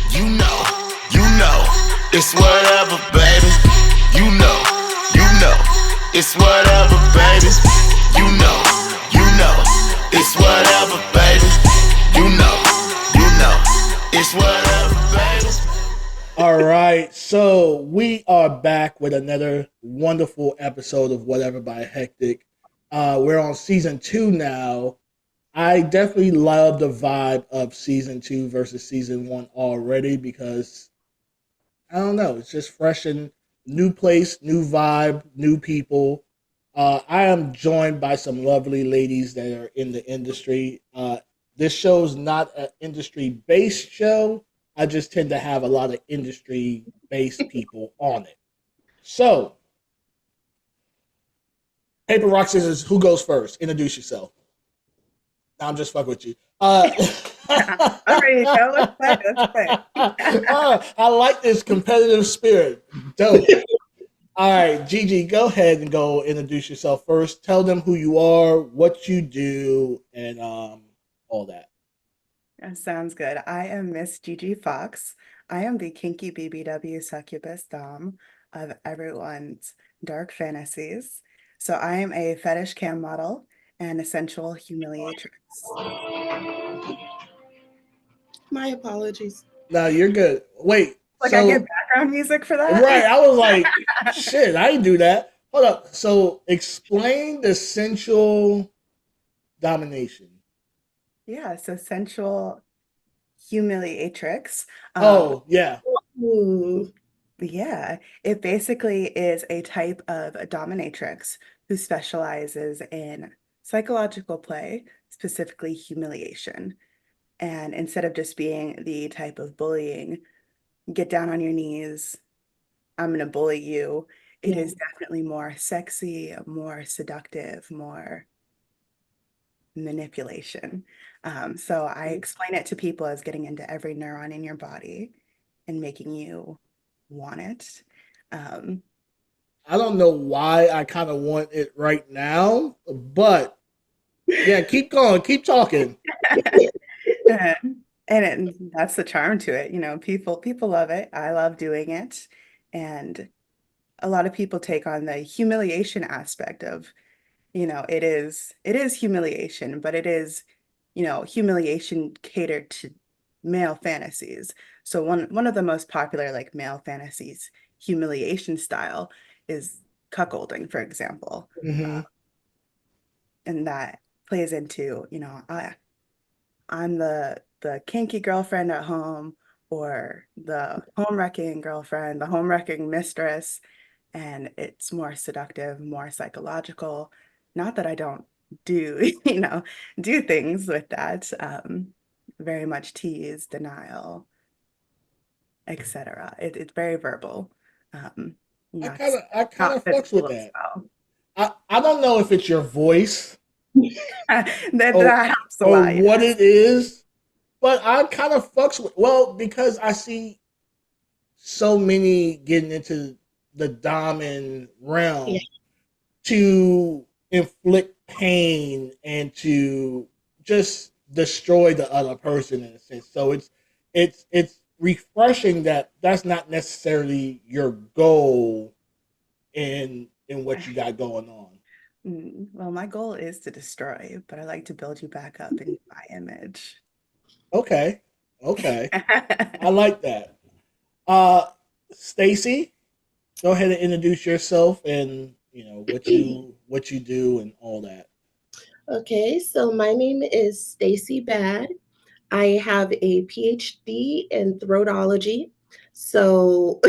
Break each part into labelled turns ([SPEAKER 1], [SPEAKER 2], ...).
[SPEAKER 1] You know, it's whatever, baby. You know, it's whatever, baby. You know, it's whatever, baby. You know, it's whatever, baby.
[SPEAKER 2] All right, so we are back with another wonderful episode of Whatever by Hektek. We're on season 2 now. I definitely love the vibe of season 2 versus season 1 already because I don't know, it's just fresh and new place, new vibe, new people. I am joined by some lovely ladies that are in the industry. This show's not an industry based show. I just tend to have a lot of industry based people on it. So, paper, rock, scissors, who goes first? Introduce yourself. No, I'm just fucking with you.
[SPEAKER 3] All right, go. Let's play.
[SPEAKER 2] I like this competitive spirit. Dope. All right, Gigi, go ahead and go introduce yourself first. Tell them who you are, what you do, and all that.
[SPEAKER 3] That sounds good. I am Miss Gigi Fox. I am the kinky BBW succubus dom of everyone's dark fantasies. So I am a fetish cam model and a sensual humiliatrix.
[SPEAKER 4] My apologies.
[SPEAKER 2] No, you're good. Wait.
[SPEAKER 3] Like I get background music for that?
[SPEAKER 2] Right. I was like, shit, I didn't do that. Hold up. So explain the sensual domination.
[SPEAKER 3] Yeah, so sensual humiliatrix.
[SPEAKER 2] Oh, yeah.
[SPEAKER 4] Ooh.
[SPEAKER 3] Yeah, it basically is a type of a dominatrix who specializes in psychological play, specifically humiliation. And instead of just being the type of bullying, get down on your knees, I'm going to bully you, it is definitely more sexy, more seductive, more manipulation. So I explain it to people as getting into every neuron in your body and making you want it.
[SPEAKER 2] I don't know why I kind of want it right now, but yeah, keep going, keep talking.
[SPEAKER 3] And that's the charm to it. You know, people love it. I love doing it. And a lot of people take on the humiliation aspect of, you know, it is humiliation, but it is, you know, humiliation catered to male fantasies. So one of the most popular like male fantasies humiliation style is cuckolding, for example.
[SPEAKER 2] Mm-hmm.
[SPEAKER 3] And that plays into, you know, I'm the kinky girlfriend at home or the home wrecking girlfriend, the home wrecking mistress, and it's more seductive, more psychological. Not that I don't do, you know, do things with that. Very much tease, denial, etc. It's very verbal.
[SPEAKER 2] I kind of
[SPEAKER 3] not
[SPEAKER 2] fucks with
[SPEAKER 3] physical
[SPEAKER 2] that.
[SPEAKER 3] as
[SPEAKER 2] I don't know if it's your voice
[SPEAKER 3] well. That helps a
[SPEAKER 2] or
[SPEAKER 3] lot.
[SPEAKER 2] what it is, but I kind of fucks with because I see so many getting into the domin realm to inflict pain and to just destroy the other person in a sense. So it's refreshing that that's not necessarily your goal in what you got going on.
[SPEAKER 3] Well, my goal is to destroy, but I like to build you back up in my image.
[SPEAKER 2] Okay. I like that. Stacie, go ahead and introduce yourself and you know what you do and all that.
[SPEAKER 4] Okay, so my name is Stacie Bad. I have a PhD in throatology. So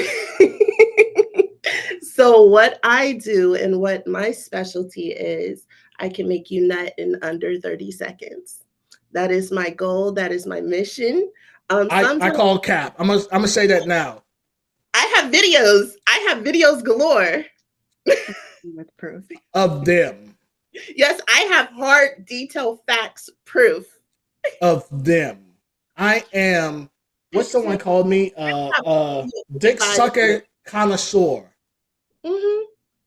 [SPEAKER 4] so what I do and what my specialty is, I can make you nut in under 30 seconds. That is my goal. That is my mission.
[SPEAKER 2] I call cap. I'm gonna say that now.
[SPEAKER 4] I have videos. I have videos galore.
[SPEAKER 3] With proof.
[SPEAKER 2] Of them.
[SPEAKER 4] Yes, I have hard, detailed facts proof.
[SPEAKER 2] Of them. I am what someone called me dick sucker connoisseur.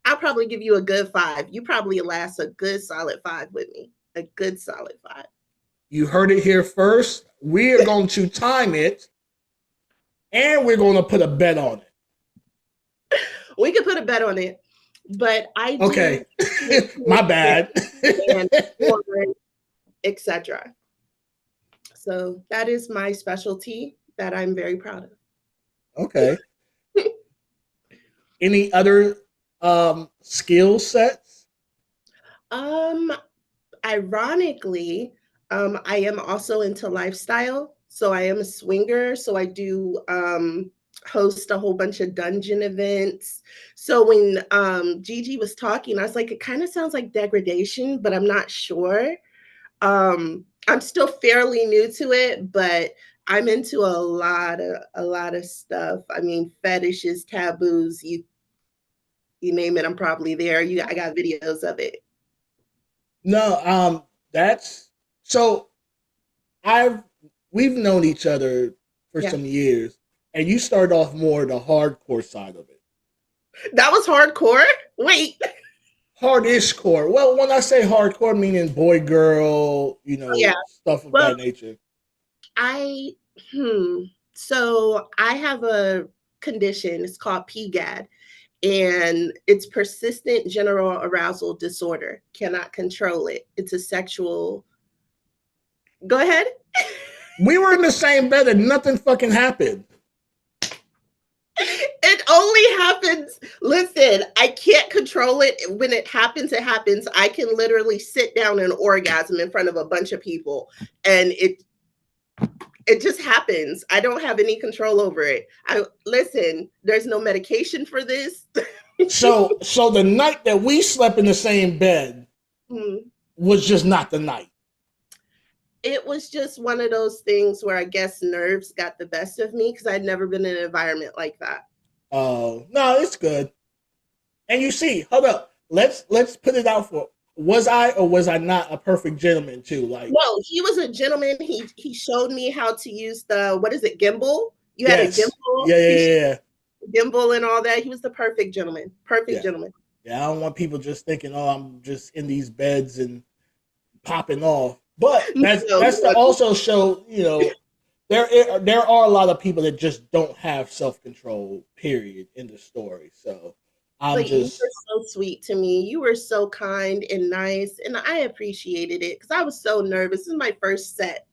[SPEAKER 4] I'll probably give you a good 5. You probably last a good solid 5 with me. A good solid 5.
[SPEAKER 2] You heard it here first. We are going to time it And we're going to put a bet on it.
[SPEAKER 4] We could put a bet on it, but I do.
[SPEAKER 2] Okay. My bad.
[SPEAKER 4] And etc. So that is my specialty that I'm very proud of.
[SPEAKER 2] Okay. Any other skill sets?
[SPEAKER 4] Ironically, I am also into lifestyle. So I am a swinger. So I do host a whole bunch of dungeon events. So when Gigi was talking, I was like, it kind of sounds like degradation, but I'm not sure. I'm still fairly new to it, but I'm into a lot of stuff. I mean, fetishes, taboos, you name it, I'm probably there. I got videos of it.
[SPEAKER 2] No, that's so we've known each other for some years, and you started off more the hardcore side of it.
[SPEAKER 4] That was hardcore? Wait.
[SPEAKER 2] Hardish core. Well, when I say hardcore, meaning boy, girl, stuff of that nature.
[SPEAKER 4] So I have a condition. It's called PGAD, and it's persistent general arousal disorder. Cannot control it. It's a sexual. Go ahead.
[SPEAKER 2] We were in the same bed and nothing fucking happened.
[SPEAKER 4] It only happens. Listen, I can't control it. When it happens, it happens. I can literally sit down and orgasm in front of a bunch of people, and it just happens. I don't have any control over it. Listen, there's no medication for this.
[SPEAKER 2] So the night that we slept in the same bed was just not the night.
[SPEAKER 4] It was just one of those things where I guess nerves got the best of me because I'd never been in an environment like that.
[SPEAKER 2] Oh, no, it's good. And you see, hold up. Let's put it out for, was I or was I not a perfect gentleman too? Like,
[SPEAKER 4] no, he was a gentleman. He showed me how to use the, what is it, gimbal? You had a gimbal?
[SPEAKER 2] Yeah.
[SPEAKER 4] Gimbal and all that. He was the perfect gentleman. Gentleman.
[SPEAKER 2] Yeah, I don't want people just thinking, oh, I'm just in these beds and popping off. But that's to also show, there are a lot of people that just don't have self-control, period, in the story. So you were
[SPEAKER 4] so sweet to me. You were so kind and nice, and I appreciated it because I was so nervous. This is my first set.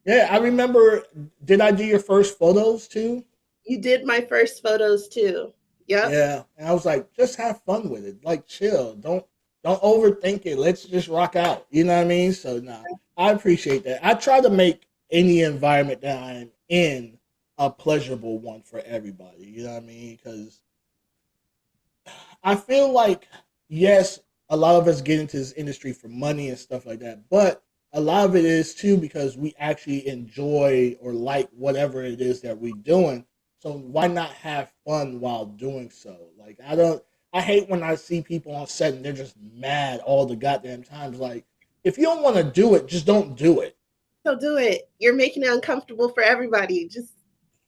[SPEAKER 2] Yeah, I remember. Did I do your first photos too?
[SPEAKER 4] You did my first photos too. Yep.
[SPEAKER 2] Yeah, and I was like, just have fun with it. Like, chill. Don't overthink it. Let's just rock out. You know what I mean? So, I appreciate that. I try to make any environment that I'm in a pleasurable one for everybody. You know what I mean? Because I feel like, yes, a lot of us get into this industry for money and stuff like that, but a lot of it is too because we actually enjoy or like whatever it is that we're doing. So why not have fun while doing so? Like, I hate when I see people on set and they're just mad all the goddamn times. Like, if you don't want to do it, just don't do it.
[SPEAKER 4] Don't do it. You're making it uncomfortable for everybody. Just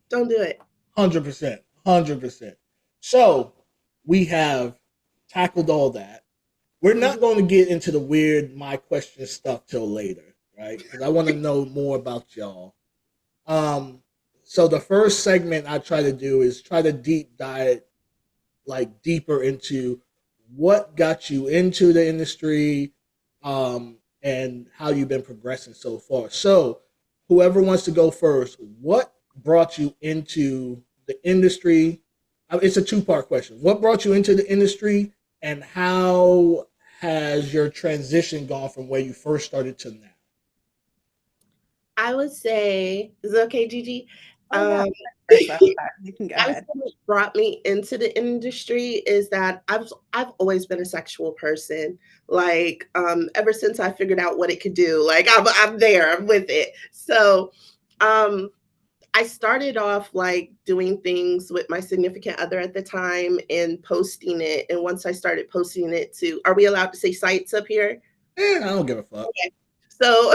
[SPEAKER 4] don't do it.
[SPEAKER 2] 100%. 100%. So we have tackled all that. We're not going to get into the weird my question stuff till later, right? Because I want to know more about y'all. So the first segment I try to do is try to deep dive, like deeper into what got you into the industry, and how you've been progressing so far. So whoever wants to go first, what brought you into the industry? It's a two-part question. What brought you into the industry, and how has your transition gone from where you first started to now?
[SPEAKER 4] I would say, is it okay, Gigi?
[SPEAKER 3] You can go ahead.
[SPEAKER 4] What brought me into the industry is that I've always been a sexual person. Like ever since I figured out what it could do, like I'm there, I'm with it. So I started off like doing things with my significant other at the time and posting it. And once I started posting it to, are we allowed to say sites up here?
[SPEAKER 2] I don't give a fuck.
[SPEAKER 4] Okay. So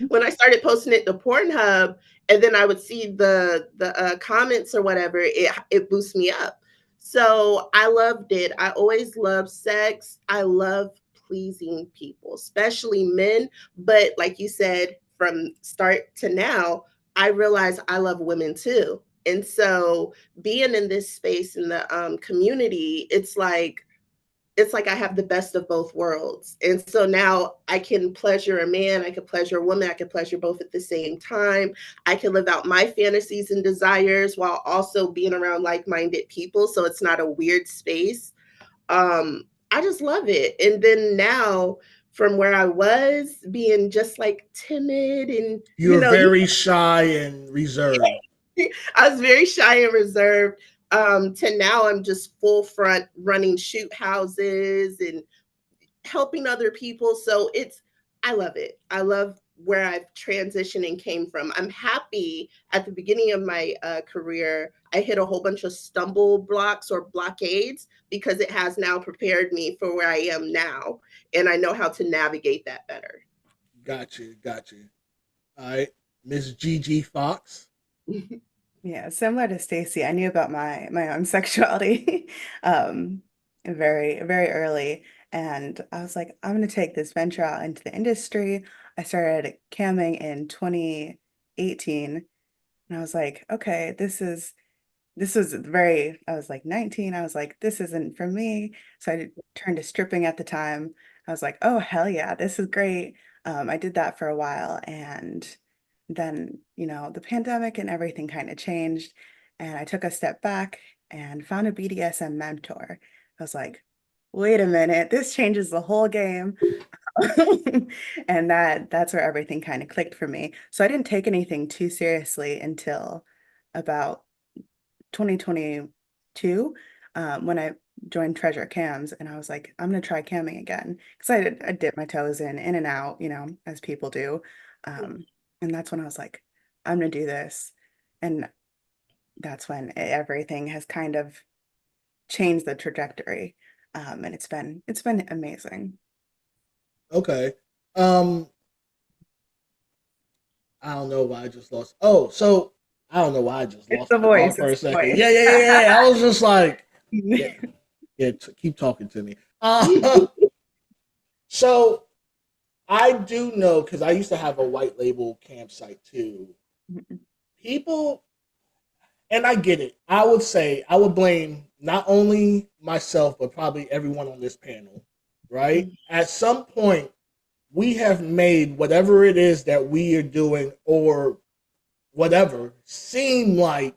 [SPEAKER 4] when I started posting it to Pornhub, and then I would see the comments or whatever, it boosts me up. So I loved it. I always loved sex. I love pleasing people, especially men. But like you said, from start to now, I realize I love women too. And so being in this space in the community, it's like I have the best of both worlds. And so now I can pleasure a man, I can pleasure a woman, I can pleasure both at the same time. I can live out my fantasies and desires while also being around like-minded people. So it's not a weird space. I just love it. And then now, from where I was being just like timid and,
[SPEAKER 2] You're very shy and reserved.
[SPEAKER 4] I was very shy and reserved. To now I'm just full front running shoot houses and helping other people. So I love it. I love where I've transitioned and came from. I'm happy at the beginning of my career, I hit a whole bunch of stumble blocks or blockades because it has now prepared me for where I am now. And I know how to navigate that better.
[SPEAKER 2] Got you. All right. Miss Gigi Fox.
[SPEAKER 3] Yeah, similar to Stacie, I knew about my own sexuality very, very early. And I was like, I'm going to take this venture out into the industry. I started camming in 2018. And I was like, okay, this was very, I was like 19. I was like, this isn't for me. So I turned to stripping at the time. I was like, oh, hell yeah, this is great. I did that for a while. And then, the pandemic and everything kind of changed. And I took a step back and found a BDSM mentor. I was like, wait a minute, this changes the whole game. And that's where everything kind of clicked for me. So I didn't take anything too seriously until about 2022, when I joined Treasure Cams, and I was like, I'm gonna try camming again because I dip my toes in and out, as people do. And that's when I was like, I'm gonna do this. And that's when everything has kind of changed the trajectory. And it's been amazing.
[SPEAKER 2] Okay. I don't know why I just lost. Oh, so I don't know why I just
[SPEAKER 3] It's
[SPEAKER 2] lost
[SPEAKER 3] the
[SPEAKER 2] my thought
[SPEAKER 3] voice.
[SPEAKER 2] for a
[SPEAKER 3] It's the
[SPEAKER 2] second.
[SPEAKER 3] voice.
[SPEAKER 2] Yeah. I was just like, yeah, keep talking to me. So I do know because I used to have a white label campsite too. People, and I get it. I would say I would blame not only myself but probably everyone on this panel. Right? At some point, we have made whatever it is that we are doing or whatever seem like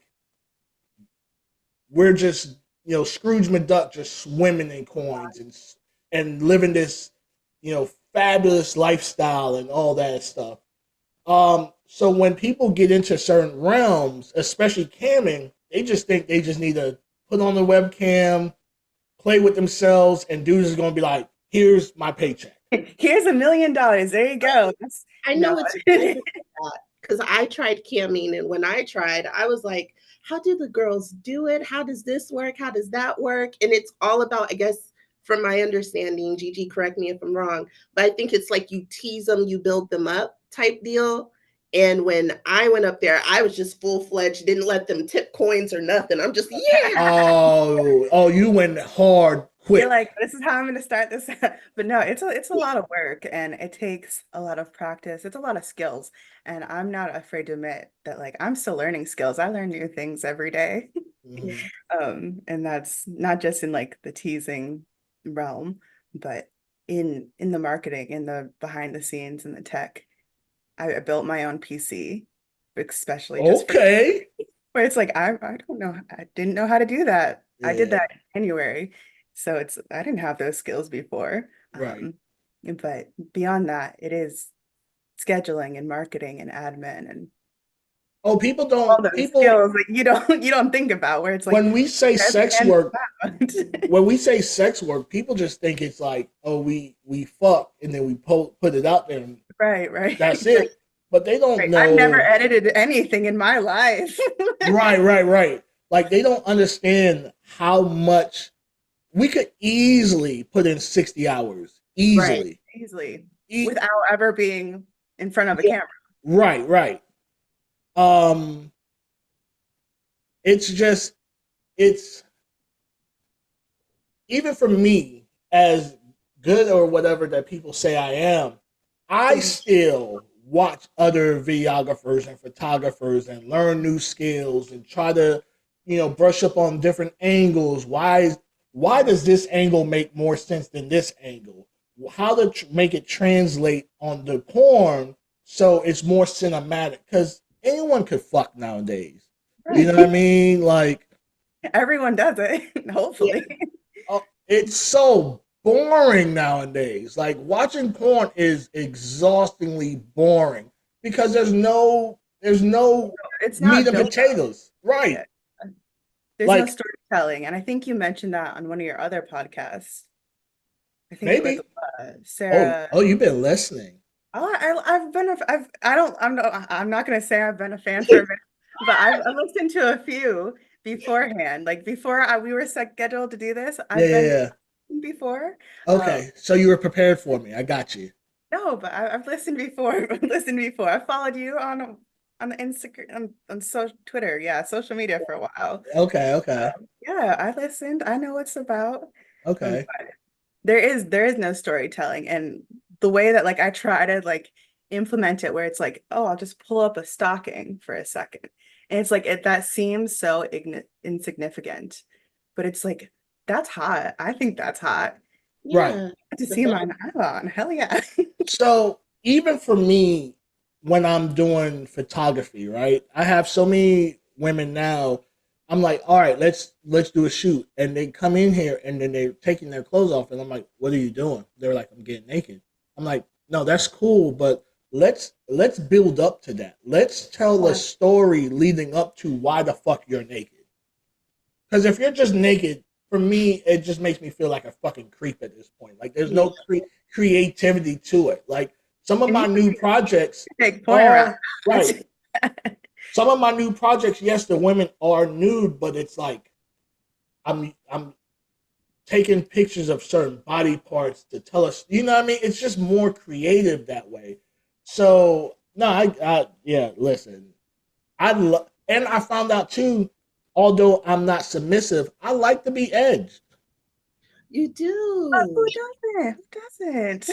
[SPEAKER 2] we're just Scrooge McDuck just swimming in coins and living this fabulous lifestyle and all that stuff. So when people get into certain realms, especially camming, they just think they just need to put on the webcam, play with themselves, and dudes is gonna be like, "Here's my paycheck.
[SPEAKER 3] Here's $1 million. There you go."
[SPEAKER 4] I know it's because I tried camming, and when I tried, I was like, how do the girls do it? How does this work? How does that work? And it's all about, I guess, from my understanding, Gigi, correct me if I'm wrong, but I think it's like you tease them, you build them up type deal. And when I went up there, I was just full-fledged, didn't let them tip coins or nothing. I'm just, yeah.
[SPEAKER 2] Oh, you went hard quick.
[SPEAKER 3] You're like, this is how I'm going to start this. But no, it's a lot of work, and it takes a lot of practice. It's a lot of skills. And I'm not afraid to admit that, like, I'm still learning skills. I learn new things every day. And that's not just in like the teasing realm, but in the marketing, in the behind the scenes, in the tech. I built my own PC, especially just
[SPEAKER 2] Okay.
[SPEAKER 3] where it's like I don't know, I didn't know how to do that. I did
[SPEAKER 2] Yeah.
[SPEAKER 3] that in January, so I didn't have those skills before.
[SPEAKER 2] Right.
[SPEAKER 3] But beyond that, it is scheduling and marketing and admin and
[SPEAKER 2] Oh, people
[SPEAKER 3] all
[SPEAKER 2] don't.
[SPEAKER 3] those
[SPEAKER 2] People
[SPEAKER 3] skills that you don't think about. Where it's like
[SPEAKER 2] when we say
[SPEAKER 3] that's
[SPEAKER 2] sex
[SPEAKER 3] hands
[SPEAKER 2] work,
[SPEAKER 3] down.
[SPEAKER 2] when we say sex work, people just think it's like, oh, we fuck and then we put it out there and
[SPEAKER 3] Right.
[SPEAKER 2] that's it. But they don't
[SPEAKER 3] Right.
[SPEAKER 2] know.
[SPEAKER 3] I've never edited anything in my life.
[SPEAKER 2] Right. Like they don't understand how much we could easily put in 60 hours. Easily.
[SPEAKER 3] Right. Easily. Without ever being in front of a camera.
[SPEAKER 2] Right. It's even for me, as good or whatever that people say I am, I still watch other videographers and photographers and learn new skills and try to, brush up on different angles. Why does this angle make more sense than this angle? How to make it translate on the porn so it's more cinematic? Because anyone could fuck nowadays. You know what I mean? Like,
[SPEAKER 3] everyone does it, hopefully.
[SPEAKER 2] It's so boring nowadays. Like, watching porn is exhaustingly boring because there's no
[SPEAKER 3] It's not
[SPEAKER 2] meat and
[SPEAKER 3] built up.
[SPEAKER 2] potatoes. Right.
[SPEAKER 3] Yeah. There's no storytelling. And I think you mentioned that on one of your other podcasts. I think
[SPEAKER 2] maybe.
[SPEAKER 3] it was Sarah.
[SPEAKER 2] Oh, you've been listening.
[SPEAKER 3] I've been I'm not gonna say I've been a fan for a minute, but I've listened to a few beforehand. Like before we were scheduled to do this. I've been before.
[SPEAKER 2] Okay, so you were prepared for me. I got you.
[SPEAKER 3] No, but I've listened before. I followed you on the Instagram, on Twitter, social media for a while.
[SPEAKER 2] Okay.
[SPEAKER 3] Yeah, I listened. I know what it's about.
[SPEAKER 2] Okay.
[SPEAKER 3] There is no storytelling, and the way that like I try to like implement it, where it's like, oh, I'll just pull up a stocking for a second, and it's like that seems so insignificant, but it's like that's hot. I think that's hot.
[SPEAKER 2] Right.
[SPEAKER 3] To see my nylon, hell yeah.
[SPEAKER 2] So even for me, when I'm doing photography, right, I have so many women now. I'm like, all right, let's do a shoot, and they come in here and then they're taking their clothes off, and I'm like, what are you doing? They're like, I'm getting naked. I'm like, no, that's cool, but let's build up to that. Let's tell a story leading up to why the fuck you're naked. Because if you're just naked, for me, it just makes me feel like a fucking creep at this point. Like there's no creativity to it. Like some of my new projects are right. Some of my new projects, yes, the women are nude, but it's like I'm taking pictures of certain body parts to tell us. You know what I mean? It's just more creative that way. So no, listen, and I found out too. Although I'm not submissive, I like to be edged.
[SPEAKER 4] You do.
[SPEAKER 3] Who doesn't?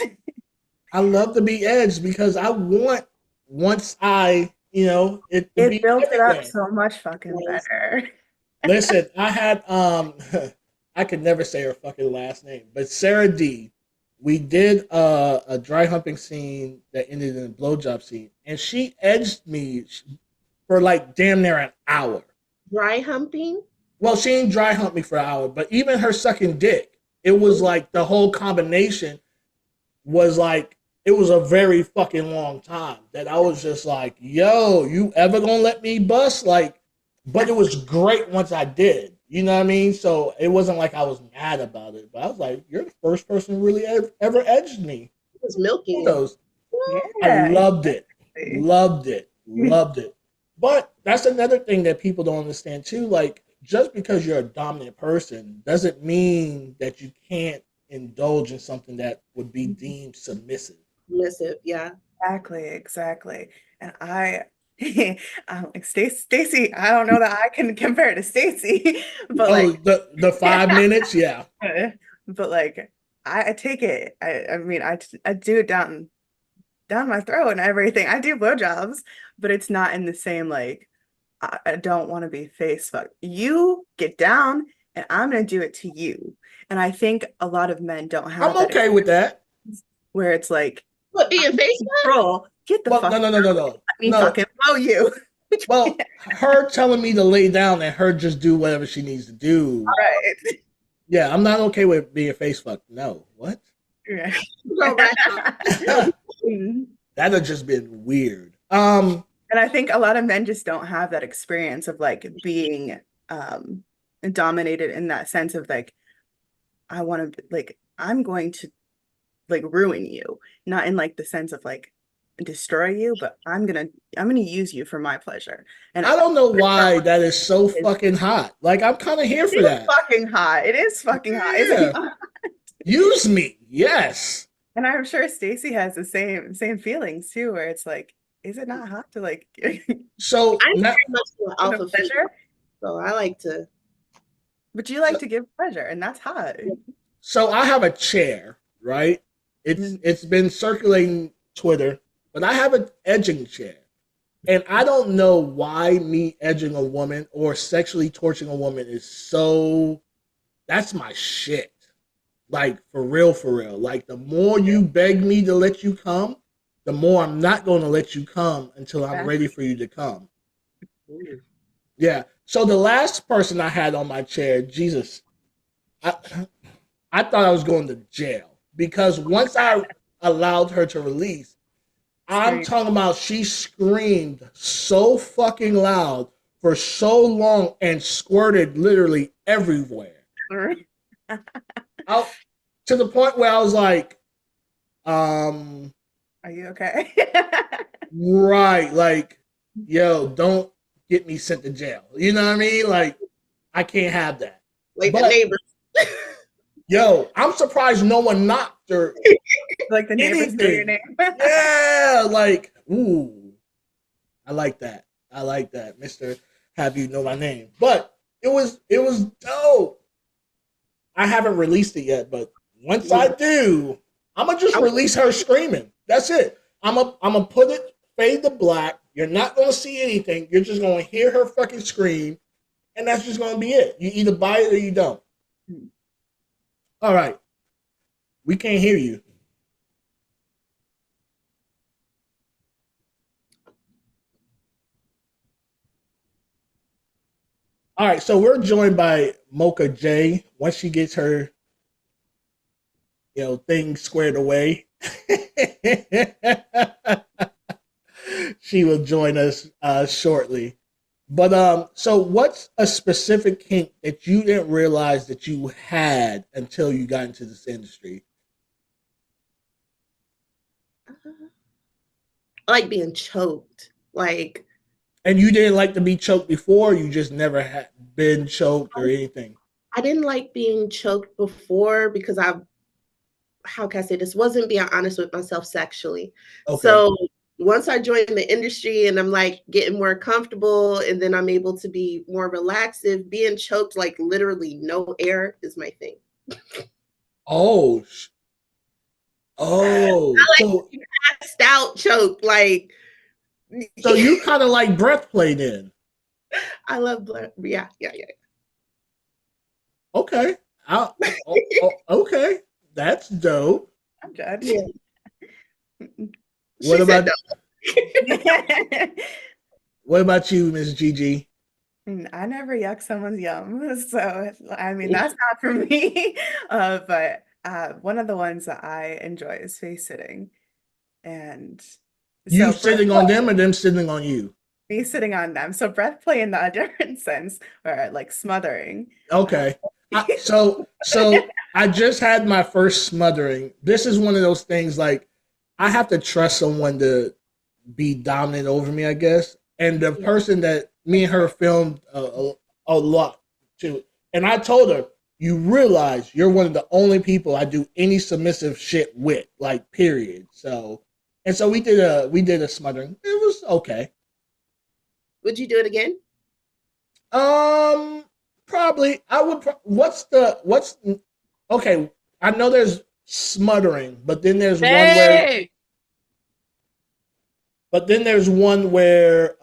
[SPEAKER 2] I love to be edged because I want, once I, it
[SPEAKER 3] builds it up so much fucking better.
[SPEAKER 2] Listen, I had, I could never say her fucking last name, but Sarah D, we did a dry humping scene that ended in a blowjob scene, and she edged me for like damn near an hour.
[SPEAKER 4] Dry humping?
[SPEAKER 2] Well, she didn't dry hump me for an hour, but even her sucking dick, it was like the whole combination was like, it was a very fucking long time that I was just like, yo, you ever gonna let me bust? Like, but it was great once I did. You know what I mean? So it wasn't like I was mad about it, but I was like, you're the first person who really ever edged me.
[SPEAKER 4] It was milking.
[SPEAKER 2] I loved it. Loved it. But that's another thing that people don't understand too. Like, just because you're a dominant person doesn't mean that you can't indulge in something that would be deemed submissive.
[SPEAKER 4] Submissive, yeah.
[SPEAKER 3] Exactly. And I'm like Stacie. I don't know that I can compare to Stacie, but like
[SPEAKER 2] the 5 minutes, yeah.
[SPEAKER 3] But like I take it. I mean I do it down my throat and everything. I do blowjobs, but it's not in the same like I don't want to be face fucked. You get down and I'm gonna do it to you. And I think a lot of men don't have.
[SPEAKER 2] I'm okay with that.
[SPEAKER 3] Where it's like,
[SPEAKER 4] what, being face
[SPEAKER 3] control? Get the fuck.
[SPEAKER 2] No.
[SPEAKER 3] Let me fucking blow you.
[SPEAKER 2] Well, her telling me to lay down and her just do whatever she needs to do.
[SPEAKER 3] Right.
[SPEAKER 2] Yeah, I'm not okay with being face fucked. No, what?
[SPEAKER 3] Yeah.
[SPEAKER 2] That'd have just been weird.
[SPEAKER 3] And I think a lot of men just don't have that experience of like being dominated in that sense of like, I want to like, I'm going to like ruin you, not in like the sense of like destroy you, but I'm gonna use you for my pleasure. And
[SPEAKER 2] I don't know why that is so fucking hot. Like, I'm kind of here for that.
[SPEAKER 3] Fucking hot. It is fucking hot. Yeah.
[SPEAKER 2] Use me, yes.
[SPEAKER 3] And I'm sure Stacie has the same feelings too, where it's like, is it not hot to like?
[SPEAKER 2] So
[SPEAKER 4] I'm very much an alpha pleasure, so I like to.
[SPEAKER 3] But you like to give pleasure, and that's hot.
[SPEAKER 2] So I have a chair, right? It's been circulating Twitter but I have an edging chair. And I don't know why me edging a woman or sexually torturing a woman is so, that's my shit. Like, for real, for real. Like, the more you beg me to let you come, the more I'm not going to let you come until I'm ready for you to come. Yeah. So the last person I had on my chair, Jesus, I thought I was going to jail because once I allowed her to release, I'm talking about she screamed so fucking loud for so long and squirted literally everywhere. To the point where I was like, are
[SPEAKER 3] you okay?
[SPEAKER 2] Right, like, yo, don't get me sent to jail. You know what I mean? Like, I can't have that.
[SPEAKER 4] Like the neighbors.
[SPEAKER 2] Yo, I'm surprised no one knocked or
[SPEAKER 3] like the neighbors know your name.
[SPEAKER 2] Yeah, like, ooh, I like that. I like that, Mr. Have you know my name? But it was dope. I haven't released it yet, but once I do, I'm gonna just release her screaming. That's it. I'm gonna put it fade to black. You're not gonna see anything. You're just gonna hear her fucking scream, and that's just gonna be it. You either buy it or you don't. All right. We can't hear you. All right, so we're joined by Mocha J. Once she gets her, thing squared away, she will join us shortly. But so what's a specific kink that you didn't realize that you had until you got into this industry?
[SPEAKER 4] I like being choked. Like,
[SPEAKER 2] and you didn't like to be choked before? You just never had been choked or anything?
[SPEAKER 4] I didn't like being choked before because how can I say this? Wasn't being honest with myself sexually. Okay. So once I joined the industry and I'm like getting more comfortable and then I'm able to be more relaxive, being choked like literally no air is my thing.
[SPEAKER 2] Oh,
[SPEAKER 4] I like
[SPEAKER 2] so
[SPEAKER 4] passed out choked, like.
[SPEAKER 2] So you kind of like breath play then?
[SPEAKER 4] I love breath. Yeah.
[SPEAKER 2] Okay. Okay. That's dope.
[SPEAKER 3] I'm judged.
[SPEAKER 4] Yeah.
[SPEAKER 2] What about what about you, Miss Gigi?
[SPEAKER 3] I never yuck someone's yum, so I mean that's not for me. But one of the ones that I enjoy is face sitting, and
[SPEAKER 2] you sitting on them or them sitting on you?
[SPEAKER 3] Me sitting on them. So breath play in the different sense, or like smothering.
[SPEAKER 2] Okay. So I just had my first smothering. This is one of those things like I have to trust someone to be dominant over me, I guess. And the person that me and her filmed a lot too. And I told her, you realize you're one of the only people I do any submissive shit with, like period. So we did a smothering. It was okay.
[SPEAKER 4] Would you do it again?
[SPEAKER 2] Probably. I would. Okay, I know there's smothering, but then there's one where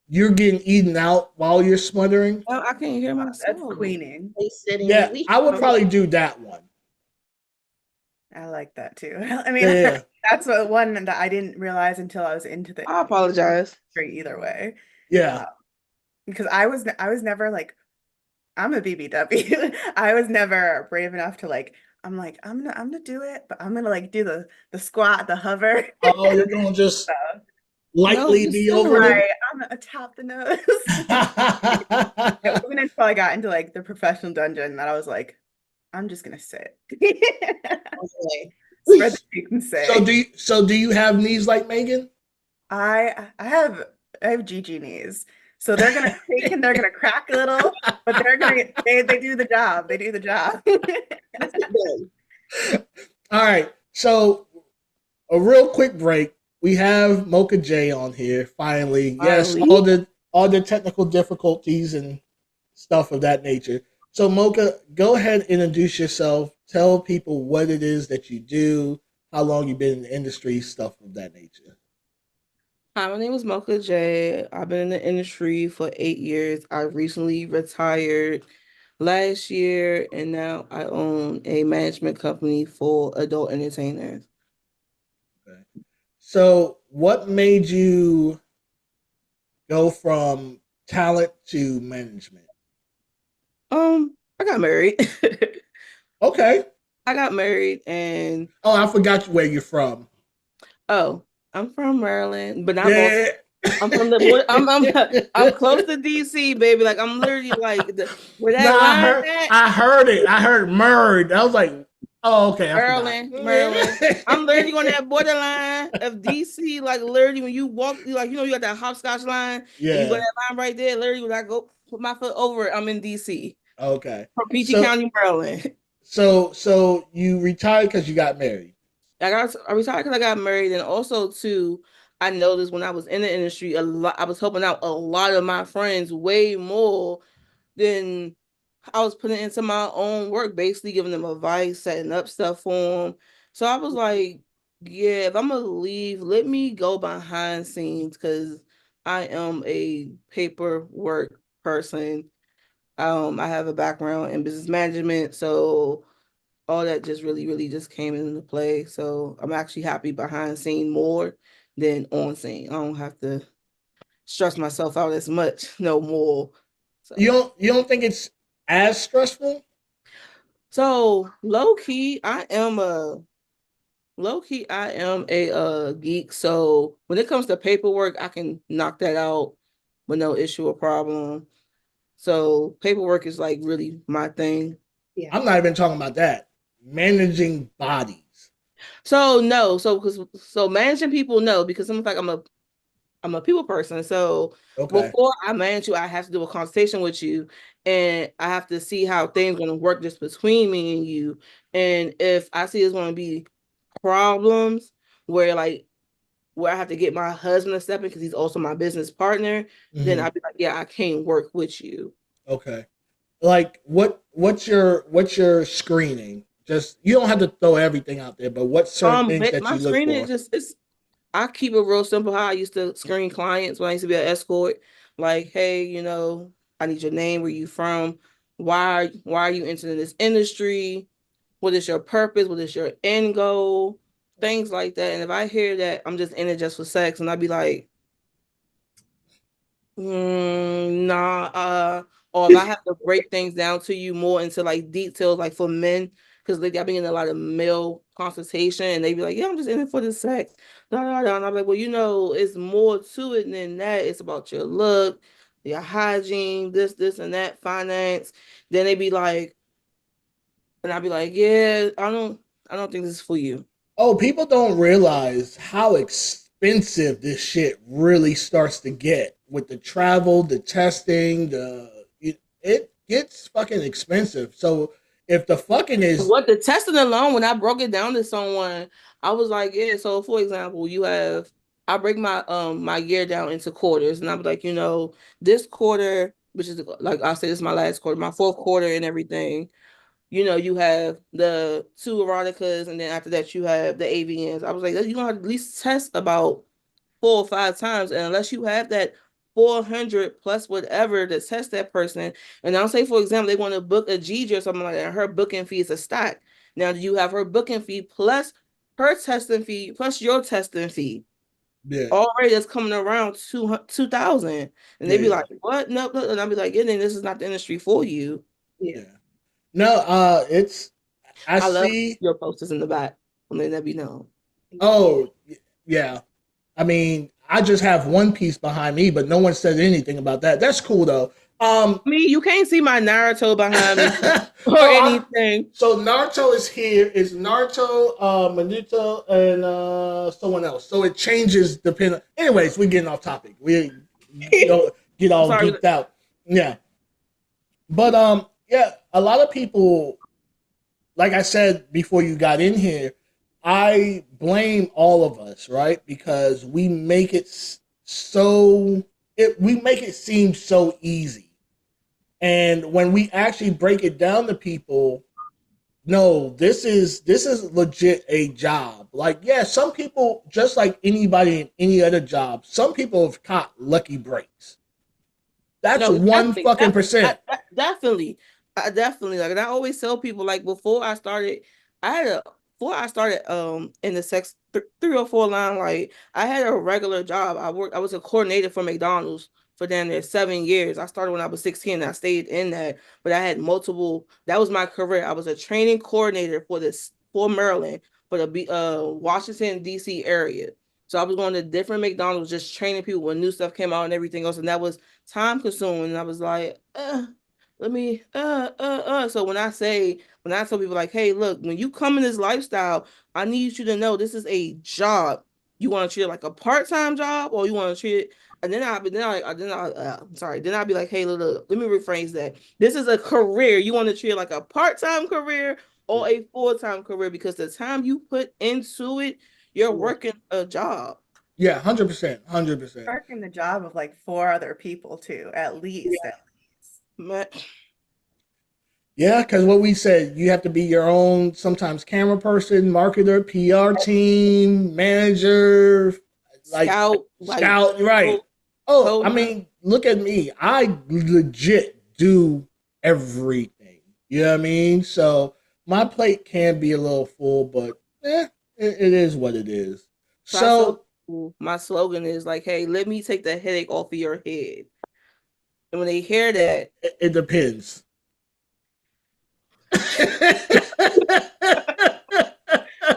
[SPEAKER 2] you're getting eaten out while you're smothering.
[SPEAKER 5] Oh, I can't hear myself.
[SPEAKER 3] That's queening.
[SPEAKER 2] Yeah, I would probably do that one.
[SPEAKER 3] I like that too. I mean, that's one that I didn't realize until I was into the.
[SPEAKER 5] I apologize.
[SPEAKER 3] Either way.
[SPEAKER 2] Yeah.
[SPEAKER 3] Because I was never like, I'm a BBW. I was never brave enough to like. I'm gonna do it, but I'm gonna like do the squat, the hover.
[SPEAKER 2] Oh, you're gonna just lightly be over
[SPEAKER 3] right. I'm gonna tap the nose. Even until I got into like the professional dungeon, that I was like, I'm just gonna sit. Spread the cheeks and sit.
[SPEAKER 2] So do you have knees like Megan?
[SPEAKER 3] I have Gigi knees. So they're gonna shake and they're gonna crack a little, but they do the job. They do the job.
[SPEAKER 2] All right. So a real quick break. We have Mocha J on here finally. Yes, all the technical difficulties and stuff of that nature. So Mocha, go ahead and introduce yourself. Tell people what it is that you do, how long you been in the industry, stuff of that nature.
[SPEAKER 5] Hi, my name is Mocha J. I've been in the industry for 8 years. I recently retired last year, and now I own a management company for adult entertainers.
[SPEAKER 2] Okay. So, what made you go from talent to management?
[SPEAKER 5] I got married.
[SPEAKER 2] Okay.
[SPEAKER 5] I got married, and
[SPEAKER 2] Oh, I forgot where you're from.
[SPEAKER 5] I'm from Maryland, but not
[SPEAKER 2] Yeah.
[SPEAKER 5] Baltimore. I'm from the border. I'm close to DC, baby. Like I'm literally like where
[SPEAKER 2] No,
[SPEAKER 5] that line at.
[SPEAKER 2] I heard it. I heard married. I was like, oh, okay, I
[SPEAKER 5] Maryland.
[SPEAKER 2] forgot.
[SPEAKER 5] I'm literally on that borderline of DC. Like literally, when you walk, like you got that hopscotch line, and you go
[SPEAKER 2] Yeah.
[SPEAKER 5] that line right there. Literally, when I go put my foot over it, I'm in DC
[SPEAKER 2] Okay.
[SPEAKER 5] from Peachy
[SPEAKER 2] So,
[SPEAKER 5] County, Maryland.
[SPEAKER 2] so you retired because you got married.
[SPEAKER 5] I retired because I got married, and also too, I noticed when I was in the industry a lot. I was helping out a lot of my friends way more than I was putting into my own work, basically giving them advice, setting up stuff for them. So I was like, yeah, if I'm gonna leave, let me go behind scenes because I am a paperwork person. I have a background in business management, so all that just really, really just came into play. So I'm actually happy behind scene more than on scene. I don't have to stress myself out as much no more. So.
[SPEAKER 2] You don't think it's as stressful?
[SPEAKER 5] So low key I am a geek. So when it comes to paperwork, I can knock that out with no issue or problem. So paperwork is like really my thing.
[SPEAKER 3] Yeah.
[SPEAKER 2] I'm not even talking about that. Managing bodies.
[SPEAKER 5] So no, so managing people, no, because I'm like I'm a people person. So
[SPEAKER 2] Okay.
[SPEAKER 5] before I manage you, I have to do a consultation with you, and I have to see how things going to work just between me and you. And if I see there's going to be problems where where I have to get my husband to step in because he's also my business partner, then
[SPEAKER 2] Mm-hmm.
[SPEAKER 5] I'd be like, yeah, I can't work with you.
[SPEAKER 2] Okay. Like what's your screening? Just you don't have to throw everything out there, but what certain things
[SPEAKER 5] But
[SPEAKER 2] that
[SPEAKER 5] my
[SPEAKER 2] you look
[SPEAKER 5] screen is
[SPEAKER 2] for?
[SPEAKER 5] just it's I keep it real simple. How I used to screen clients when I used to be an escort, like, hey, I need your name, where you from, why are you entering this industry, what is your purpose, what is your end goal, things like that. And if I hear that I'm just in it just for sex, and I'd be like, nah, or if I have to break things down to you more into like details, like for men, because like I've been in a lot of male consultation, and they be like, yeah, I'm just in it for the sex, da da da. And I'm like, well, it's more to it than that. It's about your look, your hygiene, this, and that, finance. Then they be like, and I'd be like, yeah, I don't think this is for you.
[SPEAKER 2] Oh, people don't realize how expensive this shit really starts to get with the travel, the testing, it gets fucking expensive. So if the fucking is
[SPEAKER 5] What the testing alone, when I broke it down to someone, I was like, yeah. So for example, I break my year down into quarters, and I'm like, this quarter, which is like I say, this is my last quarter, my fourth quarter, and everything. You have the two eroticas, and then after that, you have the AVNs. I was like, you gonna have to at least test about 4 or 5 times, and unless you have that 400 plus whatever to test that person, and I'll say, for example, they want to book a Gigi or something like that, and her booking fee is a stack. Now, do you have her booking fee plus her testing fee plus your testing fee?
[SPEAKER 2] yeah,
[SPEAKER 5] Already that's coming around 2,000, and they be
[SPEAKER 2] yeah,
[SPEAKER 5] like, "What? No, no," and I'll be like, "Yeah, then this is not the industry for you."
[SPEAKER 3] Yeah.
[SPEAKER 2] yeah. No, it's I
[SPEAKER 5] I love
[SPEAKER 2] see.
[SPEAKER 5] your posters in the back. I mean, that be known.
[SPEAKER 3] Thank you.
[SPEAKER 2] Oh, yeah. I mean, I just have one piece behind me, but no one said anything about that. That's cool though.
[SPEAKER 5] Me, you can't see my Naruto behind me or
[SPEAKER 2] oh,
[SPEAKER 5] anything.
[SPEAKER 2] so Naruto is here. It's Naruto, Manuto, and someone else. So it changes depending. Anyways, we're getting off topic. We get
[SPEAKER 5] I'm
[SPEAKER 2] all
[SPEAKER 5] sorry.
[SPEAKER 2] geeked out. Yeah, but yeah, a lot of people, like I said before you got in here, I blame all of us, right? Because we make it seem so easy. And when we actually break it down to people, No, this is legit a job. Like, yeah, some people, just like anybody in any other job, some people have caught lucky breaks. That's
[SPEAKER 5] No,
[SPEAKER 2] one
[SPEAKER 5] definitely,
[SPEAKER 2] fucking percent.
[SPEAKER 5] definitely, I definitely like. And I always tell people like before I started, I had a before I started in the 304 line. Like I had a regular job. I was a coordinator for McDonald's for damn near 7 years. I started when I was 16. And I stayed in that, but I had multiple. That was my career. I was a training coordinator for Maryland for the Washington D.C. area. So I was going to different McDonald's, just training people when new stuff came out and everything else, and that was time consuming. And I was like, let me, So when I tell people like, hey, look, when you come in this lifestyle, I need you to know this is a job. You want to treat it like a part-time job, or you want to treat it, and then I'll be like, hey, look, let me rephrase that. This is a career. You want to treat it like a part-time career or a full-time career, because the time you put into it, you're working a job.
[SPEAKER 2] Yeah, 100%, 100%.
[SPEAKER 3] Working the job of like 4 other people too, at least.
[SPEAKER 5] Yeah.
[SPEAKER 3] At least.
[SPEAKER 2] Yeah, because what we said, you have to be your own sometimes camera person, marketer, PR team, manager, like scout, right? Oh, I mean, look at me. I legit do everything. You know what I mean? So my plate can be a little full, but it is what it is. So
[SPEAKER 5] my slogan is like, hey, let me take the headache off of your head. And when they hear that,
[SPEAKER 2] it depends.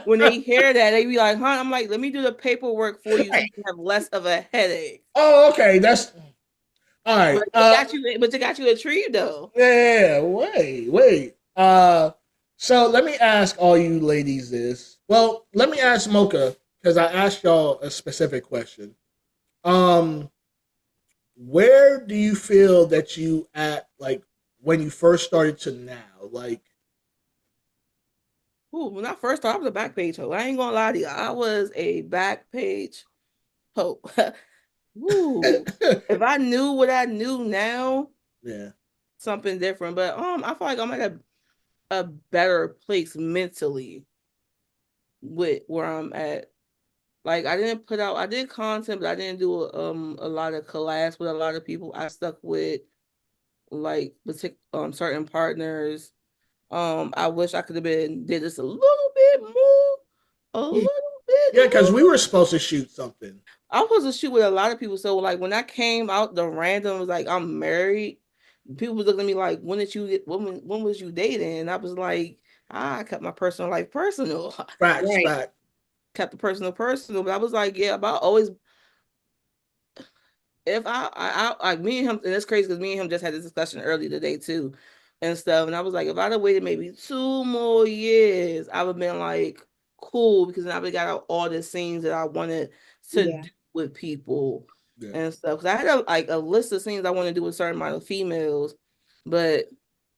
[SPEAKER 5] When they hear that, they be like, huh? I'm like, let me do the paperwork for you so you can have less of a headache.
[SPEAKER 2] Oh, okay. That's all right.
[SPEAKER 5] But they got you a tree though.
[SPEAKER 2] Yeah, wait. So let me ask all you ladies this. Well, let me ask Mocha, because I asked y'all a specific question. Where do you feel that you at, like, when you first started to now? Like,
[SPEAKER 5] when I first started, I was a back page hoe. I ain't gonna lie to you. I was a back page hoe. If I knew what I knew now,
[SPEAKER 2] yeah,
[SPEAKER 5] something different. But I feel like I'm at a better place mentally with where I'm at. Like I did content, but I didn't do a lot of collabs with a lot of people. I stuck with like certain partners. I wish I could have did this a little bit more,
[SPEAKER 2] Yeah, because we were supposed to shoot something.
[SPEAKER 5] I was supposed to shoot with a lot of people. So like when I came out, the random was like, I'm married. People was looking at me like, when was you dating? And I was like, I kept my personal life personal.
[SPEAKER 2] Facts.
[SPEAKER 5] Kept the personal. But I was like, yeah, about always. If I like me and him, and it's crazy because me and him just had this discussion earlier today too, and stuff. And I was like, if I'd have waited maybe 2 more years, I would have been like cool, because then I would have got out all the scenes that I wanted to do with people and stuff. Because I had a list of scenes I want to do with certain amount of females, but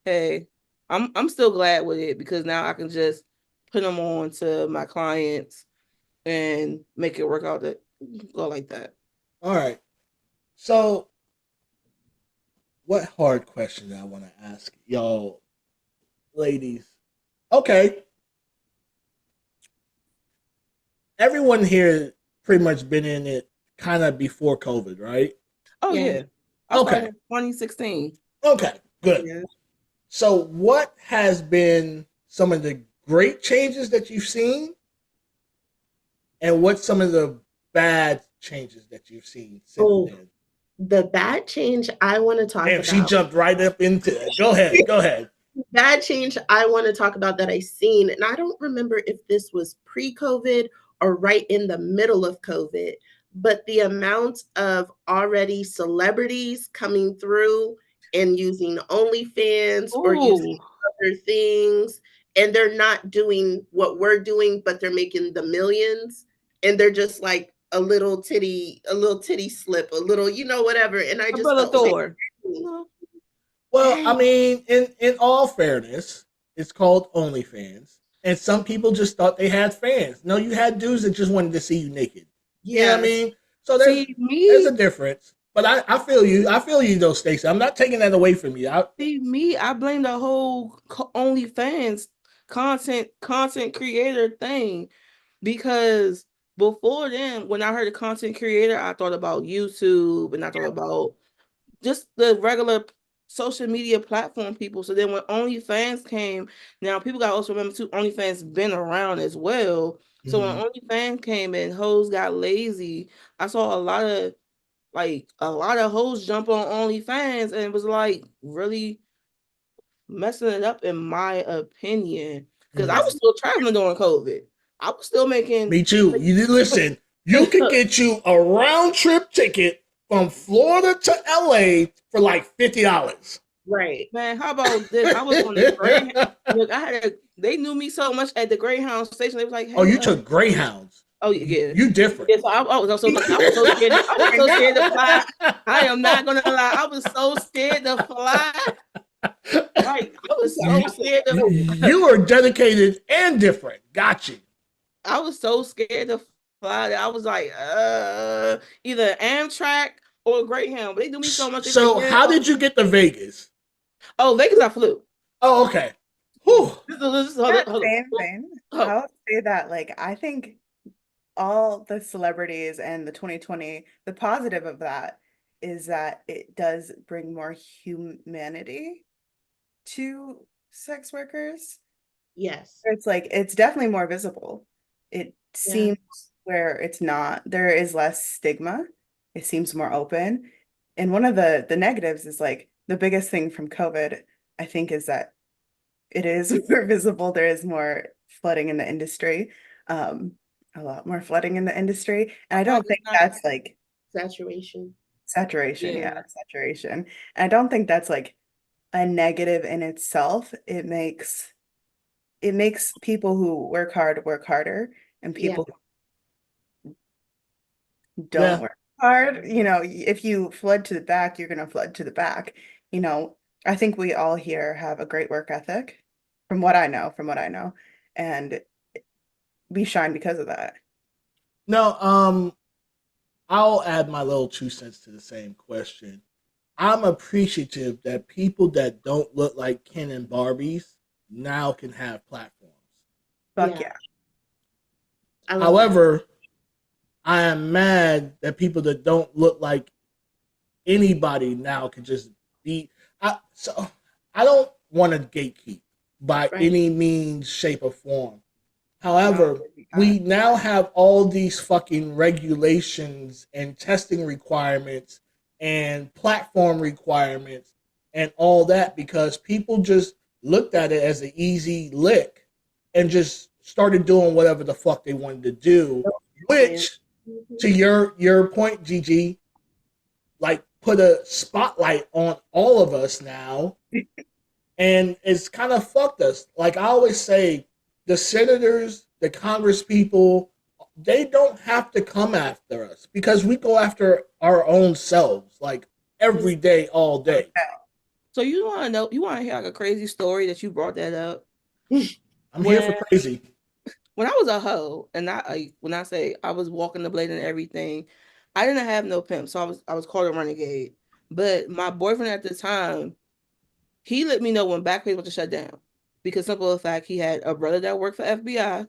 [SPEAKER 5] hey, I'm still glad with it, because now I can just put them on to my clients and make it work out that go like that.
[SPEAKER 2] All right. So, what hard question do I want to ask y'all, ladies? Okay. Everyone here pretty much been in it kind of before COVID, right?
[SPEAKER 5] Oh, yeah.
[SPEAKER 2] Okay.
[SPEAKER 5] 2016.
[SPEAKER 2] Okay, good.
[SPEAKER 3] Yeah.
[SPEAKER 2] So, what has been some of the great changes that you've seen? And what's some of the bad changes that you've seen since then?
[SPEAKER 4] The bad change I want to talk about.
[SPEAKER 2] She jumped right up into it. Go ahead.
[SPEAKER 4] Bad change I want to talk about that I seen, and I don't remember if this was pre-COVID or right in the middle of COVID, but the amount of already celebrities coming through and using OnlyFans or using other things, and they're not doing what we're doing, but they're making the millions, and they're just like a little titty slip, a little, whatever. And I just felt
[SPEAKER 5] Thor.
[SPEAKER 2] Well, I mean, in all fairness, it's called OnlyFans, and some people just thought they had fans. No, you had dudes that just wanted to see you naked. Yeah, you know what I mean, so there's a difference. But I feel you. I feel you though, Stacie. I'm not taking that away from you.
[SPEAKER 5] I blame the whole OnlyFans, content creator thing, because before then, when I heard a content creator, I thought about YouTube and I thought about just the regular social media platform people. So then when OnlyFans came, now people got to also remember too, OnlyFans been around as well. So when OnlyFans came in, hoes got lazy. I saw a lot of hoes jump on OnlyFans, and it was like really messing it up in my opinion. Because I was still traveling during COVID. I was still making.
[SPEAKER 2] Me too. You listen. You could get you a round trip ticket from Florida to LA for like $50.
[SPEAKER 4] Right.
[SPEAKER 5] Man, how about this? I was on the Greyhound. Look, they knew me so much at the Greyhound station. They was like, hey,
[SPEAKER 2] oh, you took Greyhounds.
[SPEAKER 5] Oh yeah,
[SPEAKER 2] you different.
[SPEAKER 5] Yeah, so I was so scared. I was so scared to fly. I am not gonna lie. I was so scared to fly. Like I was so scared to.
[SPEAKER 2] You are dedicated and different. Got you.
[SPEAKER 5] I was so scared to fly that I was like, either Amtrak or Greyhound. But they do me so much.
[SPEAKER 2] So how did you get to Vegas?
[SPEAKER 5] Oh, Vegas, I flew.
[SPEAKER 2] Oh, okay. Whew.
[SPEAKER 3] Same thing. I would say that, like, I think all the celebrities and the 2020, the positive of that is that it does bring more humanity to sex workers.
[SPEAKER 4] Yes.
[SPEAKER 3] It's like, it's definitely more visible. It seems where it's not, there is less stigma. It seems more open. And one of the negatives is like the biggest thing from COVID, I think, is that it is more visible. There is more flooding in the industry, a lot more flooding in the industry. And I don't think that's like
[SPEAKER 4] saturation.
[SPEAKER 3] Yeah, saturation. And I don't think that's like a negative in itself. It makes people who work hard work harder, and people who don't work hard, you know, if you flood to the back, you're gonna flood to the back. You know, I think we all here have a great work ethic, from what I know, and we shine because of that.
[SPEAKER 2] No, I'll add my little 2 cents to the same question. I'm appreciative that people that don't look like Ken and Barbies now can have platforms.
[SPEAKER 3] Fuck yeah.
[SPEAKER 2] However, I am mad that people that don't look like anybody now can just be. So I don't want to gatekeep by any means, shape, or form. However, we now have all these fucking regulations and testing requirements and platform requirements and all that because people just looked at it as an easy lick and just started doing whatever the fuck they wanted to do, which, to your point, Gigi, like put a spotlight on all of us now, and it's kind of fucked us. Like I always say, the senators, the Congress people, they don't have to come after us because we go after our own selves, like every day, all day.
[SPEAKER 5] So you want to know? You want to hear like a crazy story that you brought that up?
[SPEAKER 2] I'm here for crazy.
[SPEAKER 5] When I was a hoe, and when I say I was walking the blade and everything, I didn't have no pimp, so I was called a renegade. But my boyfriend at the time, he let me know when Backpage was to shut down, because simple fact, he had a brother that worked for FBI,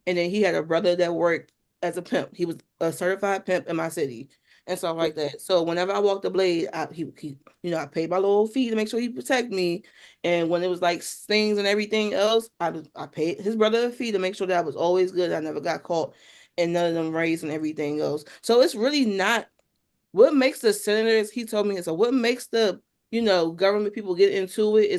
[SPEAKER 5] and then he had a brother that worked as a pimp. He was a certified pimp in my city and stuff like that. So whenever I walked the blade, he I paid my little fee to make sure he protect me. And when it was like stings and everything else, I paid his brother a fee to make sure that I was always good. I never got caught in none of them raids and everything else. So it's really not what makes the senators. He told me, so what makes the government people get into it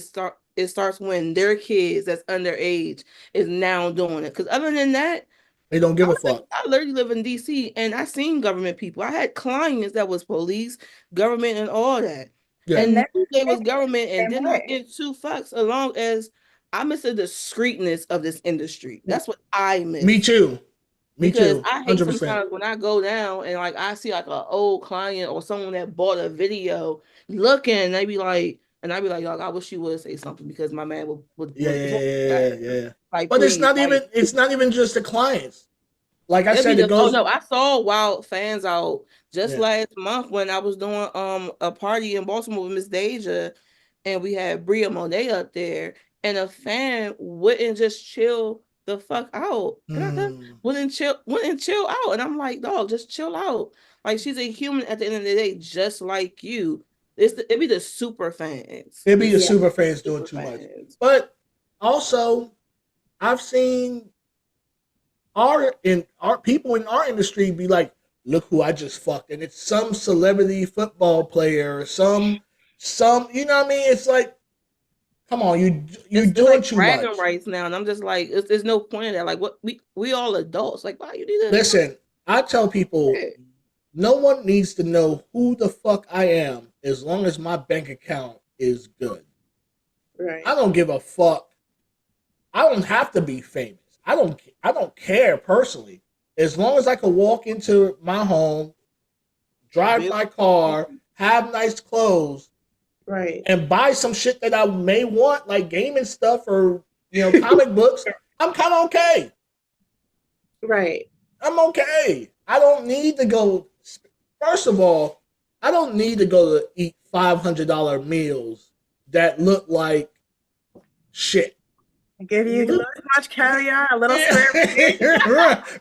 [SPEAKER 5] it starts when their kids that's underage is now doing it. Because other than that,
[SPEAKER 2] they don't give a fuck.
[SPEAKER 5] I literally live in DC and I seen government people. I had clients that was police, government, and all that. Yeah. And that they was government and did not give 2 fucks as long as I miss the discreetness of this industry. That's what I miss.
[SPEAKER 2] Me too.
[SPEAKER 5] Because I hate 100%. Sometimes when I go down and like I see like an old client or someone that bought a video looking, and I'd be like, I wish you would say something because my man would
[SPEAKER 2] yeah. Like, but it's not even just the clients. Like I said, it goes.
[SPEAKER 5] Oh no, I saw wild fans out just last month when I was doing a party in Baltimore with Miss Deja, and we had Bria Monet up there, and a fan wouldn't just chill the fuck out. Wouldn't chill out. And I'm like, dog, just chill out. Like, she's a human at the end of the day, just like you. It'd be the super fans.
[SPEAKER 2] It'd be the super fans doing too much. But also, I've seen our people in our industry be like, look who I just fucked. And it's some celebrity football player, some you know what I mean? It's like, come on, you're doing like too much.
[SPEAKER 5] Rights now, and I'm just like, there's no point in that. Like, what we all adults. Like, why you need to
[SPEAKER 2] listen? I tell people, no one needs to know who the fuck I am as long as my bank account is good.
[SPEAKER 4] Right.
[SPEAKER 2] I don't give a fuck. I don't have to be famous. I don't care personally. As long as I can walk into my home, drive my car, have nice clothes,
[SPEAKER 4] right,
[SPEAKER 2] and buy some shit that I may want, like gaming stuff or comic books, I'm kind of okay.
[SPEAKER 4] Right.
[SPEAKER 2] I'm okay. I don't need to go. First of all, I don't need to go to eat $500 meals that look like shit.
[SPEAKER 3] I give you a little much caviar, a little syrup.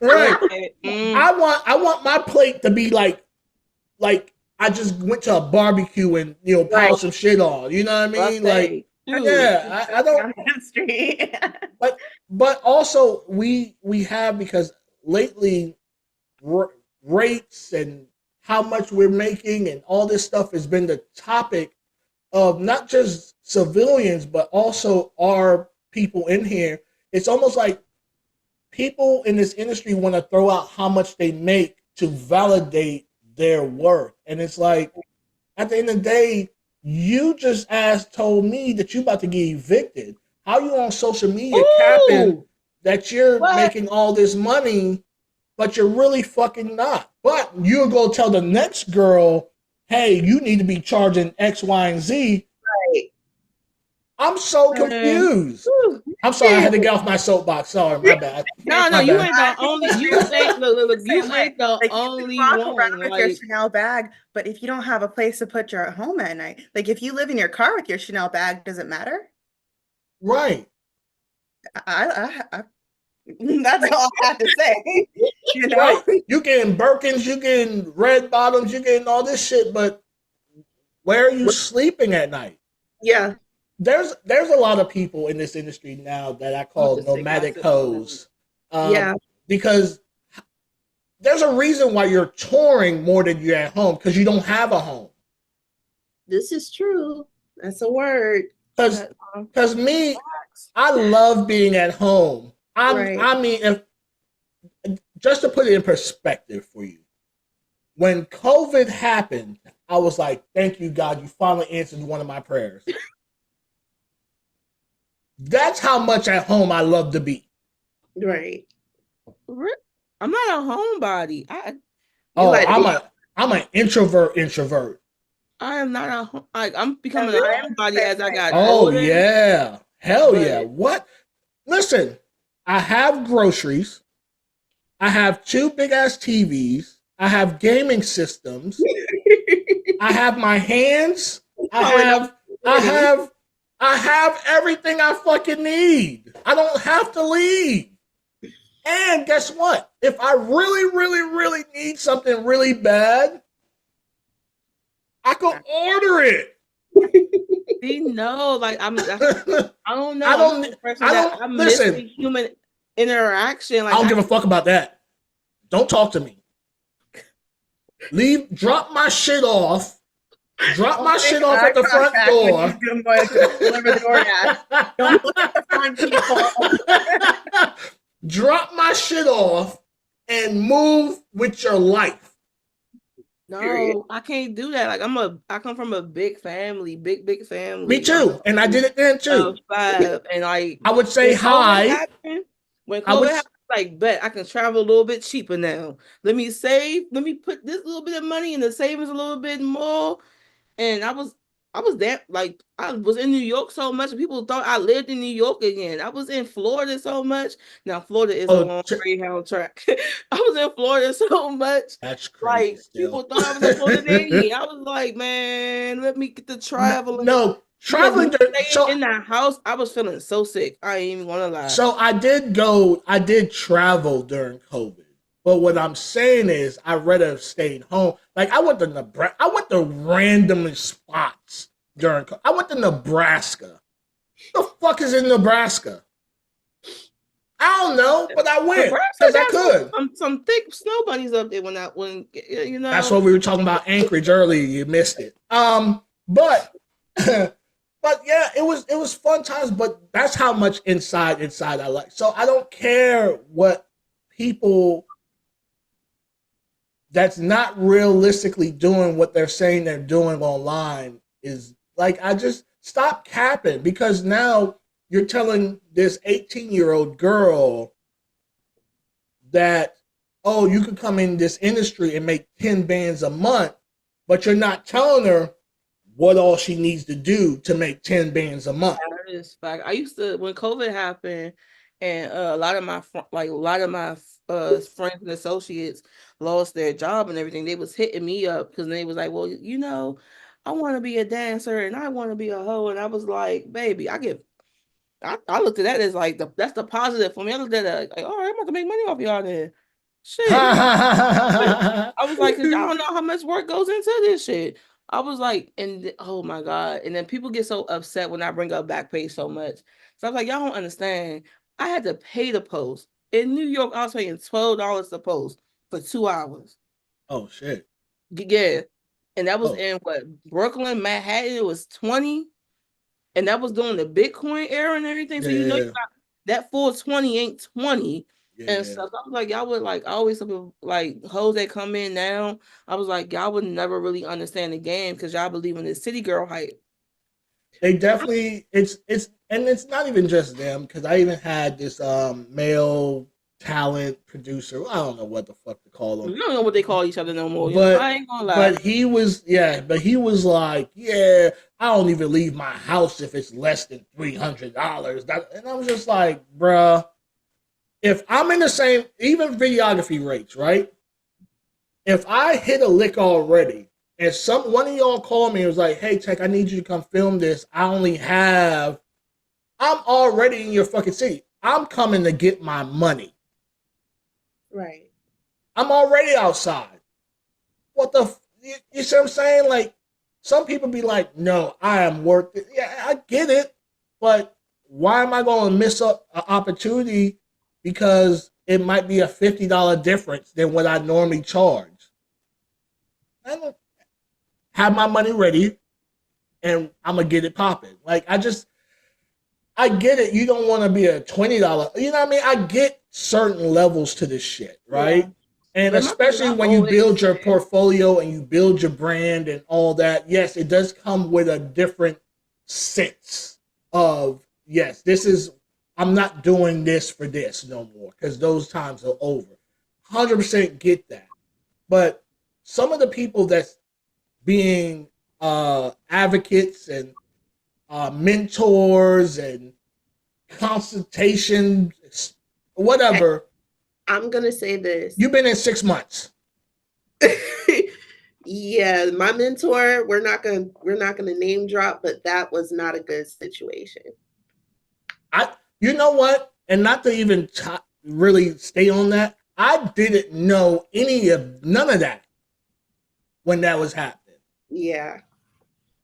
[SPEAKER 2] right. I want my plate to be like I just went to a barbecue and piled some shit on. You know what I mean? Like, yeah, I don't. but also we have, because lately rates and how much we're making and all this stuff has been the topic of not just civilians but also our people in here. It's almost like people in this industry want to throw out how much they make to validate their worth. And it's like, at the end of the day, you just told me that you about to get evicted. How you on social media capping that you're making all this money, but you're really fucking not? But you'll go tell the next girl, hey, you need to be charging X, Y, and Z.
[SPEAKER 4] Right.
[SPEAKER 2] I'm so confused. I'm sorry, I had to get off my soapbox. Sorry, my bad.
[SPEAKER 5] No, you ain't the only. You ain't the only one.
[SPEAKER 3] With your Chanel bag, but if you don't have a place to put your home at night, like if you live in your car with your Chanel bag, does it matter?
[SPEAKER 2] Right.
[SPEAKER 3] I that's all I have to say.
[SPEAKER 2] Right. You getting Birkins, you getting red bottoms, you getting all this shit, but where are you sleeping at night?
[SPEAKER 4] Yeah.
[SPEAKER 2] There's a lot of people in this industry now that I call nomadic hoes. Because there's a reason why you're touring more than you're at home, because you don't have a home.
[SPEAKER 4] This is true. That's a word.
[SPEAKER 2] Because me, I love being at home. I mean, if just to put it in perspective for you, when COVID happened, I was like, thank you, God, you finally answered one of my prayers. That's how much at home I love to be.
[SPEAKER 4] Right.
[SPEAKER 5] I'm not a homebody.
[SPEAKER 2] I'm an introvert.
[SPEAKER 5] I am not I'm becoming a homebody as I got
[SPEAKER 2] older. Yeah. Hell yeah. What? Listen, I have groceries. I have 2 big ass TVs. I have gaming systems. I have my hands. I have everything I fucking need. I don't have to leave. And guess what? If I really, really, really need something really bad, I can order it.
[SPEAKER 5] Like I don't know. I miss the human interaction. Like,
[SPEAKER 2] I don't give a fuck about that. Don't talk to me. Drop my shit off. Drop my shit off at the front door.
[SPEAKER 3] Don't look at the front people.
[SPEAKER 2] Drop my shit off and move with your life.
[SPEAKER 5] No, I can't do that. Like I come from a big family, big family.
[SPEAKER 2] Me too, and I did it then too.
[SPEAKER 5] 5, and like
[SPEAKER 2] I would say hi.
[SPEAKER 5] When COVID happened, like, bet I can travel a little bit cheaper now. Let me save. Let me put this little bit of money in the savings a little bit more. And I was there, like I was in New York so much, people thought I lived in New York again. I was in Florida so much. Now Florida is a long Greyhound track. I was in Florida so much.
[SPEAKER 2] That's crazy.
[SPEAKER 5] Like people thought I was in Florida again. I was like, man, let me get the travel.
[SPEAKER 2] No, traveling.
[SPEAKER 5] In that house, I was feeling so sick. I ain't even gonna lie.
[SPEAKER 2] So I did travel during COVID. But what I'm saying is, I'd rather have stayed home. Like I went to Nebraska. I went to random spots during. I went to Nebraska. The fuck is in Nebraska? I don't know, but I went because I could.
[SPEAKER 5] Some thick snow bunnies up there when you know.
[SPEAKER 2] That's what we were talking about Anchorage earlier. You missed it. But but yeah, it was fun times. But that's how much inside I like. So I don't care what people that's not realistically doing what they're saying they're doing online is like. I just stop capping because now you're telling this 18-year-old girl that, oh, you could come in this industry and make 10 bands a month, but you're not telling her what all she needs to do to make 10 bands a month.
[SPEAKER 5] That is fact. I used to, when COVID happened, and a lot of my friends and associates lost their job and everything, they was hitting me up because they was like, well, you know, I want to be a dancer and I want to be a hoe. And I was like, baby, I looked at that as like that's the positive for me. I looked at that like, all right, I'm about to make money off y'all then. Shit. I was like, cause y'all don't know how much work goes into this shit. I was like, and oh my God. And then people get so upset when I bring up Backpage so much. So I was like, y'all don't understand. I had to pay to post. In New York, I was paying $12 to post for 2 hours.
[SPEAKER 2] Oh shit.
[SPEAKER 5] Yeah. And that was in what, Brooklyn, Manhattan, it was 20. And that was during the Bitcoin era and everything. So you know that full 20 ain't 20. And stuff. I was like, y'all would like always like hoes that come in now. I was like, y'all would never really understand the game because y'all believe in this city girl hype.
[SPEAKER 2] They definitely it's not even just them because I even had this male talent producer. I don't know what the fuck to call them.
[SPEAKER 5] You don't know what they call each other no more.
[SPEAKER 2] But
[SPEAKER 5] I ain't gonna lie.
[SPEAKER 2] But he was like, yeah, I don't even leave my house if it's less than $300. And I was just like, bruh, if I'm in the same, even videography rates, right? If I hit a lick already and one of y'all called me and was like, hey, Tech, I need you to come film this. I'm already in your fucking city. I'm coming to get my money.
[SPEAKER 4] Right.
[SPEAKER 2] I'm already outside. What you see what I'm saying? Like, some people be like, no, I am worth it. Yeah, I get it. But why am I going to miss up an opportunity because it might be a $50 difference than what I normally charge? I don't have my money ready and I'm going to get it popping. Like, I get it. You don't want to be a $20. You know what I mean? I get certain levels to this shit, right? Yeah. And but especially when you build your portfolio and you build your brand and all that, yes, it does come with a different sense of, yes, I'm not doing this for this no more because those times are over. 100% get that. But some of the people that's being advocates and mentors and consultation, whatever.
[SPEAKER 4] I'm gonna say this.
[SPEAKER 2] You've been in 6 months.
[SPEAKER 4] Yeah, my mentor. We're not gonna name drop, but that was not a good situation.
[SPEAKER 2] You know what? And not to even really stay on that, I didn't know none of that when that was happening.
[SPEAKER 4] Yeah.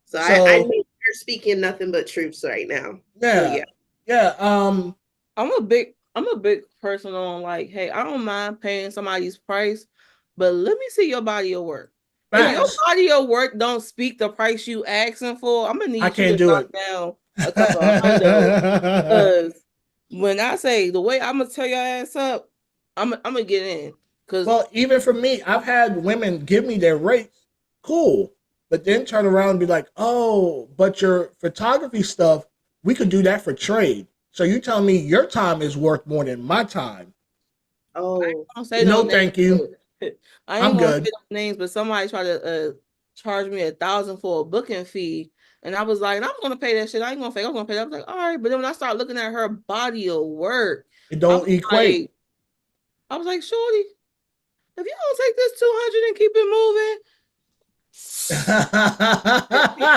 [SPEAKER 4] So I know you're speaking nothing but truths right now.
[SPEAKER 2] Yeah.
[SPEAKER 4] So
[SPEAKER 2] yeah.
[SPEAKER 5] I'm a big person on like, hey, I don't mind paying somebody's price, but let me see your body of work. If your body of work don't speak the price you asking for, I'm gonna need you to knock down a couple of $100. Because when I say the way I'm gonna tear your ass up, I'm gonna get in.
[SPEAKER 2] Well, even for me, I've had women give me their rates, cool, but then turn around and be like, oh, but your photography stuff, we could do that for trade. So you tell me your time is worth more than my time?
[SPEAKER 4] Oh,
[SPEAKER 2] no, thank you.
[SPEAKER 5] I ain't gonna say names, but somebody tried to charge me $1,000 for a booking fee, and I was like, I'm gonna pay that shit. I ain't gonna fake. I'm gonna pay that. I was like, all right, but then when I started looking at her body of work,
[SPEAKER 2] it don't equate.
[SPEAKER 5] I was like, shorty, if you don't take this 200 and keep it moving,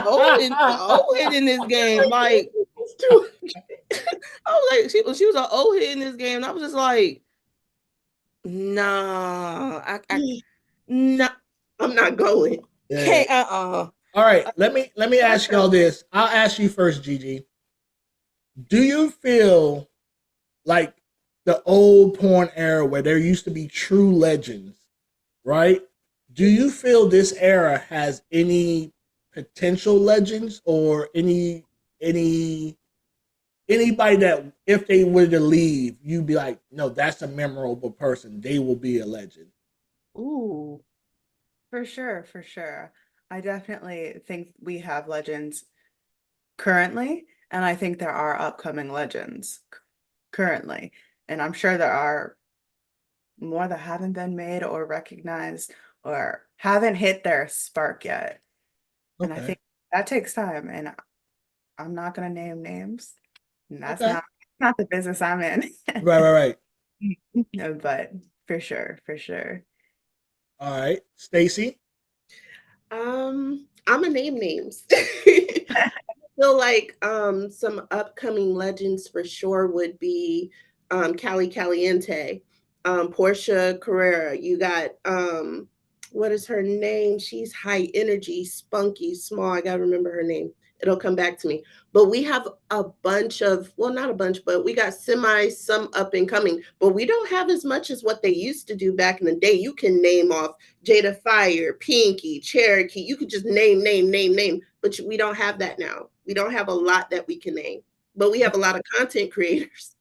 [SPEAKER 5] old head in this game. Like, I was like, she was an old head in this game, and I was just like, nah, nah,
[SPEAKER 4] I'm not going.
[SPEAKER 5] can't.
[SPEAKER 2] All right, let me ask y'all this. I'll ask you first, Gigi. Do you feel like the old porn era where there used to be true legends, right? Do you feel this era has any potential legends or any anybody that if they were to leave, you'd be like, no, that's a memorable person. They will be a legend.
[SPEAKER 3] Ooh, for sure, for sure. I definitely think we have legends currently, and I think there are upcoming legends currently. And I'm sure there are more that haven't been made or recognized or haven't hit their spark yet. And I
[SPEAKER 2] Okay.
[SPEAKER 3] think that takes time. And I'm not gonna name names. And that's
[SPEAKER 2] Okay.
[SPEAKER 3] not the business I'm in.
[SPEAKER 2] Right.
[SPEAKER 3] No, but for sure, for sure.
[SPEAKER 2] All right. Stacie?
[SPEAKER 4] I'm gonna name names. Feel like some upcoming legends for sure would be Cali Caliente, Portia Carrera. You got what is her name? She's high energy, spunky, small. I gotta remember her name. It'll come back to me. But we have a bunch of, well, not a bunch, but we got some up and coming, but we don't have as much as what they used to do back in the day. You can name off Jada Fire, Pinky, Cherokee. You could just name, but we don't have that now. We don't have a lot that we can name, but we have a lot of content creators.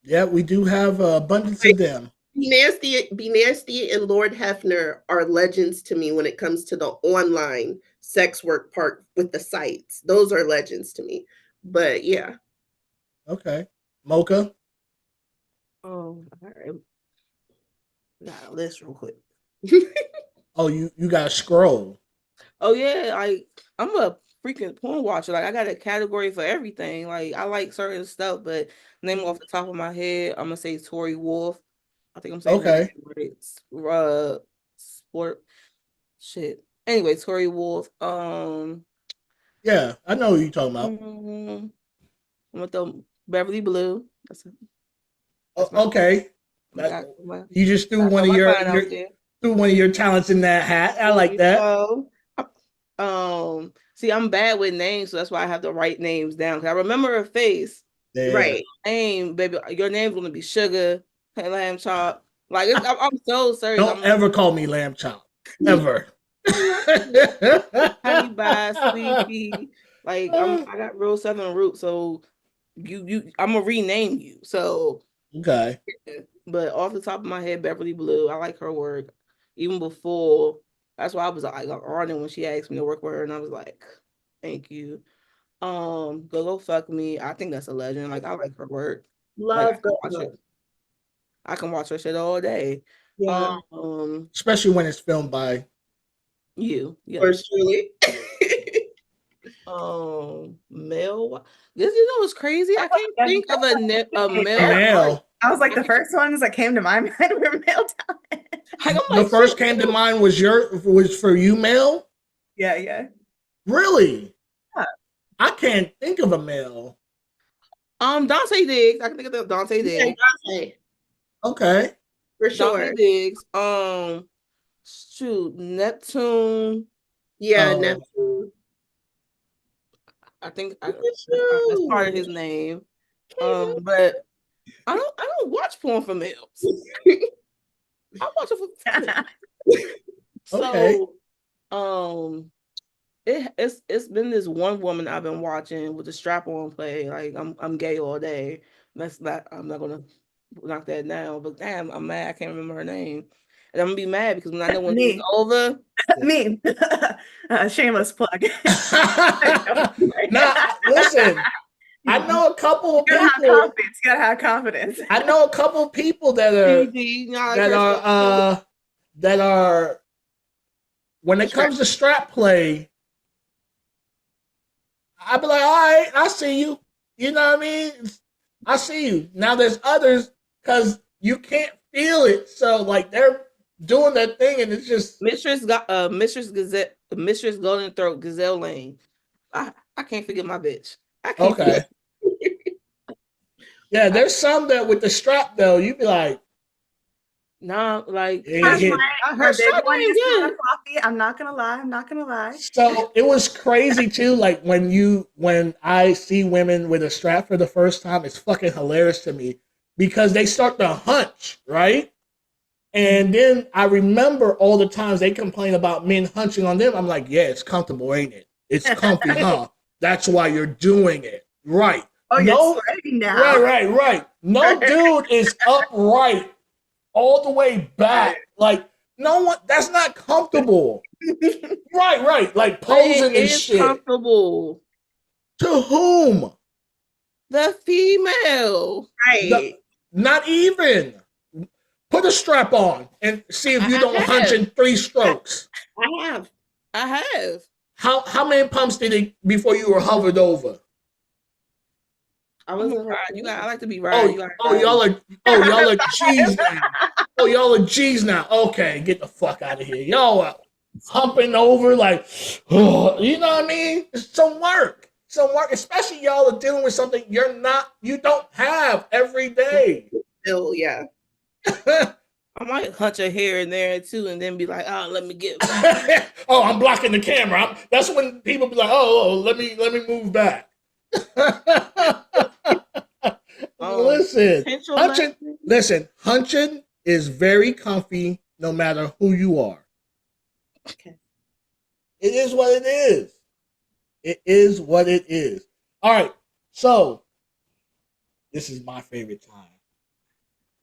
[SPEAKER 2] Yeah, we do have abundance of them.
[SPEAKER 4] Be Nasty, and Lord Hefner are legends to me when it comes to the online sex work part with the sites. Those are legends to me. But yeah.
[SPEAKER 2] Okay. Mocha?
[SPEAKER 5] Oh, all right. Got a list real quick.
[SPEAKER 2] Oh, you got to scroll.
[SPEAKER 5] Oh yeah, like I'm a freaking porn watcher. Like I got a category for everything. Like I like certain stuff, but name off the top of my head, I'm gonna say Tori Wolf. I think I'm saying her
[SPEAKER 2] Okay.
[SPEAKER 5] name right. Sport shit. Anyway, Tori Wolf.
[SPEAKER 2] Yeah, I know who you're talking about.
[SPEAKER 5] I'm with the Beverly Blue. That's my
[SPEAKER 2] Okay. You just threw one of threw one of your talents in that hat. I like that.
[SPEAKER 5] See, I'm bad with names, so that's why I have to write names down. Cause I remember her face.
[SPEAKER 2] Yeah.
[SPEAKER 4] Right.
[SPEAKER 5] Name, baby, your name's gonna be Sugar, Lamb Chop. Like I'm so serious.
[SPEAKER 2] Don't ever call me Lamb Chop. Ever.
[SPEAKER 5] Honey Pie, Sleepy. Like I got real Southern roots, so I'm gonna rename you. So
[SPEAKER 2] okay.
[SPEAKER 5] But off the top of my head, Beverly Blue, I like her work. Even before, that's why I was like honored when she asked me to work with her, and I was like, "Thank you." Go fuck me. I think that's a legend. Like I like her work.
[SPEAKER 4] Love
[SPEAKER 5] I can watch her shit all day.
[SPEAKER 4] Yeah.
[SPEAKER 2] Especially when it's filmed by
[SPEAKER 5] you. Yeah.
[SPEAKER 4] First truly.
[SPEAKER 5] Male. This what's crazy. I can't think of a male.
[SPEAKER 2] male.
[SPEAKER 3] I was like, the first ones that came to my mind were male talent.
[SPEAKER 2] The first came to mind was for you, male?
[SPEAKER 3] Yeah.
[SPEAKER 2] Really?
[SPEAKER 3] Yeah.
[SPEAKER 2] I can't think of a male.
[SPEAKER 5] Dante Diggs. I can think of Dante Diggs.
[SPEAKER 4] Dante.
[SPEAKER 2] Okay.
[SPEAKER 4] For sure.
[SPEAKER 5] Dante Diggs. Shoot, Neptune.
[SPEAKER 4] Yeah, Neptune.
[SPEAKER 5] I think that's part of his name. But I don't watch porn for males. I watch it for
[SPEAKER 2] okay.
[SPEAKER 5] So it's been this one woman I've been watching with the strap on play. Like I'm gay all day. I'm not gonna knock that down, but damn, I'm mad I can't remember her name. And I'm gonna be mad because when I know when it's over.
[SPEAKER 3] Me. Shameless plug.
[SPEAKER 2] Nah, listen. I know a couple of people.
[SPEAKER 3] You gotta have confidence.
[SPEAKER 2] I know a couple of people that are when it comes to strap play, I'd be like, all right, I see you. You know what I mean? I see you. Now there's others because you can't feel it. So like they're doing that thing, and it's just
[SPEAKER 5] Mistress Golden Throat Gazelle Lane. I can't forget my bitch. I can't
[SPEAKER 2] okay. Yeah, there's some that with the strap though, you'd be like,
[SPEAKER 5] nah, like
[SPEAKER 2] it ain't hitting.
[SPEAKER 5] her
[SPEAKER 3] Her big
[SPEAKER 5] strap
[SPEAKER 3] one
[SPEAKER 5] ain't
[SPEAKER 3] is kind
[SPEAKER 5] good.
[SPEAKER 3] of floppy. I'm not gonna lie. I'm not gonna lie.
[SPEAKER 2] So it was crazy too. Like when I see women with a strap for the first time, it's fucking hilarious to me because they start to hunch, right? And then I remember all the times they complain about men hunching on them. I'm like, yeah, it's comfortable, ain't it? It's comfy, huh? That's why you're doing it, right?
[SPEAKER 3] Oh, you're
[SPEAKER 2] No,
[SPEAKER 3] sweating now.
[SPEAKER 2] right. No dude is upright all the way back. Like no one. That's not comfortable. Right. Like
[SPEAKER 5] But it
[SPEAKER 2] posing and
[SPEAKER 5] is
[SPEAKER 2] shit.
[SPEAKER 5] comfortable.
[SPEAKER 2] To whom?
[SPEAKER 5] The female.
[SPEAKER 3] Right.
[SPEAKER 2] Not even. Put a strap on and see if you don't hunch in 3 strokes.
[SPEAKER 4] I have.
[SPEAKER 2] How many pumps did it before you were hovered over?
[SPEAKER 4] I
[SPEAKER 5] I'm
[SPEAKER 4] was
[SPEAKER 5] a
[SPEAKER 4] in
[SPEAKER 5] ride.
[SPEAKER 4] her.
[SPEAKER 5] Y'all like to be riding.
[SPEAKER 2] Y'all are G's now. Oh, y'all are G's now. Okay, get the fuck out of here. Y'all are humping over like, oh, you know what I mean? It's some work. Especially y'all are dealing with something you don't have every day.
[SPEAKER 4] Still, yeah.
[SPEAKER 5] I might hunch her here and there too, and then be like, "Oh, let me get back."
[SPEAKER 2] Oh, I'm blocking the camera. That's when people be like, "Oh, let me move back." Hunching is very comfy no matter who you are.
[SPEAKER 4] Okay.
[SPEAKER 2] It is what it is. It is what it is. All right. So, this is my favorite time.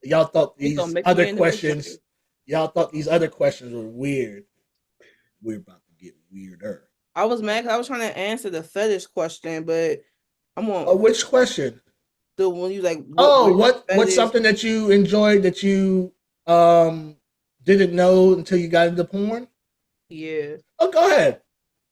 [SPEAKER 2] Y'all thought these other questions were weird. We're about to get weirder.
[SPEAKER 5] I was mad 'cause I was trying to answer the fetish question, but I'm on
[SPEAKER 2] which question?
[SPEAKER 5] The one you like.
[SPEAKER 2] What's something that you enjoyed that you didn't know until you got into porn?
[SPEAKER 5] Yeah.
[SPEAKER 2] Oh, go ahead.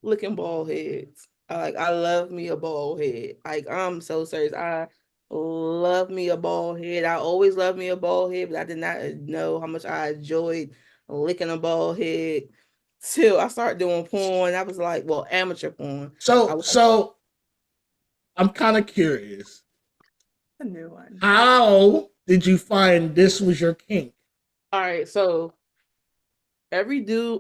[SPEAKER 5] Licking bald heads. I love me a bald head. Like, I'm so serious. I love me a bald head. I always love me a bald head, but I did not know how much I enjoyed licking a bald head till I started doing porn. I was like, well, amateur porn.
[SPEAKER 2] So I'm kind of curious.
[SPEAKER 3] A new one.
[SPEAKER 2] How did you find this was your kink?
[SPEAKER 5] All right, so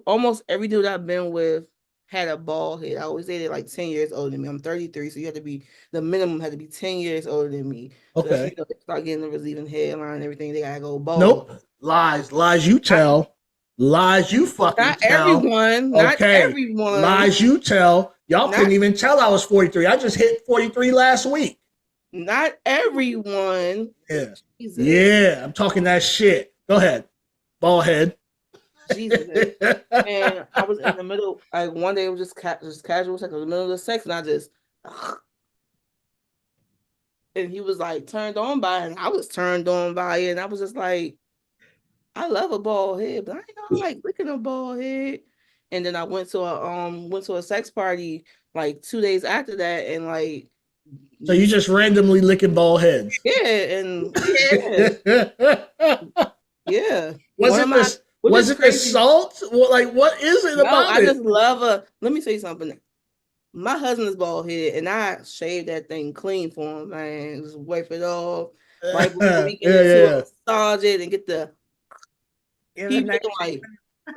[SPEAKER 5] almost every dude I've been with had a bald head. I always dated like 10 years older than me. I'm 33, so the minimum had to be 10 years older than me.
[SPEAKER 2] Okay.
[SPEAKER 5] So they start getting the receiving hairline and everything, they gotta go bald.
[SPEAKER 2] Nope. Lies you tell. Lies you fucking
[SPEAKER 5] not
[SPEAKER 2] tell.
[SPEAKER 5] Everyone.
[SPEAKER 2] Okay.
[SPEAKER 5] Not everyone.
[SPEAKER 2] Lies you tell. Y'all couldn't even tell I was 43. I just hit 43 last week.
[SPEAKER 5] Not everyone.
[SPEAKER 2] Yeah. Jesus. Yeah, I'm talking that shit. Go ahead. Bald head.
[SPEAKER 5] Jesus. And I was in the middle, like one day it was just casual sex. I was in the middle of the sex and I just and he was like turned on by it, and I was turned on by it, and I was just like, I love a bald head, but I ain't know like licking a bald head. And then I went to a sex party like 2 days after that, and like,
[SPEAKER 2] so you just randomly licking bald heads?
[SPEAKER 5] Yeah, and yeah.
[SPEAKER 2] Was it the salt? Like, what is it about it?
[SPEAKER 5] I just love let me say something. My husband is bald head, and I shaved that thing clean for him, man. Just wipe it off. Right before we get into it, massage it and get the. He like,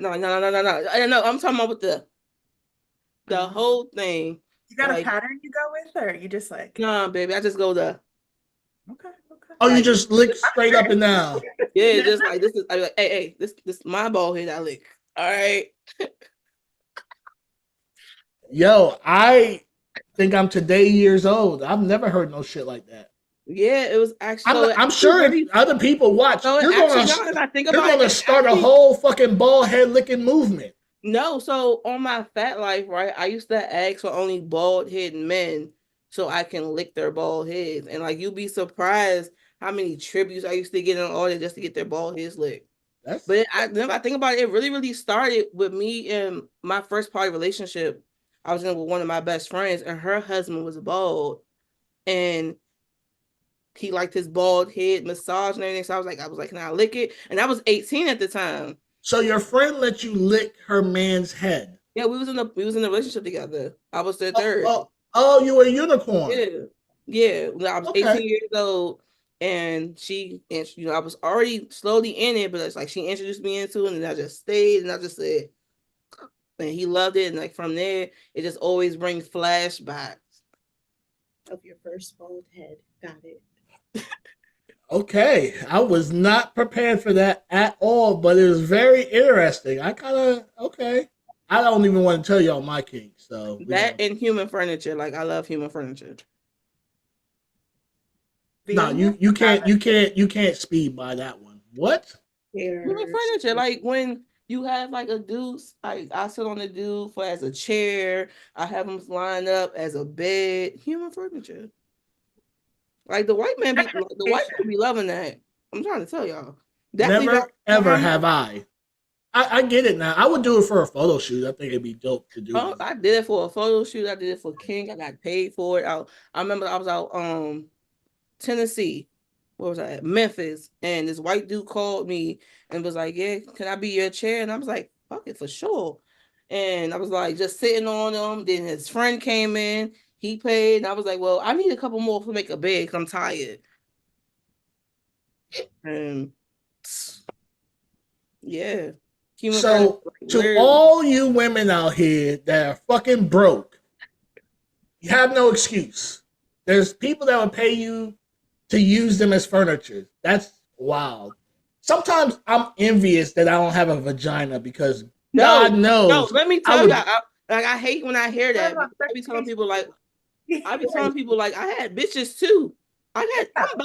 [SPEAKER 5] no. I'm talking about with the whole thing.
[SPEAKER 3] You got a pattern you go with, or you just like?
[SPEAKER 5] Nah, baby, I just go the.
[SPEAKER 3] Okay.
[SPEAKER 2] Oh, you just lick straight up and down.
[SPEAKER 5] Yeah, just like this is. I like, hey, this my bald head. I lick. All right.
[SPEAKER 2] Yo, I think I'm today years old. I've never heard no shit like that.
[SPEAKER 5] Yeah, it was actually.
[SPEAKER 2] I'm sure if other people watch, you're gonna start a whole fucking bald head licking movement.
[SPEAKER 5] No, so on my fat life, right, I used to ask for only bald head men so I can lick their bald heads, and like you'd be surprised how many tributes I used to get on order just to get their bald heads licked. But I think about it, it really, really started with me in my first party relationship. I was in with one of my best friends, and her husband was bald, and he liked his bald head massage and everything. So I was like, can I lick it? And I was 18 at the time.
[SPEAKER 2] So your friend let you lick her man's head.
[SPEAKER 5] Yeah, we was in a relationship together. I was their
[SPEAKER 2] Oh,
[SPEAKER 5] third.
[SPEAKER 2] oh, you were a unicorn.
[SPEAKER 5] Yeah. When I was
[SPEAKER 2] Okay.
[SPEAKER 5] 18 years old, and I was already slowly in it, but it's like she introduced me into it, and I just stayed, and I just said, and he loved it, and like from there, it just always brings flashbacks
[SPEAKER 4] Of your first bald head. Got it.
[SPEAKER 2] Okay, I was not prepared for that at all, but it was very interesting. I I don't even want to tell y'all my kink. So
[SPEAKER 5] that and human furniture. Like I love human furniture.
[SPEAKER 2] No, you can't speed by that one. What?
[SPEAKER 5] Human furniture, like when you have like a dude, like I sit on the dude for as a chair, I have him line up as a bed. Human furniture. Like the white man be loving that. I'm trying to tell y'all.
[SPEAKER 2] Never ever have I. I get it now. I would do it for a photo shoot. I think it'd be dope to do.
[SPEAKER 5] Oh, I did it for a photo shoot. I did it for King. I got paid for it. I remember I was out Tennessee. Where was I at? Memphis. And this white dude called me and was like, yeah, can I be your chair? And I was like, fuck it, for sure. And I was like, just sitting on him. Then his friend came in. He paid. And I was like, well, I need a couple more to make a bed because I'm tired. And yeah.
[SPEAKER 2] So to all you women out here that are fucking broke, you have no excuse. There's people that would pay you to use them as furniture. That's wild. Sometimes I'm envious that I don't have a vagina because God knows.
[SPEAKER 5] No, let me tell you, I hate when I hear that. I be telling people like, I had bitches too. I'm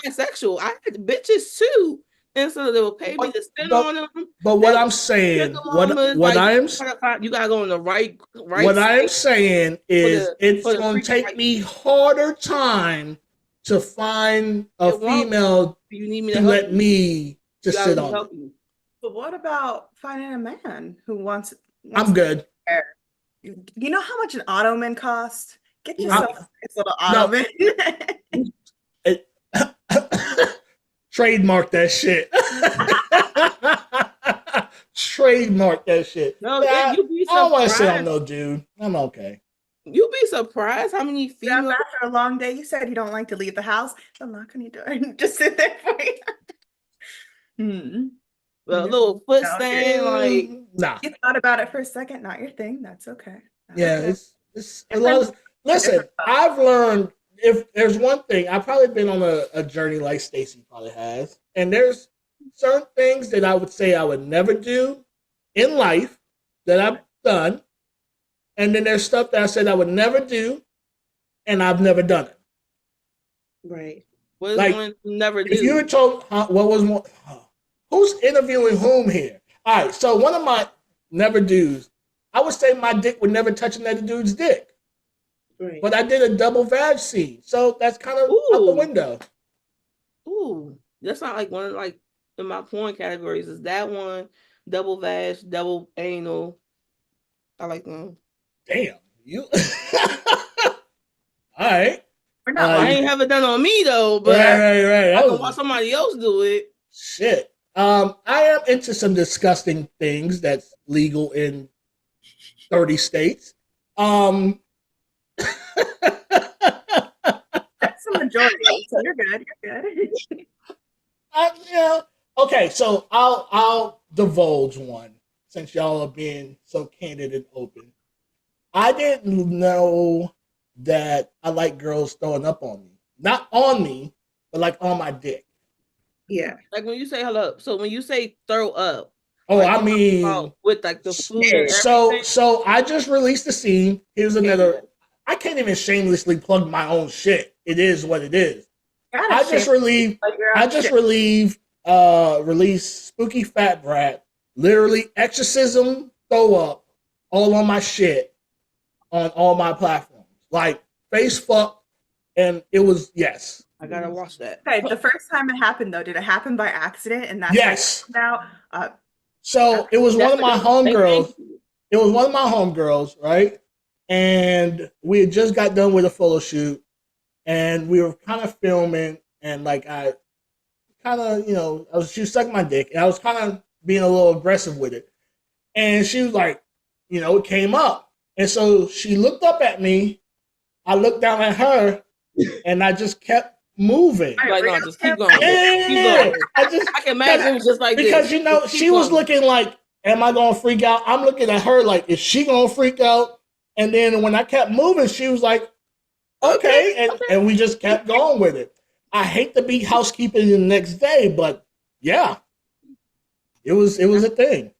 [SPEAKER 5] bisexual. I had bitches too. And so they will pay me to spend on them.
[SPEAKER 2] But what I'm saying, what I am,
[SPEAKER 5] you gotta go in the right.
[SPEAKER 2] What I am saying is, it's going to take me harder time to find a female to let me to sit on it.
[SPEAKER 3] But what about finding a man who wants
[SPEAKER 2] I'm good.
[SPEAKER 3] You know how much an ottoman costs? Get yourself a nice little ottoman.
[SPEAKER 2] Trademark that shit. Trademark that shit.
[SPEAKER 5] No,
[SPEAKER 2] I don't want to sit on no dude. I'm okay.
[SPEAKER 5] You'd be surprised how many females.
[SPEAKER 3] After a long day, you said you don't like to leave the house. They'll knock on your door and just sit there for you.
[SPEAKER 5] A little foot stand, like
[SPEAKER 2] nah.
[SPEAKER 3] You thought about it for a second. Not your thing. That's okay.
[SPEAKER 2] It's a lot of. Listen, I've learned. If there's one thing, I've probably been on a journey like Stacie probably has, and there's certain things that I would say I would never do in life that I've done, and then there's stuff that I said I would never do, and I've never done it.
[SPEAKER 4] Right.
[SPEAKER 5] What is like, one you never do?
[SPEAKER 2] If you were told what was one, who's interviewing whom here? All right, so one of my never do's, I would say my dick would never touch another dude's dick.
[SPEAKER 4] Right.
[SPEAKER 2] But I did a double vag seed, so that's kind of out the window.
[SPEAKER 5] Ooh, that's not like one of like in my porn categories. Is that one double vag, double anal? I like them.
[SPEAKER 2] Damn you! All right.
[SPEAKER 5] I ain't have it done on me though, but
[SPEAKER 2] right.
[SPEAKER 5] I can watch somebody else do it.
[SPEAKER 2] Shit. I am into some disgusting things that's legal in 30 states.
[SPEAKER 3] That's the majority, so you're good.
[SPEAKER 2] Okay, so I'll divulge one since y'all are being so candid and open. I didn't know that I like girls throwing up on me. Not on me, but like on my dick.
[SPEAKER 4] Yeah.
[SPEAKER 5] Like when you say hello, so when you say throw up.
[SPEAKER 2] Oh,
[SPEAKER 5] like,
[SPEAKER 2] I mean
[SPEAKER 5] with like the food and
[SPEAKER 2] so I just released the scene. Here's another. I can't even shamelessly plug my own shit. It is what it is. I just released Spooky Fat Brat, literally exorcism, throw up, all on my shit, on all my platforms. Like face fuck, and it was yes.
[SPEAKER 5] I gotta watch that.
[SPEAKER 3] Okay, the first time it happened though, did it happen by accident? And that's
[SPEAKER 2] yes.
[SPEAKER 3] So
[SPEAKER 2] it was one of my homegirls. It was one of my homegirls, right? And we had just got done with a photo shoot, and we were kind of filming, and like she was sucking my dick, and I was kind of being a little aggressive with it. And she was like, you know, it came up. And so she looked up at me. I looked down at her, and I just kept moving.
[SPEAKER 5] Like, no, just keep going.
[SPEAKER 2] Yeah.
[SPEAKER 5] Keep going.
[SPEAKER 2] I
[SPEAKER 5] can imagine it was just like
[SPEAKER 2] because
[SPEAKER 5] this.
[SPEAKER 2] you know she was looking like, am I gonna freak out? I'm looking at her like, is she gonna freak out? And then when I kept moving, she was like, okay. And we just kept going with it. I hate to be housekeeping the next day, but yeah, it was a thing.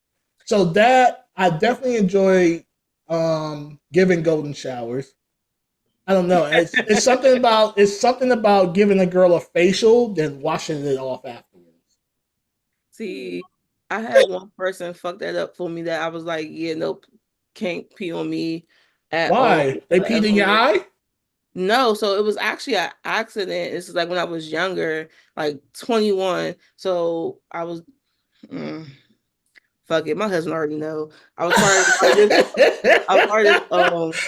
[SPEAKER 2] So that I definitely enjoy giving golden showers. I don't know. It's something about giving a girl a facial than washing it off afterwards.
[SPEAKER 5] See, I had one person fuck that up for me that I was like, yeah, nope, can't pee on me at all.
[SPEAKER 2] Why? They peed in your eye?
[SPEAKER 5] No, so it was actually an accident. This is like when I was younger, like 21. So I was fuck it. My husband already know. I was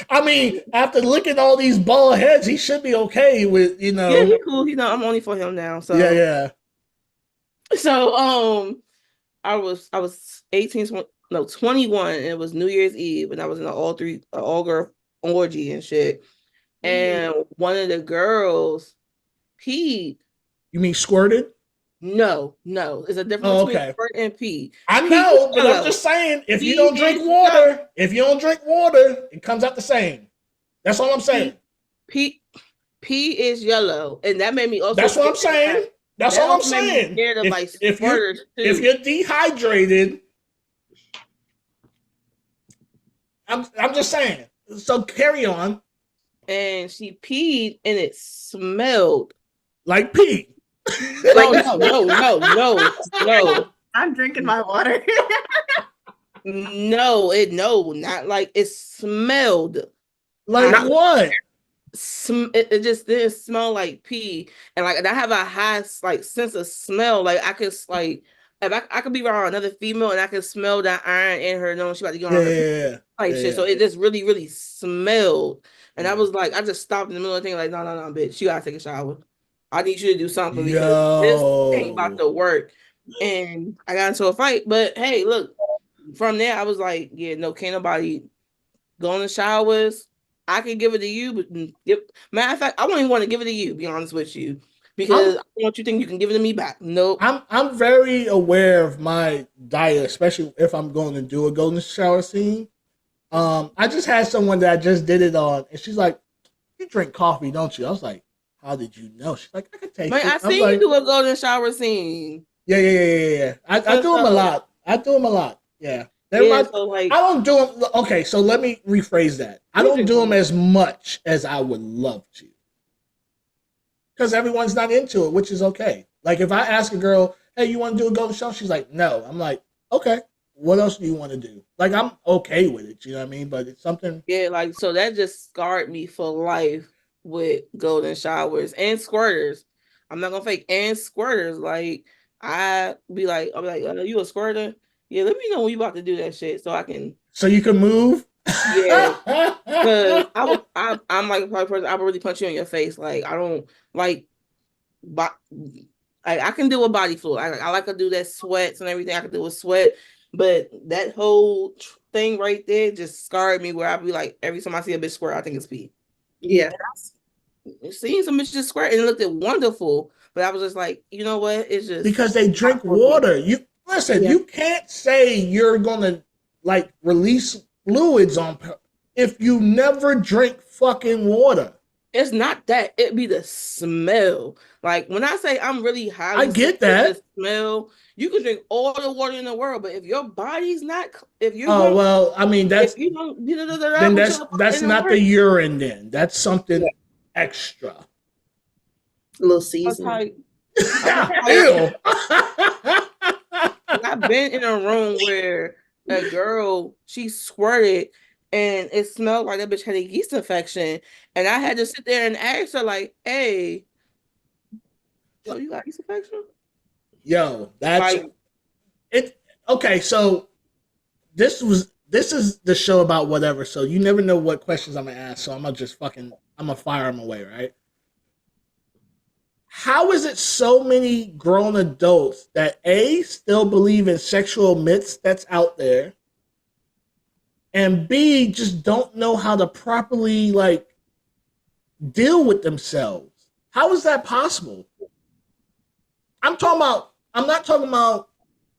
[SPEAKER 2] I mean, after looking at all these bald heads, he should be okay with, you know.
[SPEAKER 5] Yeah, he's cool. You know, I'm only for him now. So
[SPEAKER 2] yeah.
[SPEAKER 5] So I was 21, and it was New Year's Eve, and I was in an all girl orgy and shit. And one of the girls peed.
[SPEAKER 2] You mean squirted?
[SPEAKER 5] No. It's a difference between squirt and pee.
[SPEAKER 2] I know, but I'm just saying, if you don't drink water, it comes out the same. That's all I'm saying.
[SPEAKER 5] Pee is yellow, and that made me also.
[SPEAKER 2] That's what I'm saying. That's all I'm saying. If you're dehydrated, I'm just saying. So carry on.
[SPEAKER 5] And she peed, and it smelled
[SPEAKER 2] like pee.
[SPEAKER 5] No.
[SPEAKER 3] I'm drinking my water.
[SPEAKER 5] No, not like it smelled.
[SPEAKER 2] Like what?
[SPEAKER 5] It just didn't smell like pee, and like I have a high like sense of smell. Like I could like if I could be around another female and I could smell that iron in her, knowing she about to go on her shit. So it just really, really smelled. And I was like, I just stopped in the middle of the thing, like, no, bitch, you gotta take a shower. I need you to do something because this ain't about to work. And I got into a fight. But hey, look, from there, I was like, yeah, no, can't nobody go in the showers. I can give it to you, but matter of fact, I won't even want to give it to you, be honest with you. Because I don't want you to think you can give it to me back. Nope.
[SPEAKER 2] I'm very aware of my diet, especially if I'm going to do a golden shower scene. I just had someone that I just did it on, and she's like, "You drink coffee, don't you?" I was like, "How did you know?" She's like, "I can taste it."
[SPEAKER 5] I seen you do a golden shower scene.
[SPEAKER 2] Yeah. I do them a lot. Yeah. I don't do them. Okay, so let me rephrase that. I don't do them as much as I would love to. Because everyone's not into it, which is okay. Like, if I ask a girl, hey, you want to do a golden shower? She's like, no. I'm like, okay. What else do you want to do? Like, I'm okay with it, you know what I mean? But it's something.
[SPEAKER 5] Yeah, like, so that just scarred me for life with golden showers and squirters. I'm not going to fake. And squirters. Like, I'll be like, oh, you a squirter? Yeah, let me know when you about to do that shit so I can.
[SPEAKER 2] So you can move?
[SPEAKER 5] Yeah. Because I'm like a person, I would really punch you in your face. Like, I don't like, I can do a body fluid. I like to do that sweats and everything. I can do a sweat. But that whole thing right there just scarred me where I'd be like, every time I see a bitch squirt, I think it's pee.
[SPEAKER 4] Yeah.
[SPEAKER 5] Seeing some bitches squirt and it looked wonderful. But I was just like, you know what? It's just
[SPEAKER 2] because they drink water. You listen, you can't say you're gonna like release fluids on if you never drink fucking water.
[SPEAKER 5] It's not that. It be the smell. Like when I say I'm really high,
[SPEAKER 2] I get that.
[SPEAKER 5] The smell. You can drink all the water in the world, but if your body's not, if you
[SPEAKER 2] well, I mean that's
[SPEAKER 5] if you don't,
[SPEAKER 2] then that's not the urine. Then that's something extra.
[SPEAKER 4] A little seasoning.
[SPEAKER 2] Ew.
[SPEAKER 5] I've been in a room where a girl she squirted. And it smelled like that bitch had a yeast infection. And I had to sit there and ask her, like, hey, so you got yeast infection?
[SPEAKER 2] Yo, that's like, it. Okay, so this is the show about whatever. So you never know what questions I'm gonna ask. So I'm gonna fire them away, right? how is it so many grown adults that A, still believe in sexual myths that's out there, and B, just don't know how to properly like deal with themselves? How is that possible? I'm not talking about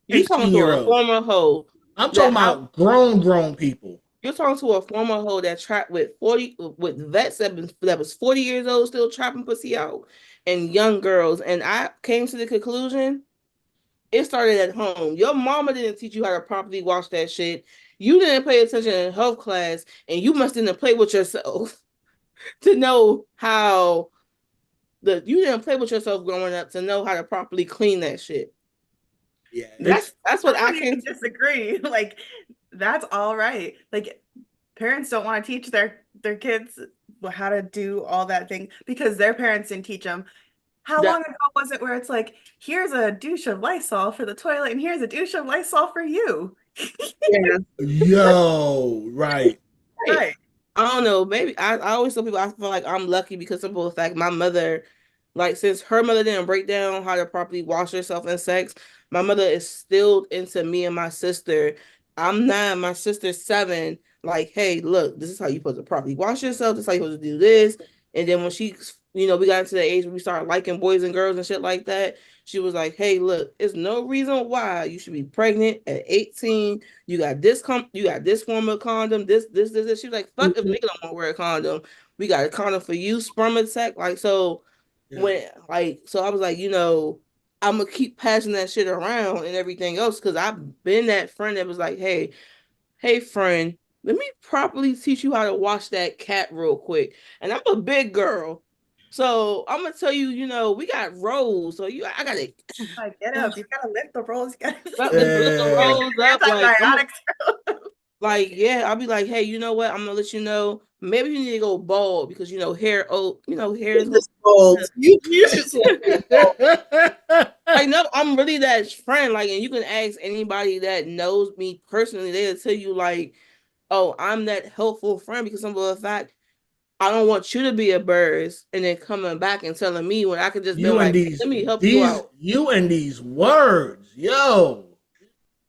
[SPEAKER 5] You talking
[SPEAKER 2] 18
[SPEAKER 5] to
[SPEAKER 2] year
[SPEAKER 5] a
[SPEAKER 2] olds.
[SPEAKER 5] former hoe
[SPEAKER 2] I'm talking
[SPEAKER 5] that I
[SPEAKER 2] about grown people.
[SPEAKER 5] You're talking to a former hoe that trapped with vets that was 40 years old still trapping pussy out and young girls. And I came to the conclusion it started at home. Your mama didn't teach you how to properly wash that shit. You didn't pay attention in health class, and you must didn't play with yourself to know how you didn't play with yourself growing up to know how to properly clean that shit.
[SPEAKER 2] Yeah,
[SPEAKER 5] That's what I
[SPEAKER 3] can
[SPEAKER 5] can
[SPEAKER 3] disagree. Like, that's all right. Like, parents don't want to teach their kids how to do all that thing because their parents didn't teach them. How long ago was it where it's like, here's a douche of Lysol for the toilet and here's a douche of Lysol for you?
[SPEAKER 4] Yeah.
[SPEAKER 2] Yo, right.
[SPEAKER 3] Right.
[SPEAKER 5] I don't know. Maybe I always tell people I feel like I'm lucky because simple the fact my mother, like since her mother didn't break down how to properly wash herself in sex, my mother is still into me and my sister. I'm 9, my sister's 7. Like, hey, look, this is how you supposed to properly wash yourself. This is how you supposed to do this. And then when she, we got into the age where we started liking boys and girls and shit like that, she was like, hey, look, it's no reason why you should be pregnant at 18. You got this you got this form of condom, this. She was like, fuck if nigga don't want to wear a condom. We got a condom for you, sperm attack. Like, so when so I was like, I'm gonna keep passing that shit around and everything else because I've been that friend that was like, hey friend, let me properly teach you how to wash that cat real quick. And I'm a big girl. So I'm gonna tell you, we got rolls. So I gotta
[SPEAKER 3] Like, get up. You gotta lift the rolls. You gotta
[SPEAKER 5] lift the rolls up.
[SPEAKER 3] Antibiotics.
[SPEAKER 5] I'll be like, hey, you know what? I'm gonna let you know. Maybe you need to go bald because hair. Oh, hair is
[SPEAKER 4] Just bold. You just
[SPEAKER 5] like no. I'm really that friend. Like, and you can ask anybody that knows me personally. They'll tell you like, oh, I'm that helpful friend because some of the fact I don't want you to be a bird and then coming back and telling me when I could just be like, let me help you out.
[SPEAKER 2] You and these words, yo,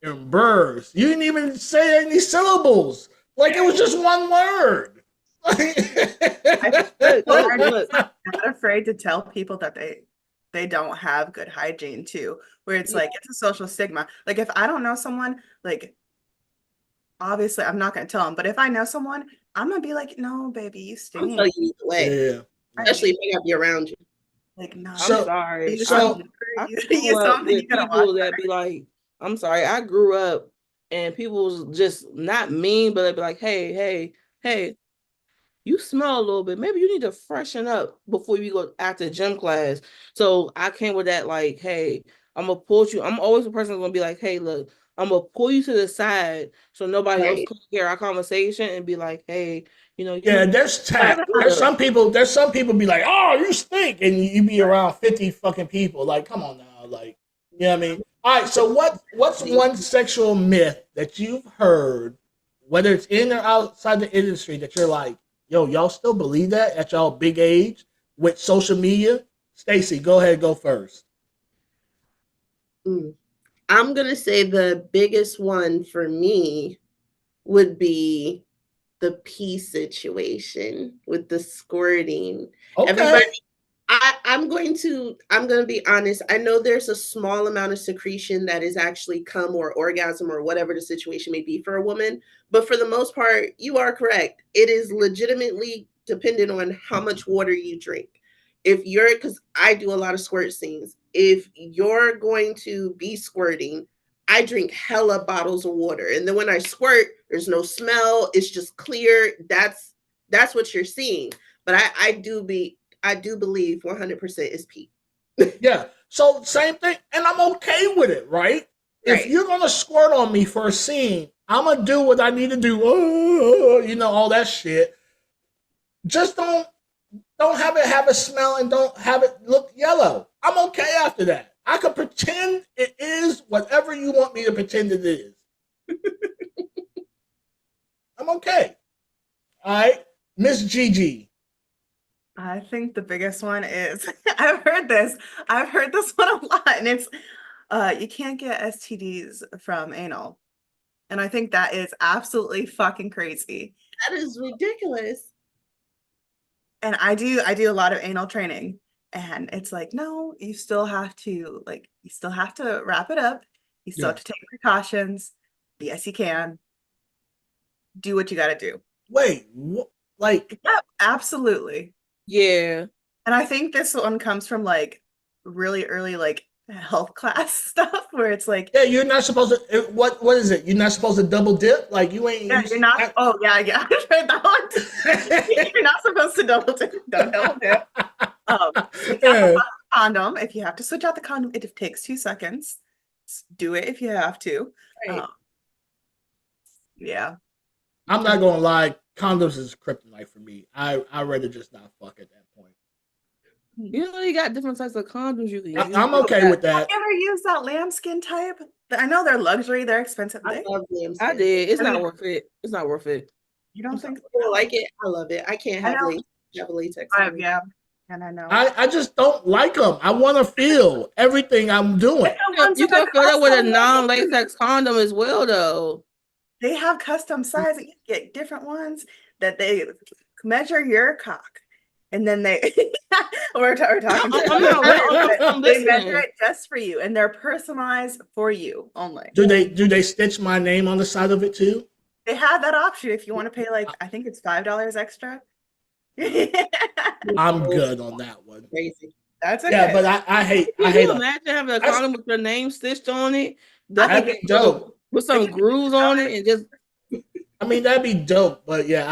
[SPEAKER 2] and birds. You didn't even say any syllables. Like it was just one word.
[SPEAKER 3] I'm not afraid to tell people that they don't have good hygiene too, where it's like it's a social stigma. Like if I don't know someone, like obviously I'm not gonna tell them, but if I know someone, I'm gonna be like, no, baby, you stink.
[SPEAKER 4] I'll tell you either way.
[SPEAKER 2] Yeah.
[SPEAKER 4] Especially if they gotta be around you.
[SPEAKER 3] Like, no.
[SPEAKER 5] I'm sorry.
[SPEAKER 2] So
[SPEAKER 5] I grew up with people that be like, I'm sorry, I grew up and people was just not mean, but they'd be like, hey, you smell a little bit. Maybe you need to freshen up before you go after gym class. So I came with that, like, hey, I'm gonna pull you. I'm always the person that's gonna be like, hey, look, I'm gonna pull you to the side so nobody else can hear our conversation and be like, hey,
[SPEAKER 2] there's tact. There's some people be like, oh, you stink, and you be around 50 fucking people. Like, come on now, like, you know what I mean? All right, so what's one sexual myth that you've heard, whether it's in or outside the industry, that you're like, yo, y'all still believe that at y'all big age with social media? Stacie, go ahead, go first.
[SPEAKER 4] I'm gonna say the biggest one for me would be the pee situation with the squirting.
[SPEAKER 2] Okay.
[SPEAKER 4] Everybody, I'm gonna be honest. I know there's a small amount of secretion that is actually cum or orgasm or whatever the situation may be for a woman, but for the most part, you are correct. It is legitimately dependent on how much water you drink. Because I do a lot of squirt scenes. If you're going to be squirting, I drink hella bottles of water. And then when I squirt, there's no smell. It's just clear. That's what you're seeing. But I do believe 100% is pee.
[SPEAKER 2] Yeah. So same thing. And I'm okay with it, right? If you're going to squirt on me for a scene, I'm going to do what I need to do. All that shit. Just don't have it have a smell and don't have it look yellow. I'm okay after that. I could pretend it is whatever you want me to pretend it is. I'm okay. All right. Miss Gigi.
[SPEAKER 3] I think the biggest one is I've heard this. I've heard this one a lot, and it's you can't get STDs from anal. And I think that is absolutely fucking crazy.
[SPEAKER 4] That is ridiculous.
[SPEAKER 3] And I do a lot of anal training, and it's like, no, you still have to wrap it up. You still
[SPEAKER 2] Yeah.
[SPEAKER 3] have to take precautions. Yes, you can. Do what you got to do.
[SPEAKER 2] Wait, like,
[SPEAKER 3] Yeah, absolutely.
[SPEAKER 5] Yeah.
[SPEAKER 3] And I think this one comes from like really early like health class stuff where it's like,
[SPEAKER 2] yeah, you're not supposed to. What is it? You're not supposed to double dip. Like you ain't.
[SPEAKER 3] yeah, you're not. Oh yeah, I've heard that one. You're not supposed to double dip. Don't double dip. Switch out the condom. If you have to switch out the condom, it takes 2 seconds. Do it if you have to.
[SPEAKER 4] Right.
[SPEAKER 3] Yeah.
[SPEAKER 2] I'm not gonna lie. Condoms is kryptonite for me. I rather just not fuck at that point.
[SPEAKER 5] You know, you got different types of condoms you can use.
[SPEAKER 2] I'm okay with
[SPEAKER 3] Have
[SPEAKER 2] that.
[SPEAKER 3] you ever used that lambskin type? I know they're luxury, they're expensive.
[SPEAKER 4] I love them.
[SPEAKER 5] I did. It's
[SPEAKER 3] I
[SPEAKER 5] not
[SPEAKER 3] mean-
[SPEAKER 5] worth it. It's not worth it.
[SPEAKER 3] You don't think?
[SPEAKER 4] I like it. I love it. I can't
[SPEAKER 3] I
[SPEAKER 4] have
[SPEAKER 3] know.
[SPEAKER 4] latex.
[SPEAKER 3] Yeah, and I know.
[SPEAKER 2] I just don't like them. I want to feel everything I'm doing.
[SPEAKER 5] You can fill it with a non-latex condom as well, though.
[SPEAKER 3] They have custom sizing. You get different ones that they measure your cock, and then they we're talking.
[SPEAKER 5] I'm
[SPEAKER 3] They
[SPEAKER 5] listening.
[SPEAKER 3] measure it just for you, and they're personalized for you only.
[SPEAKER 2] Do they stitch my name on the side of it too?
[SPEAKER 3] They have that option if you want to pay like I think it's $5 extra.
[SPEAKER 2] I'm good on that one.
[SPEAKER 4] Crazy.
[SPEAKER 3] That's okay.
[SPEAKER 2] Yeah, but I hate
[SPEAKER 5] Can you
[SPEAKER 2] them.
[SPEAKER 5] imagine having a condom with your name stitched on it?
[SPEAKER 2] That'd be dope.
[SPEAKER 5] With some grooves on it and just.
[SPEAKER 2] I mean, that'd be dope. But yeah,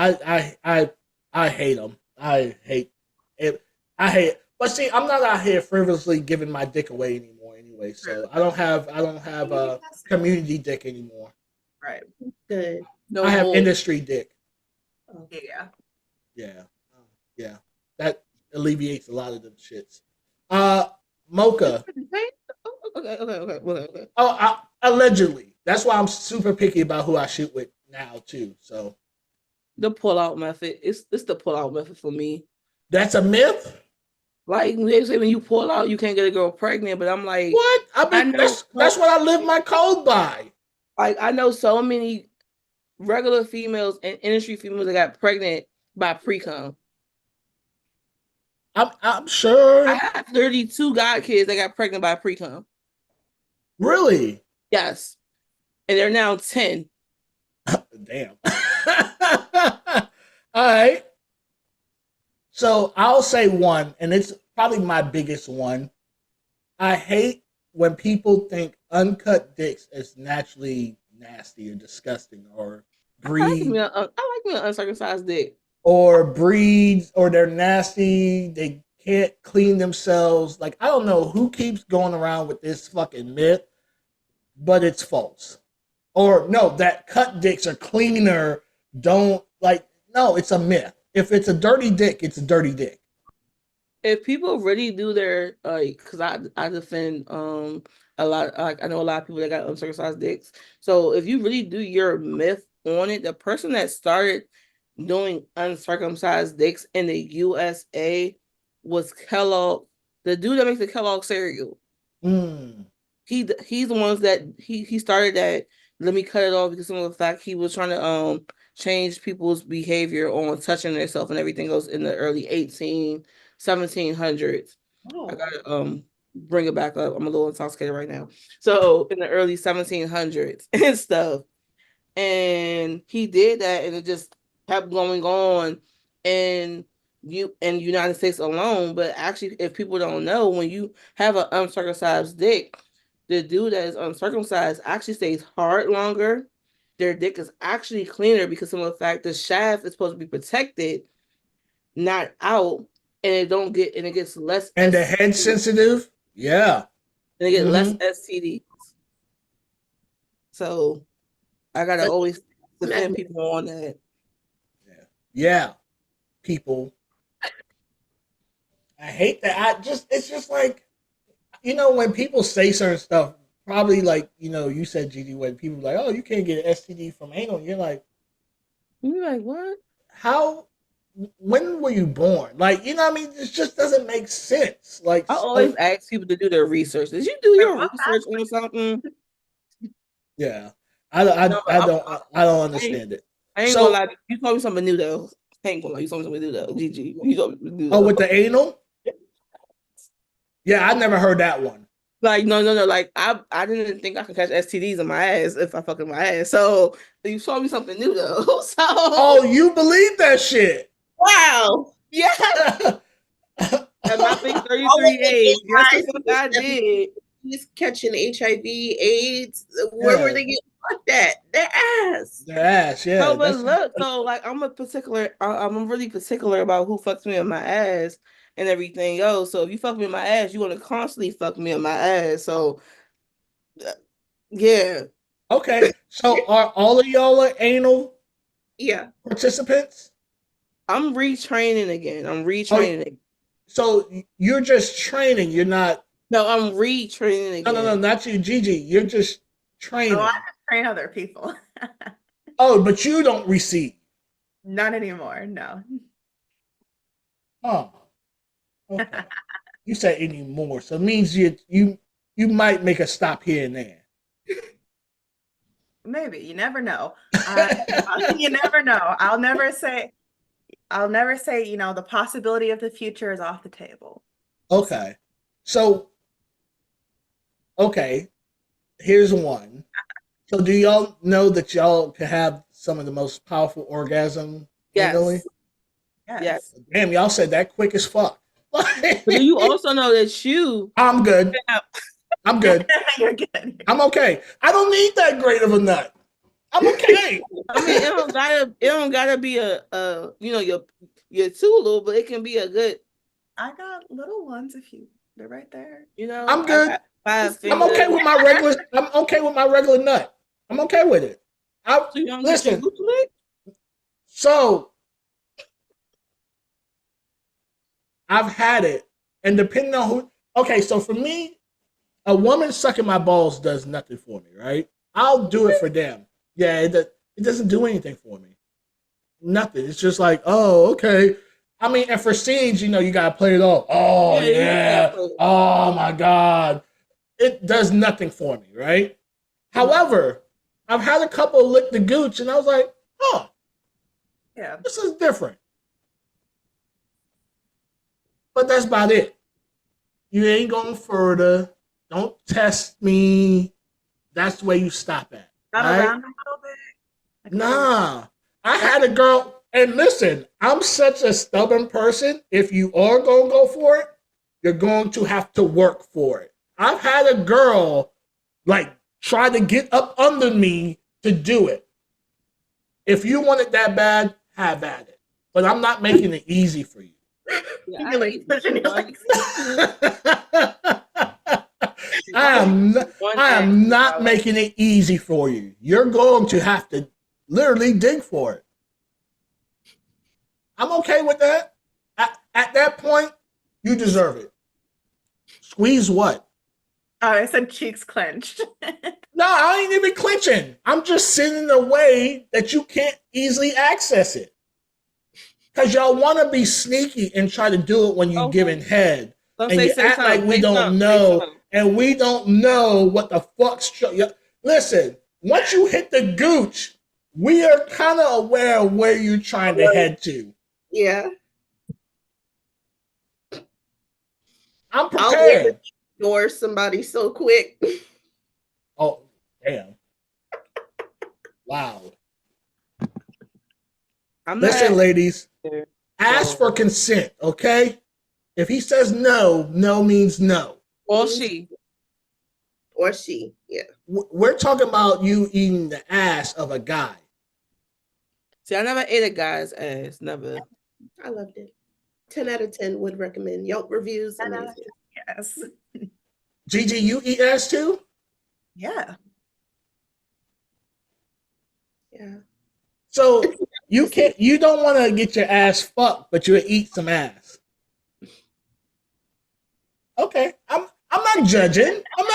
[SPEAKER 2] I hate them. I hate it. I hate it. But see, I'm not out here frivolously giving my dick away anymore. Anyway, so I don't have a community dick anymore.
[SPEAKER 3] Right.
[SPEAKER 4] Good.
[SPEAKER 5] No
[SPEAKER 2] I have
[SPEAKER 5] more.
[SPEAKER 2] industry dick.
[SPEAKER 3] Yeah.
[SPEAKER 2] Yeah. That alleviates a lot of them shits. Mocha.
[SPEAKER 5] Okay.
[SPEAKER 2] Oh, allegedly. That's why I'm super picky about who I shoot with now too. So
[SPEAKER 5] The pull-out method. It's the pull-out method for me.
[SPEAKER 2] that's a myth.
[SPEAKER 5] Like they say, when you pull out, you can't get a girl pregnant. But I'm like,
[SPEAKER 2] What? I mean,
[SPEAKER 5] I know.
[SPEAKER 2] that's what I live my code by.
[SPEAKER 5] like I know so many regular females and industry females that got pregnant by pre-cum.
[SPEAKER 2] I'm sure.
[SPEAKER 5] I have 32 god kids that got pregnant by pre-cum.
[SPEAKER 2] Really?
[SPEAKER 5] Yes, and they're now 10.
[SPEAKER 2] Damn. All right. So I'll say one, and it's probably my biggest one. I hate when people think uncut dicks is naturally nasty or disgusting or
[SPEAKER 5] I like
[SPEAKER 2] breed
[SPEAKER 5] me an uncircumcised dick.
[SPEAKER 2] or breeds or they're nasty. They can't clean themselves. Like, I don't know who keeps going around with this fucking myth, but it's false. Or no, that cut dicks are cleaner. Don't like, no, it's a myth. If it's a dirty dick, it's a dirty dick.
[SPEAKER 5] If people really do their because I defend a lot, like I know a lot of people that got uncircumcised dicks. So if you really do your myth on it, the person that started doing uncircumcised dicks in the USA was Kellogg, the dude that makes the Kellogg cereal. He's the ones that he started that. Let me cut it off because of the fact he was trying to change people's behavior on touching themselves and everything else in the early 1700s.
[SPEAKER 4] Oh.
[SPEAKER 5] I gotta bring it back up. I'm a little intoxicated right now. So in the early 1700s and stuff, and he did that, and it just kept going on in United States alone. But actually, if people don't know, when you have an uncircumcised dick, the dude that is uncircumcised actually stays hard longer. Their dick is actually cleaner because of the fact the shaft is supposed to be protected, not out, and it gets less.
[SPEAKER 2] And the head sensitive? Yeah.
[SPEAKER 5] And they get less STDs. So I gotta always defend people on that.
[SPEAKER 2] Yeah. People. I hate that. It's just like, when people say certain stuff, probably like, you said, Gigi, when people are like, oh, you can't get an STD from anal. You're like,
[SPEAKER 5] what?
[SPEAKER 2] how? when were you born? Like, you know what I mean? It just doesn't make sense. Like,
[SPEAKER 5] I always ask people to do their research. Did you do your research on something?
[SPEAKER 2] yeah, I don't understand it.
[SPEAKER 5] I ain't
[SPEAKER 2] So,
[SPEAKER 5] gonna lie. You told me something new though. I ain't gonna lie. You told me something new though. Gigi. You told me new
[SPEAKER 2] oh,
[SPEAKER 5] though.
[SPEAKER 2] with the anal? Yeah, I never heard that one.
[SPEAKER 5] Like no. Like I didn't think I could catch STDs in my ass if I fuck in my ass. So you told me something new though. So
[SPEAKER 2] Oh, you believe that shit?
[SPEAKER 4] Wow.
[SPEAKER 5] yeah. At my big 33 age, yes, the fuck I did.
[SPEAKER 4] He's catching HIV, AIDS. Where were they getting fucked at? Their ass.
[SPEAKER 2] Their ass, yeah.
[SPEAKER 5] No, but look, so like I'm really particular about who fucks me in my ass and everything else. So if you fuck me in my ass, you want to constantly fuck me in my ass. So yeah.
[SPEAKER 2] Okay. So are all of y'all anal participants?
[SPEAKER 5] I'm retraining again. I'm retraining again.
[SPEAKER 2] So you're just training. You're not.
[SPEAKER 5] No, I'm retraining again.
[SPEAKER 2] No, not you, Gigi. You're just training.
[SPEAKER 3] Oh, I train other people.
[SPEAKER 2] Oh, but you don't receive.
[SPEAKER 3] Not anymore. No.
[SPEAKER 2] Oh. Okay. You said anymore, so it means you might make a stop here and there.
[SPEAKER 3] Maybe. You never know. You never know. I'll never say, the possibility of the future is off the table.
[SPEAKER 2] Okay. So, okay. Here's one. So do y'all know that y'all can have some of the most powerful orgasm anally?
[SPEAKER 5] Yes.
[SPEAKER 2] Damn, y'all said that quick as fuck.
[SPEAKER 5] But do you also know that
[SPEAKER 2] I'm good. I'm good.
[SPEAKER 3] You're good.
[SPEAKER 2] I'm okay. I don't need that great of a nut. I'm okay.
[SPEAKER 5] I mean, it don't gotta be a your tool, but it can be a good.
[SPEAKER 3] I got little ones they're right there.
[SPEAKER 5] You know,
[SPEAKER 2] I'm good. I'm okay with my regular. I'm okay with my regular nut. I'm okay with it. Listen. So I've had it, and depending on who. Okay, so for me, a woman sucking my balls does nothing for me, right? I'll do it for them. Yeah, it doesn't do anything for me. Nothing. It's just like, oh, okay. I mean, and for scenes, you gotta play it off. Oh yeah. Oh my God. It does nothing for me, right? However, I've had a couple lick the gooch, and I was like, oh,
[SPEAKER 3] yeah,
[SPEAKER 2] this is different. But that's about it. You ain't going further. Don't test me. That's where you stop at.
[SPEAKER 3] Not
[SPEAKER 2] right?
[SPEAKER 3] around a little bit.
[SPEAKER 2] Nah. I had a girl, and listen, I'm such a stubborn person. If you are going to go for it, you're going to have to work for it. I've had a girl try to get up under me to do it. If you want it that bad, have at it. But I'm not making it easy for you.
[SPEAKER 3] Yeah,
[SPEAKER 2] I am not making it easy for you. You're going to have to literally dig for it. I'm okay with that. At that point, you deserve it. Squeeze what?
[SPEAKER 3] Oh, I said cheeks clenched.
[SPEAKER 2] No, I ain't even clenching. I'm just sitting in a way that you can't easily access it. Because y'all want to be sneaky and try to do it when you're giving head. And you act like we don't know. And we don't know what the fuck's... Listen, once you hit the gooch, we are kind of aware of where you're trying to head to.
[SPEAKER 4] Yeah.
[SPEAKER 2] I'm prepared.
[SPEAKER 4] I'll ignore somebody so quick.
[SPEAKER 2] Oh, damn. Wow. Listen, ladies, ask for consent, okay? If he says no, no means no.
[SPEAKER 5] Or she.
[SPEAKER 4] Or she, yeah.
[SPEAKER 2] We're talking about you eating the ass of a guy.
[SPEAKER 5] See, I never ate a guy's ass. Never.
[SPEAKER 4] I loved it. 10 out of 10 would recommend. Yelp reviews, amazing.
[SPEAKER 3] Yes.
[SPEAKER 2] Gigi, you eat ass too?
[SPEAKER 3] Yeah.
[SPEAKER 4] Yeah.
[SPEAKER 2] So you don't want to get your ass fucked, but you'll eat some ass. Okay. I'm not judging. I'm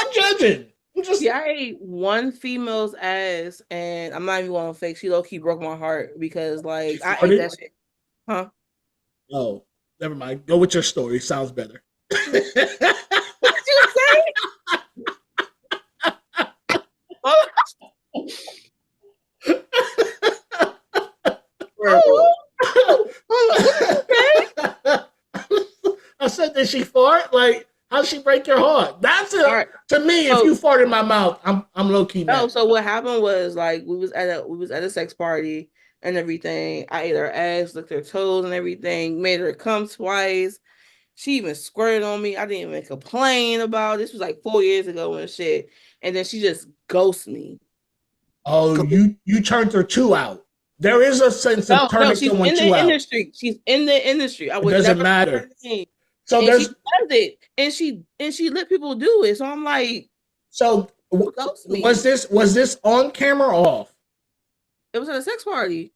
[SPEAKER 2] just
[SPEAKER 5] I ate one female's ass, and I'm not even going to fake. She low-key broke my heart because I ate that shit. Huh?
[SPEAKER 2] Oh, never mind. Go with your story. Sounds better.
[SPEAKER 5] What did you say? Oh,
[SPEAKER 2] I said, did she fart? Like, how'd she break your heart? That's it.
[SPEAKER 5] right.
[SPEAKER 2] To me, if you fart in my mouth, I'm low key mad.
[SPEAKER 5] No, so what happened was like we was at a sex party and everything. I ate her ass, licked her toes and everything, made her come twice. She even squirted on me. I didn't even complain about it. This was like 4 years ago and shit. And then she just ghosted me.
[SPEAKER 2] Oh, you turned her two out. There is a sense of turning someone two out.
[SPEAKER 5] She's in the industry. I would
[SPEAKER 2] doesn't
[SPEAKER 5] never
[SPEAKER 2] matter. So
[SPEAKER 5] and
[SPEAKER 2] there's
[SPEAKER 5] she does it, and she let people do it. So I'm like,
[SPEAKER 2] so was this on camera or off?
[SPEAKER 5] It was at a sex party.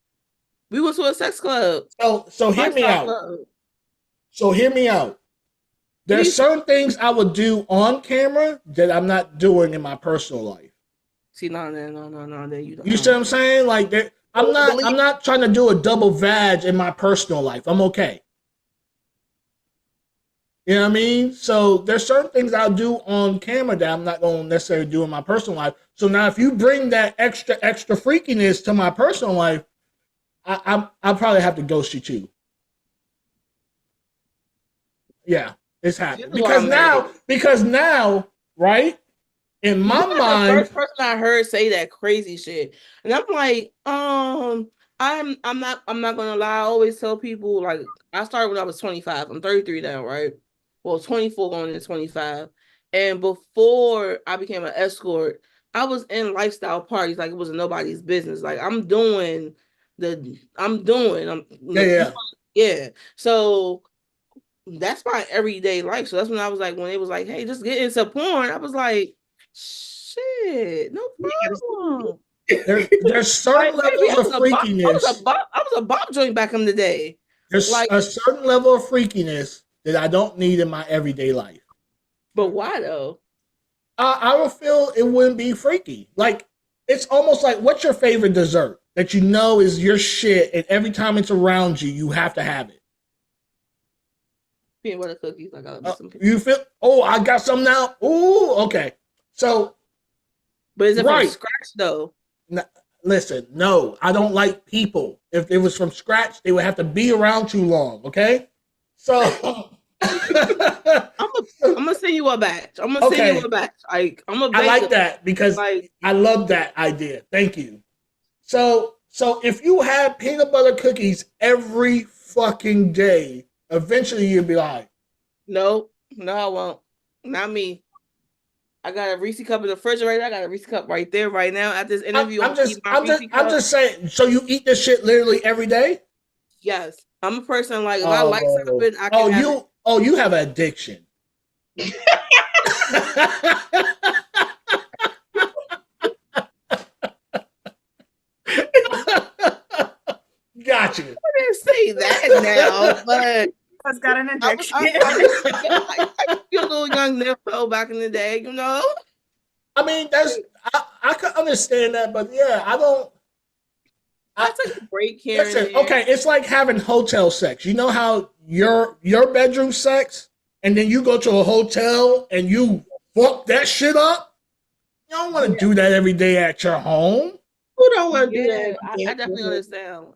[SPEAKER 5] We went to a sex club.
[SPEAKER 2] So hear me out. So hear me out. There's certain things I would do on camera that I'm not doing in my personal life.
[SPEAKER 5] See, no. Then you don't.
[SPEAKER 2] You see what I'm saying? Like, I'm not trying to do a double vag in my personal life. I'm okay. You know what I mean? So there's certain things I'll do on camera that I'm not going to necessarily do in my personal life. So now, if you bring that extra freakiness to my personal life, I'll probably have to ghost you too. Yeah, it's happening because now, right? In my mind,
[SPEAKER 5] the first person I heard say that crazy shit, and I'm like, I'm not gonna lie. I always tell people, like, I started when I was 25. I'm 33 now, right? Well, 24 going into 25, and before I became an escort, I was in lifestyle parties like it was nobody's business. Like I'm doing. Yeah. So that's my everyday life. So that's when I was like, when it was like, hey, just get into porn. I was like, shit, no problem.
[SPEAKER 2] There's certain levels of freakiness.
[SPEAKER 5] I was a bop joint back in the day.
[SPEAKER 2] There's like a certain level of freakiness that I don't need in my everyday life.
[SPEAKER 5] But why though?
[SPEAKER 2] I would feel it wouldn't be freaky. Like, it's almost like, what's your favorite dessert that you know is your shit, and every time it's around you, you have to have it?
[SPEAKER 5] Peanut butter cookies. I got some.
[SPEAKER 2] You feel? Oh, I got some now. Ooh, okay. So,
[SPEAKER 5] but is it from scratch though?
[SPEAKER 2] Listen, no, I don't like people. If it was from scratch, they would have to be around too long. Okay, so
[SPEAKER 5] I'm gonna send you a batch. I'm gonna send you a batch. Like
[SPEAKER 2] I like that because I love that idea. Thank you. So if you had peanut butter cookies every fucking day, eventually you'd be like,
[SPEAKER 5] no, I won't. Not me. I got a Reese cup in the refrigerator. I got a Reese cup right there, right now. At this interview,
[SPEAKER 2] I'm just saying. So you eat this shit literally every day?
[SPEAKER 5] Yes, I'm a person like if I like something, I can.
[SPEAKER 2] You have an addiction. Got you.
[SPEAKER 5] I didn't say that now, but
[SPEAKER 3] I've got an addiction.
[SPEAKER 5] I feel a little young Nympho back in the day, you know.
[SPEAKER 2] I mean, I could understand that, but yeah, I don't.
[SPEAKER 5] I take a break here.
[SPEAKER 2] Listen, okay, it's like having hotel sex. You know how your bedroom sex, and then you go to a hotel and you fuck that shit up. You don't want to do that every day at your home.
[SPEAKER 4] Who don't want to do that?
[SPEAKER 5] I definitely understand.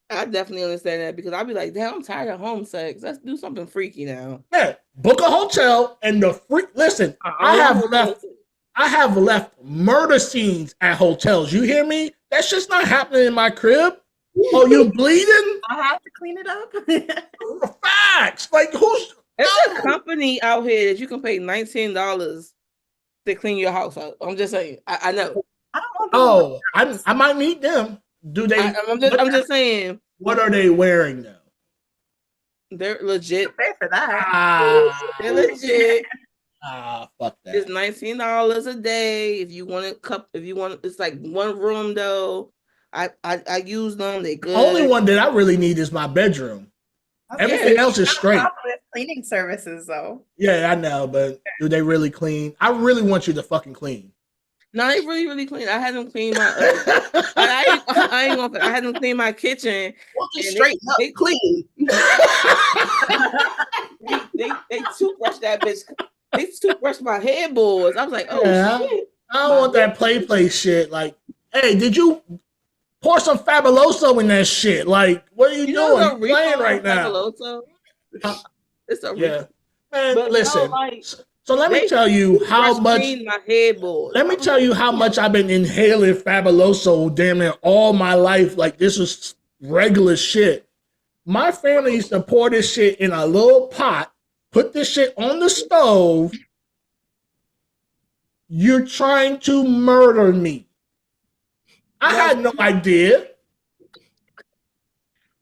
[SPEAKER 5] I definitely understand that because I'll be like, damn, I'm tired of home sex. Let's do something freaky now.
[SPEAKER 2] Yeah, book a hotel and the freak. Listen, I have left murder scenes at hotels. You hear me? That's just not happening in my crib. Oh, you bleeding?
[SPEAKER 3] I have to clean it up.
[SPEAKER 2] Facts. Like, who's?
[SPEAKER 5] There's a company out here that you can pay $19 to clean your house out. I'm just saying. I know.
[SPEAKER 3] I don't know.
[SPEAKER 2] I might need them. Do they?
[SPEAKER 5] I'm just saying.
[SPEAKER 2] What are they wearing though?
[SPEAKER 5] They're legit.
[SPEAKER 3] Pay for that.
[SPEAKER 5] They're legit.
[SPEAKER 2] Fuck that.
[SPEAKER 5] It's $19 a day. If you want it's like one room though. I use them. They good.
[SPEAKER 2] Only one that I really need is my bedroom. Everything else is straight.
[SPEAKER 3] Cleaning services though.
[SPEAKER 2] Yeah, I know, but do they really clean? I really want you to fucking clean.
[SPEAKER 5] No, they really, really clean. I had them clean my. I had them clean my kitchen.
[SPEAKER 4] Straight up clean.
[SPEAKER 5] that bitch. They toothbrush my headboards. I was like, oh
[SPEAKER 2] Yeah,
[SPEAKER 5] shit.
[SPEAKER 2] I don't want that play shit. Like, hey, did you pour some Fabuloso in that shit? Like, what are you doing?
[SPEAKER 5] Know
[SPEAKER 2] You playing right now?
[SPEAKER 5] Fabuloso? It's a
[SPEAKER 2] Yeah, man.
[SPEAKER 5] but
[SPEAKER 2] listen.
[SPEAKER 5] no, like,
[SPEAKER 2] so let me tell you how much.
[SPEAKER 5] My headboard.
[SPEAKER 2] Let me tell you how much I've been inhaling Fabuloso damn near all my life. Like, this is regular shit. My family used to pour this shit in a little pot, put this shit on the stove. You're trying to murder me. I had no idea.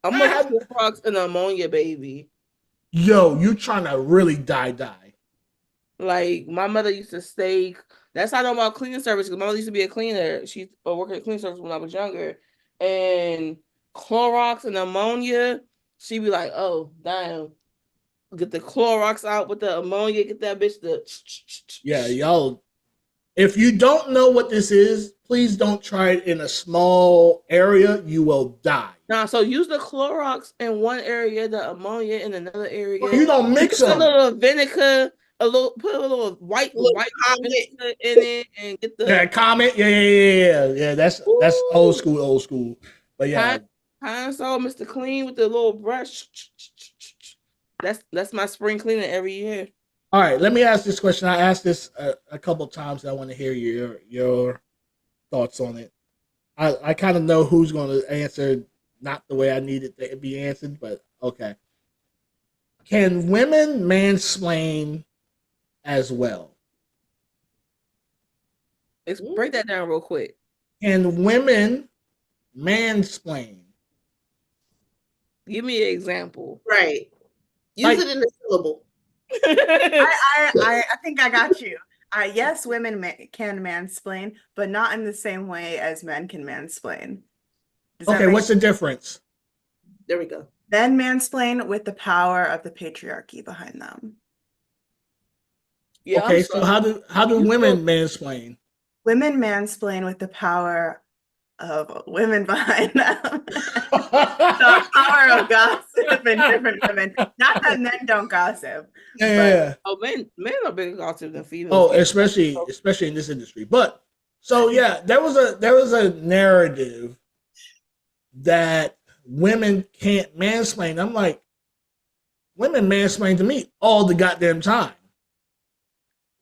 [SPEAKER 5] I'm gonna have Clorox and ammonia, baby.
[SPEAKER 2] Yo, you trying to really die.
[SPEAKER 5] Like, my mother used to stay. That's how I know about cleaning service, because my mother used to be a cleaner. She worked at cleaning service when I was younger. And Clorox and ammonia, she'd be like, oh, damn. Get the Clorox out with the ammonia, get that bitch the.
[SPEAKER 2] Yeah, y'all. If you don't know what this is, please don't try it in a small area. You will die.
[SPEAKER 5] Nah, so use the Clorox in one area, the ammonia in another area.
[SPEAKER 2] Well, you don't mix them.
[SPEAKER 5] A little vinegar, put a little white vinegar in it, and get the
[SPEAKER 2] comment. Yeah. That's old school. But yeah,
[SPEAKER 5] Pine Sol, Mr. Clean with the little brush. That's my spring cleaning every year.
[SPEAKER 2] All right, let me ask this question. I asked this a couple times. I want to hear your thoughts on it. I kind of know who's going to answer not the way I need it to be answered, but okay. Can women mansplain as well?
[SPEAKER 5] Let's break that down real quick.
[SPEAKER 2] Can women mansplain?
[SPEAKER 5] Give me an example.
[SPEAKER 4] Right. Use it in a syllable.
[SPEAKER 3] I think I got you. Yes, women can mansplain, but not in the same way as men can mansplain.
[SPEAKER 2] Okay, what's the difference?
[SPEAKER 4] There we go.
[SPEAKER 3] Men mansplain with the power of the patriarchy behind them.
[SPEAKER 2] Yeah, okay, so how do women mansplain?
[SPEAKER 3] Women mansplain with the power of women behind them. The power of gossip in different women. Not that men don't gossip.
[SPEAKER 2] Yeah.
[SPEAKER 5] Oh, men are bigger gossip than females.
[SPEAKER 2] Oh, especially in this industry. But so yeah, there was a narrative that women can't mansplain. I'm like, women mansplain to me all the goddamn time.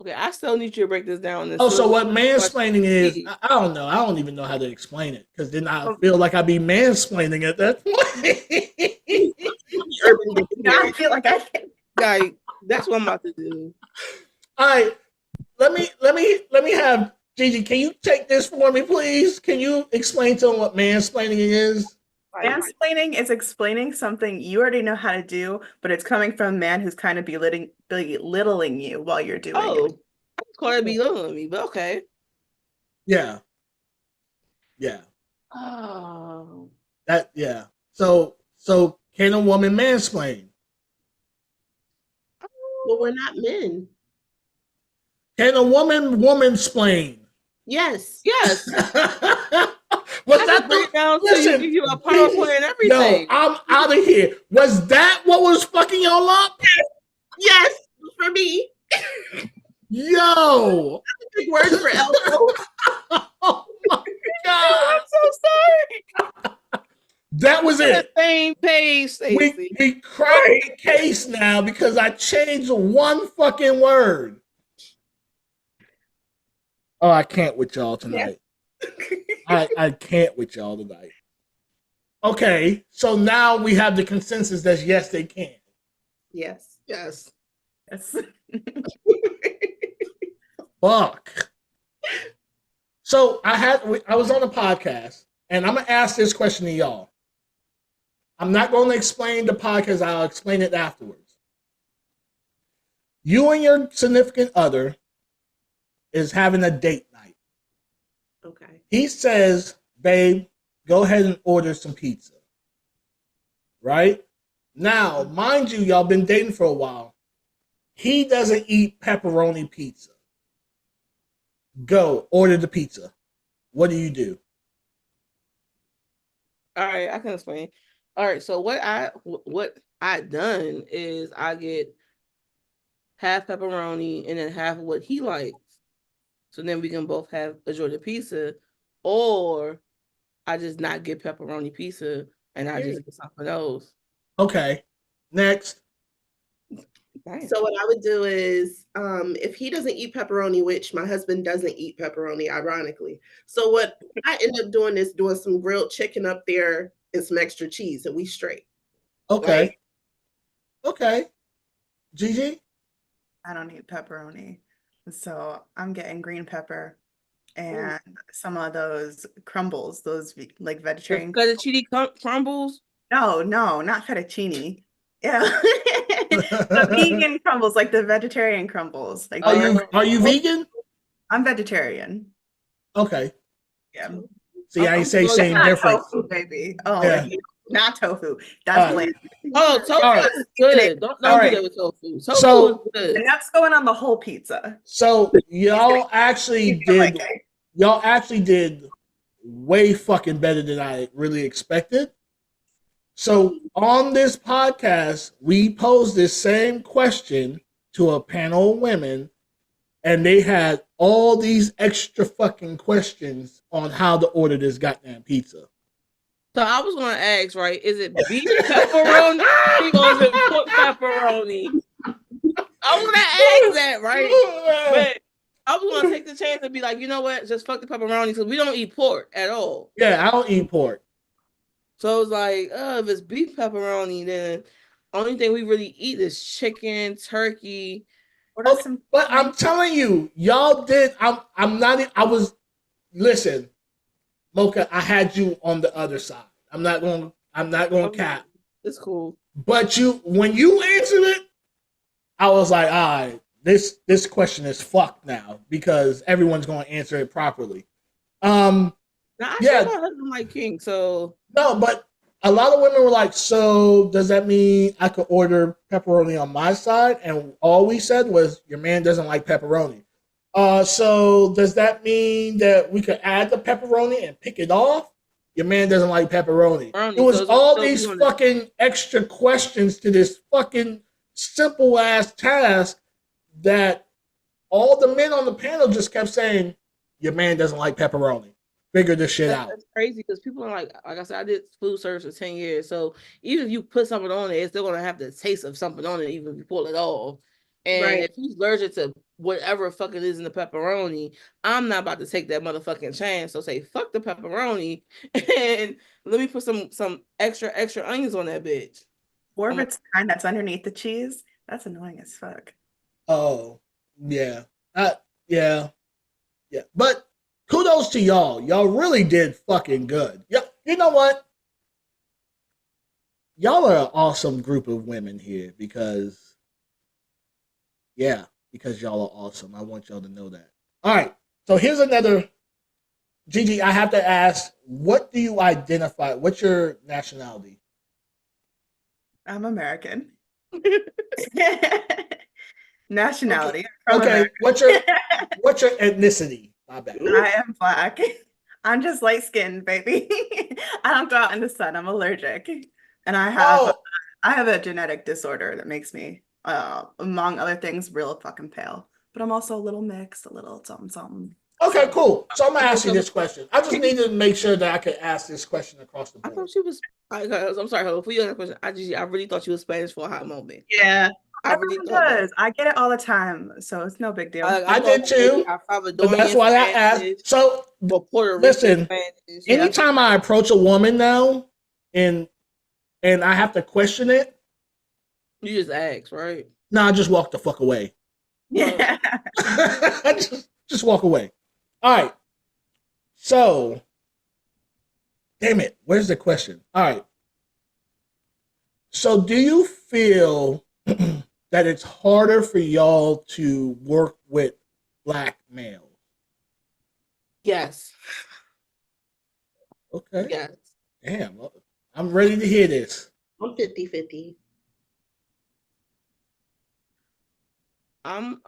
[SPEAKER 5] Okay, I still need you to break this down.
[SPEAKER 2] So what mansplaining is, I don't know. I don't even know how to explain it, because then I feel like I'd be mansplaining at that point.
[SPEAKER 3] I feel like I can.
[SPEAKER 5] Like, that's what I'm about to do.
[SPEAKER 2] All right, let me have Gigi. Can you take this for me, please? Can you explain to them what mansplaining is?
[SPEAKER 3] Mansplaining is explaining something you already know how to do, but it's coming from a man who's kind of belittling you while you're doing it.
[SPEAKER 5] I call it belittling me, but okay.
[SPEAKER 2] Yeah.
[SPEAKER 5] Oh.
[SPEAKER 2] So can a woman mansplain?
[SPEAKER 4] Well, we're not men.
[SPEAKER 2] Can a woman-splain?
[SPEAKER 4] Yes.
[SPEAKER 2] Was that the
[SPEAKER 5] listen? Give you a PowerPoint and everything.
[SPEAKER 2] No, I'm out of here. Was that what was fucking y'all up?
[SPEAKER 4] Yes, for me.
[SPEAKER 2] Yo,
[SPEAKER 4] that's a big word for elbow.
[SPEAKER 2] Oh my god!
[SPEAKER 5] I'm so sorry.
[SPEAKER 2] That was it.
[SPEAKER 5] The same page, Stacie.
[SPEAKER 2] We cracked the case now because I changed one fucking word. Oh, I can't with y'all tonight. I can't with y'all tonight. Okay, so now we have the consensus that yes, they can.
[SPEAKER 4] Yes.
[SPEAKER 2] Fuck. So I was on a podcast, and I'm gonna ask this question to y'all. I'm not going to explain the podcast. I'll explain it afterwards. You and your significant other is having a date night.
[SPEAKER 4] Okay.
[SPEAKER 2] He says, babe, go ahead and order some pizza. Right? Now, mind you, y'all been dating for a while. He doesn't eat pepperoni pizza. Go, order the pizza. What do you do?
[SPEAKER 5] All right, I can explain. All right, so what I done is I get half pepperoni, and then half of what he likes. So then we can both have a Jordan pizza, or I just not get pepperoni pizza and I just get something else.
[SPEAKER 2] Okay. Next.
[SPEAKER 5] Damn.
[SPEAKER 4] So what I would do is, if he doesn't eat pepperoni, which my husband doesn't eat pepperoni, ironically. So what I end up doing is doing some grilled chicken up there and some extra cheese, and we straight.
[SPEAKER 2] Okay.
[SPEAKER 4] Like,
[SPEAKER 2] Okay. Gigi?
[SPEAKER 3] I don't eat pepperoni. So I'm getting green pepper and some of those crumbles, those like vegetarian.
[SPEAKER 5] Fettuccine crumbles?
[SPEAKER 3] No, not fettuccine. Yeah. The vegan crumbles, like the vegetarian crumbles. Like
[SPEAKER 2] Are you vegan?
[SPEAKER 3] I'm vegetarian.
[SPEAKER 2] Okay.
[SPEAKER 3] Yeah.
[SPEAKER 2] See, I say same
[SPEAKER 3] not
[SPEAKER 2] difference.
[SPEAKER 3] tofu, baby. Oh,
[SPEAKER 2] Yeah.
[SPEAKER 3] not tofu. That's bland.
[SPEAKER 5] Oh, tofu is good. Don't do that with tofu. Tofu is good.
[SPEAKER 3] And that's going on the whole pizza.
[SPEAKER 2] So y'all actually did way fucking better than I really expected. So on this podcast, we posed this same question to a panel of women, and they had all these extra fucking questions on how to order this goddamn pizza.
[SPEAKER 5] So I was going to ask, right, is it beef pepperoni or is it pork pepperoni? I was going to ask that, right? But I was going to take the chance and be like, you know what, just fuck the pepperoni because we don't eat pork at all.
[SPEAKER 2] Yeah, I don't eat pork.
[SPEAKER 5] So it was like, if it's beef pepperoni, then only thing we really eat is chicken, turkey.
[SPEAKER 2] Okay, but I'm telling you, y'all did. Listen, Mocha, I had you on the other side. I'm not going to cap.
[SPEAKER 5] It's cool.
[SPEAKER 2] But when you answered it, I was like, all right, this question is fucked now because everyone's going to answer it properly.
[SPEAKER 5] Now, I my husband like King, so
[SPEAKER 2] no, but a lot of women were like, so does that mean I could order pepperoni on my side? And all we said was, your man doesn't like pepperoni. So does that mean that we could add the pepperoni and pick it off? Your man doesn't like pepperoni. It was all these fucking extra questions to this fucking simple ass task that all the men on the panel just kept saying, your man doesn't like pepperoni. Figure this shit out.
[SPEAKER 5] That's crazy because people are like I said, I did food service for 10 years. So even if you put something on it, it's still going to have the taste of something on it, even if you pull it off. And if he's allergic to whatever fuck it is in the pepperoni, I'm not about to take that motherfucking chance. So say, fuck the pepperoni and let me put some extra onions on that bitch.
[SPEAKER 3] Or if it's the kind that's underneath the cheese, that's annoying as fuck.
[SPEAKER 2] Oh, yeah. Yeah. But kudos to y'all. Y'all really did fucking good. Yeah, you know what? Y'all are an awesome group of women here because y'all are awesome. I want y'all to know that. All right. So here's another. Gigi, I have to ask, what do you identify? What's your nationality?
[SPEAKER 3] I'm American. Nationality.
[SPEAKER 2] Okay. What's your ethnicity? My bad.
[SPEAKER 3] I am Black. I'm just light skinned, baby. I don't go out in the sun. I'm allergic. And I have a genetic disorder that makes me, among other things, real fucking pale. But I'm also a little mixed, a little something.
[SPEAKER 2] Okay, cool. So I'm gonna ask you this question. I just needed to make sure that I could ask this question across the board.
[SPEAKER 5] I thought she was. I'm sorry, for your question, I really thought you was Spanish for a hot moment.
[SPEAKER 3] Yeah, I really was. I get it all the time, so it's no big deal.
[SPEAKER 2] I did too. But that's why I asked. So listen, anytime I approach a woman now, and I have to question it,
[SPEAKER 5] you just ask, right?
[SPEAKER 2] No, I just walk the fuck away.
[SPEAKER 3] Yeah,
[SPEAKER 2] I just walk away. All right. So, damn it. Where's the question? All right. So, do you feel that it's harder for y'all to work with Black males?
[SPEAKER 5] Yes.
[SPEAKER 2] Okay.
[SPEAKER 5] Yes.
[SPEAKER 2] Damn. I'm ready to hear this.
[SPEAKER 4] I'm 50-50.
[SPEAKER 5] I'm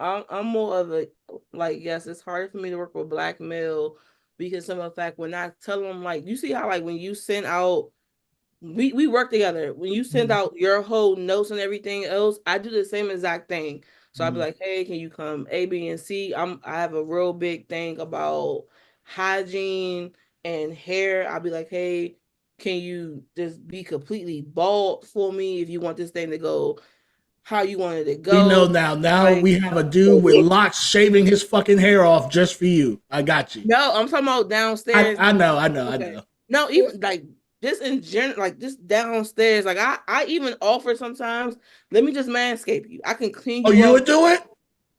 [SPEAKER 5] more of a yes, it's harder for me to work with Black male because of the fact when I tell them you see how when you send out we work together when you send out your whole notes and everything else, I do the same exact thing. So I'd be like, hey, can you come A, B, and C? I have a real big thing about hygiene and hair. I'll be like, hey, can you just be completely bald for me if you want this thing to go how you wanted it to
[SPEAKER 2] We know
[SPEAKER 5] go?
[SPEAKER 2] now. Now
[SPEAKER 5] Like,
[SPEAKER 2] we have a dude with locks shaving his fucking hair off just for you. I got you.
[SPEAKER 5] no, I'm talking about downstairs.
[SPEAKER 2] I know.
[SPEAKER 5] Okay. No, even like just in general, like just downstairs. Like I even offer sometimes. Let me just manscape you. I can clean
[SPEAKER 2] Oh,
[SPEAKER 5] you
[SPEAKER 2] you
[SPEAKER 5] up.
[SPEAKER 2] would do it?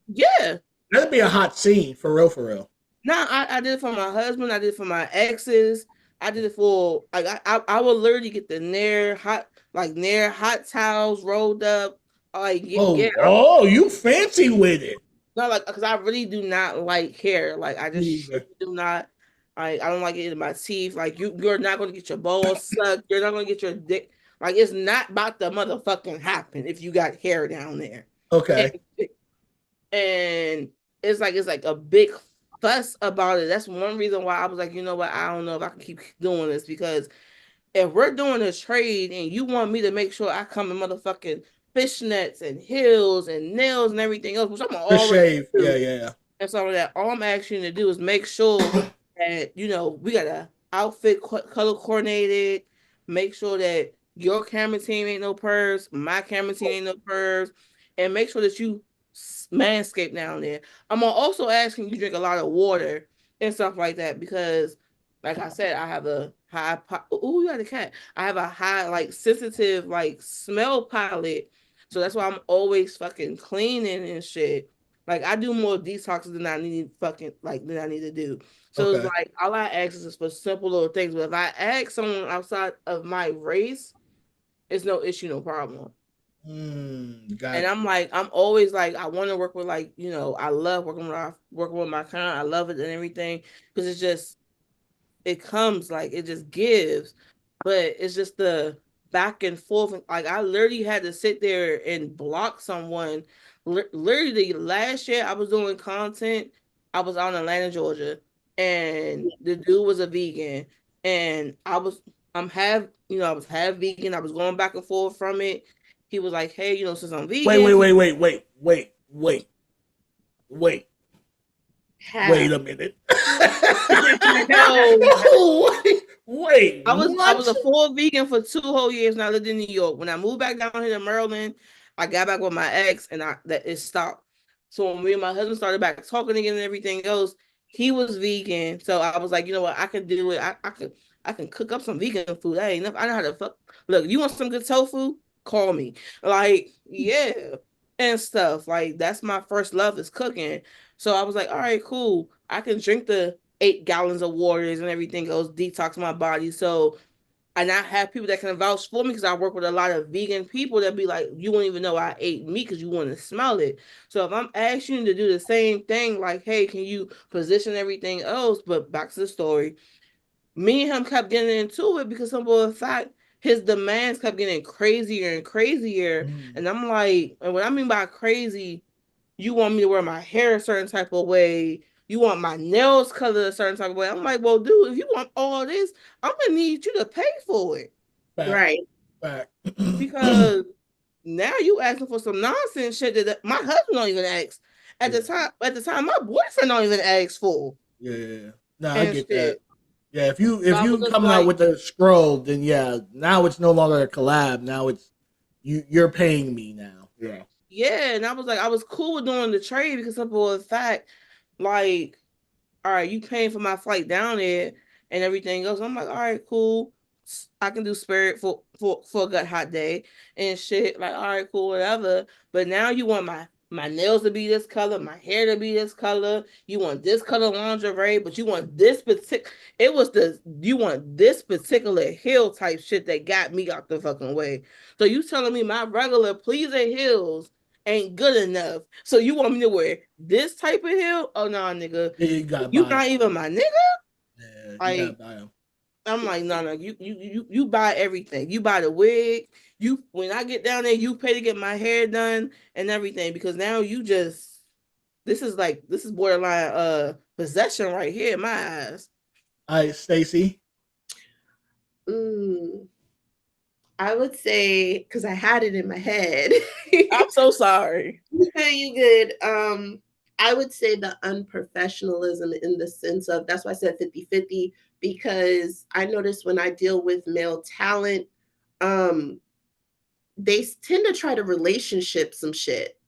[SPEAKER 5] Yeah.
[SPEAKER 2] That'd be a hot scene for real, for real.
[SPEAKER 5] No, I did it for my husband. I did it for my exes. I did it for like I would literally get the Nair hot towels rolled up. Like
[SPEAKER 2] Oh, you fancy with it?
[SPEAKER 5] no, like because I really do not like hair. Like I
[SPEAKER 2] Me
[SPEAKER 5] just
[SPEAKER 2] either.
[SPEAKER 5] do not. I don't like it in my teeth. Like you're not gonna get your balls sucked. You're not gonna get your dick. Like it's not about to motherfucking happen if you got hair down there.
[SPEAKER 2] Okay.
[SPEAKER 5] And it's like a big fuss about it. That's one reason why I was like, you know what, I don't know if I can keep doing this because if we're doing a trade and you want me to make sure I come in motherfucking fishnets and heels and nails and everything else, which I'm
[SPEAKER 2] The
[SPEAKER 5] already
[SPEAKER 2] shave.
[SPEAKER 5] do,
[SPEAKER 2] Yeah.
[SPEAKER 5] and so that all I'm asking you to do is make sure that we got a outfit color coordinated. Make sure that your camera team ain't no pervs, my camera team ain't no pervs, and make sure that you manscape down there. I'm also asking you drink a lot of water and stuff like that because, like I said, I have a high. Oh, you got a cat. I have a high, like sensitive, like smell palette, so that's why I'm always fucking cleaning and shit. Like I do more detoxes than I need to do. So it's
[SPEAKER 2] Okay.
[SPEAKER 5] like all I ask is for simple little things. But if I ask someone outside of my race, it's no issue, no problem. And
[SPEAKER 2] Gotcha.
[SPEAKER 5] I'm always like, I want to work with I love working with my client. I love it and everything because it comes like it just gives, but it's just the back and forth. Like I literally had to sit there and block someone. Literally last year I was doing content. I was out in Atlanta, Georgia, and the dude was a vegan, and I was half vegan. I was going back and forth from it. He was like, "Hey, since I'm vegan."
[SPEAKER 2] Wait.
[SPEAKER 4] How?
[SPEAKER 2] Wait a minute.
[SPEAKER 5] No.
[SPEAKER 2] Wait,
[SPEAKER 5] I was
[SPEAKER 2] what?
[SPEAKER 5] a full vegan for 2 whole years when I lived in New York. When I moved back down here to Maryland, I got back with my ex and that it stopped. So when me and my husband started back talking again and everything else, he was vegan. So I was like, you know what, I can do it. I can cook up some vegan food. That ain't enough. I know how to fuck. Look, you want some good tofu? Call me. Like, yeah. And stuff. Like that's my first love is cooking. So I was like, all right, cool. I can drink the 8 gallons of waters and everything else, detox my body. So, and I have people that can vouch for me because I work with a lot of vegan people that be like, you won't even know I ate meat because you want to smell it. So if I'm asking you to do the same thing, like, hey, can you position everything else? But back to the story, me and him kept getting into it because some of the fact his demands kept getting crazier and crazier. And I'm like, and what I mean by crazy, you want me to wear my hair a certain type of way. You want my nails colored a certain type of way. I'm like, well, dude, if you want all this, I'm gonna need you to pay for it
[SPEAKER 4] Right.
[SPEAKER 5] because now you asking for some nonsense shit that my husband don't even ask. At the time, my boyfriend don't even ask for.
[SPEAKER 2] Yeah. No, I
[SPEAKER 5] And
[SPEAKER 2] get that.
[SPEAKER 5] shit.
[SPEAKER 2] Yeah, if you
[SPEAKER 5] So I was just
[SPEAKER 2] coming out
[SPEAKER 5] like,
[SPEAKER 2] with a scroll, then yeah, now it's no longer a collab. Now it's you're paying me now. Yeah.
[SPEAKER 5] yeah, and I was like, I was cool with doing the trade because simple as fact, like, all right, you paying for my flight down there and everything else. I'm like, all right, cool. I can do spirit for a good hot day and shit. Like, all right, cool, whatever. But now you want my nails to be this color, my hair to be this color. You want this color lingerie, but you want this particular. You want this particular heel type shit that got me out the fucking way. So you telling me my regular pleasing heels ain't good enough. So you want me to wear this type of heel? Oh no, nigga.
[SPEAKER 2] Yeah, you gotta
[SPEAKER 5] You
[SPEAKER 2] buy
[SPEAKER 5] not
[SPEAKER 2] them.
[SPEAKER 5] even my nigga.
[SPEAKER 2] Yeah, you gotta
[SPEAKER 5] Like
[SPEAKER 2] buy them.
[SPEAKER 5] I'm like, no. You buy everything. You buy the wig. You when I get down there, you pay to get my hair done and everything because now you just this is borderline possession right here in my eyes.
[SPEAKER 2] All right, Stacie.
[SPEAKER 4] Mm. I would say, because I had it in my head.
[SPEAKER 5] I'm so sorry.
[SPEAKER 4] You good. I would say the unprofessionalism in the sense of, that's why I said 50-50, because I notice when I deal with male talent, they tend to try to relationship some shit.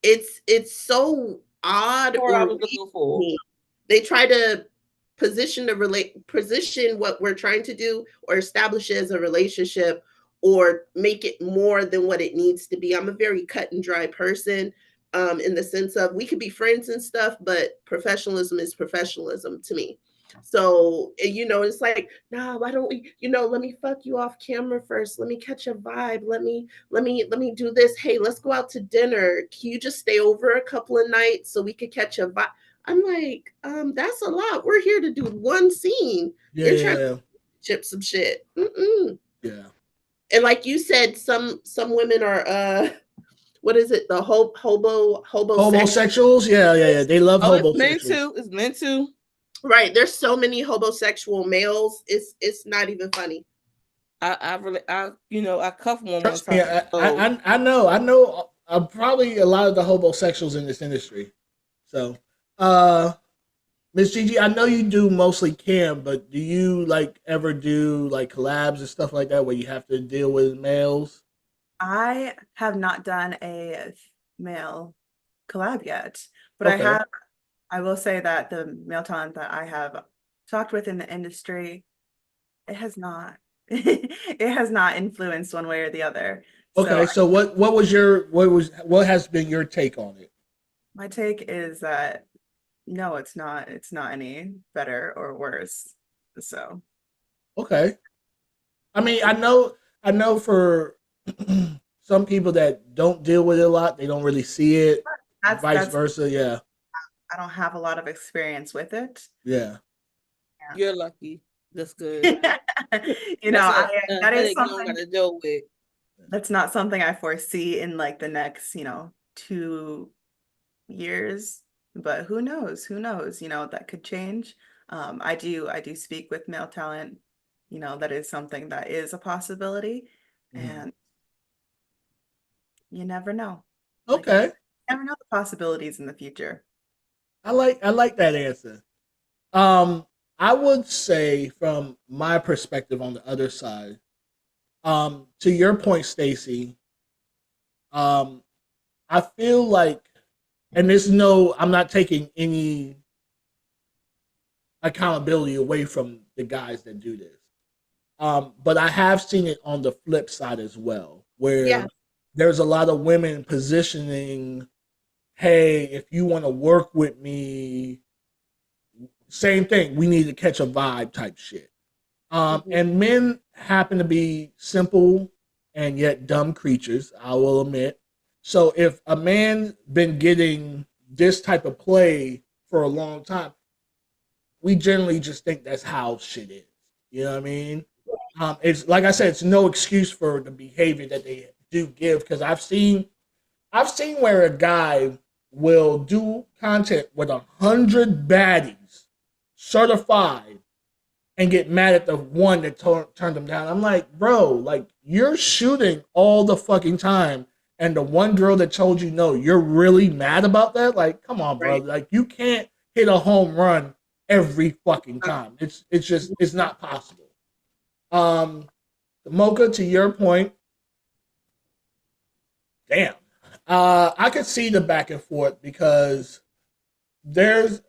[SPEAKER 4] It's so odd
[SPEAKER 5] What I
[SPEAKER 4] or
[SPEAKER 5] was
[SPEAKER 4] weird
[SPEAKER 5] looking
[SPEAKER 4] to
[SPEAKER 5] for.
[SPEAKER 4] me. They try to position what we're trying to do or establish it as a relationship or make it more than what it needs to be. I'm a very cut and dry person, in the sense of we could be friends and stuff, but professionalism is professionalism to me. So, it's like, nah, why don't we, let me fuck you off camera first. Let me catch a vibe. Let me do this. Hey, let's go out to dinner. Can you just stay over a couple of nights so we could catch a vibe? I'm like, that's a lot. We're here to do one scene. You're trying
[SPEAKER 2] Yeah,
[SPEAKER 4] to chip some shit. Mm-mm.
[SPEAKER 2] yeah.
[SPEAKER 4] And like you said, some women are what is it? The hobosexual.
[SPEAKER 2] Homosexuals, yeah. They love
[SPEAKER 5] Oh, it's meant
[SPEAKER 2] homosexuals.
[SPEAKER 5] to. It's meant to.
[SPEAKER 4] Right. There's so many homosexual males. It's not even funny.
[SPEAKER 5] I really, I cuffed one
[SPEAKER 2] Trust
[SPEAKER 5] time.
[SPEAKER 2] me,
[SPEAKER 5] So
[SPEAKER 2] I know. Probably a lot of the homosexuals in this industry. So, Miss Gigi, I know you do mostly cam, but do you like ever do like collabs and stuff like that where you have to deal with males?
[SPEAKER 3] I have not done a male collab yet, but
[SPEAKER 2] Okay.
[SPEAKER 3] I will say that the male talent that I have talked with in the industry, it has not, it has not influenced one way or the other. So
[SPEAKER 2] Okay. So what has been your take on it?
[SPEAKER 3] my take is that no, it's not any better or worse. So
[SPEAKER 2] Okay. I mean, I know for some people that don't deal with it a lot, they don't really see it. Vice
[SPEAKER 3] that's
[SPEAKER 2] versa. Yeah.
[SPEAKER 3] I don't have a lot of experience with it.
[SPEAKER 2] Yeah.
[SPEAKER 5] you're lucky. That's good.
[SPEAKER 3] That's
[SPEAKER 5] A
[SPEAKER 3] that is
[SPEAKER 5] headache you don't got
[SPEAKER 3] something
[SPEAKER 5] to deal with.
[SPEAKER 3] that's not something I foresee in like the next, 2 years. But who knows? Who knows? That could change. I do speak with male talent. That is something that is a possibility.
[SPEAKER 2] Mhm.
[SPEAKER 3] And you never know. Like I
[SPEAKER 2] Okay.
[SPEAKER 3] never know the possibilities in the future.
[SPEAKER 2] I like that answer. Um, I would say from my perspective on the other side, to your point, Stacie, um, I feel like, and there's no, I'm not taking any accountability away from the guys that do this. But I have seen it on the flip side as well,
[SPEAKER 4] Yeah.
[SPEAKER 2] where there's a lot of women positioning, hey, if you want to work with me, same thing, we need to catch a vibe type shit.
[SPEAKER 4] Mhm.
[SPEAKER 2] And men happen to be simple and yet dumb creatures, I will admit. So if a man been getting this type of play for a long time, we generally just think that's how shit is. You know what I mean? It's like I said, it's no excuse for the behavior that they do give because I've seen where a guy will do content with 100 baddies certified and get mad at the one that turned them down. I'm like, bro, like you're shooting all the fucking time, and the one girl that told you no, you're really mad about that. Like, come on, bro.
[SPEAKER 4] Right.
[SPEAKER 2] Like you can't hit a home run every fucking time. It's not possible. Um, Mocha, to your point, damn. I could see the back and forth because there's,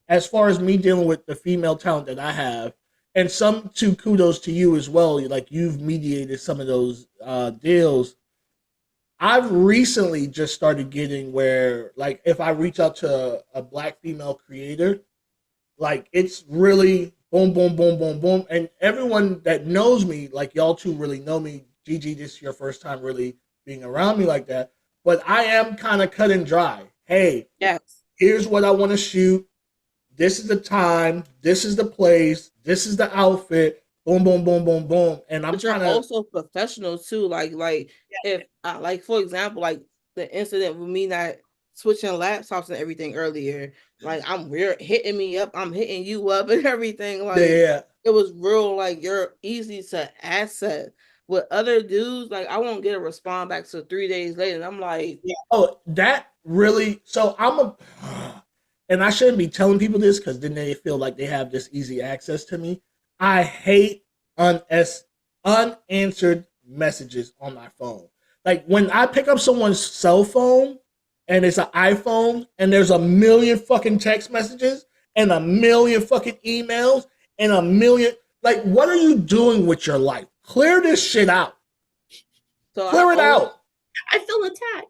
[SPEAKER 2] as far as me dealing with the female talent that I have, and some too kudos to you as well. Like you've mediated some of those deals. I've recently just started getting where, like, if I reach out to a black female creator, like it's really boom, boom, boom, boom, boom, and everyone that knows me, like y'all two really know me. Gigi, this is your first time really being around me like that, but I am kind of cut and dry. Hey,
[SPEAKER 5] Yes.
[SPEAKER 2] here's what I want to shoot. This is the time. This is the place. This is the outfit. Boom, boom, boom, boom, boom. And I'm
[SPEAKER 5] But you're
[SPEAKER 2] trying to.
[SPEAKER 5] also professional too. Like if like for example, like the incident with me not switching laptops and everything earlier, like you're hitting me up, I'm hitting you up and everything. Like
[SPEAKER 2] Yeah.
[SPEAKER 5] it was real, like you're easy to asset. with other dudes, like I won't get a response back to 3 days later, and I'm like,
[SPEAKER 2] Oh, that really. So and I shouldn't be telling people this because then they feel like they have this easy access to me. I hate unanswered messages on my phone. Like when I pick up someone's cell phone and it's an iPhone and there's a million fucking text messages and a million fucking emails and a million. Like, what are you doing with your life? Clear this shit out.
[SPEAKER 5] so
[SPEAKER 2] Clear it out.
[SPEAKER 4] I feel attacked.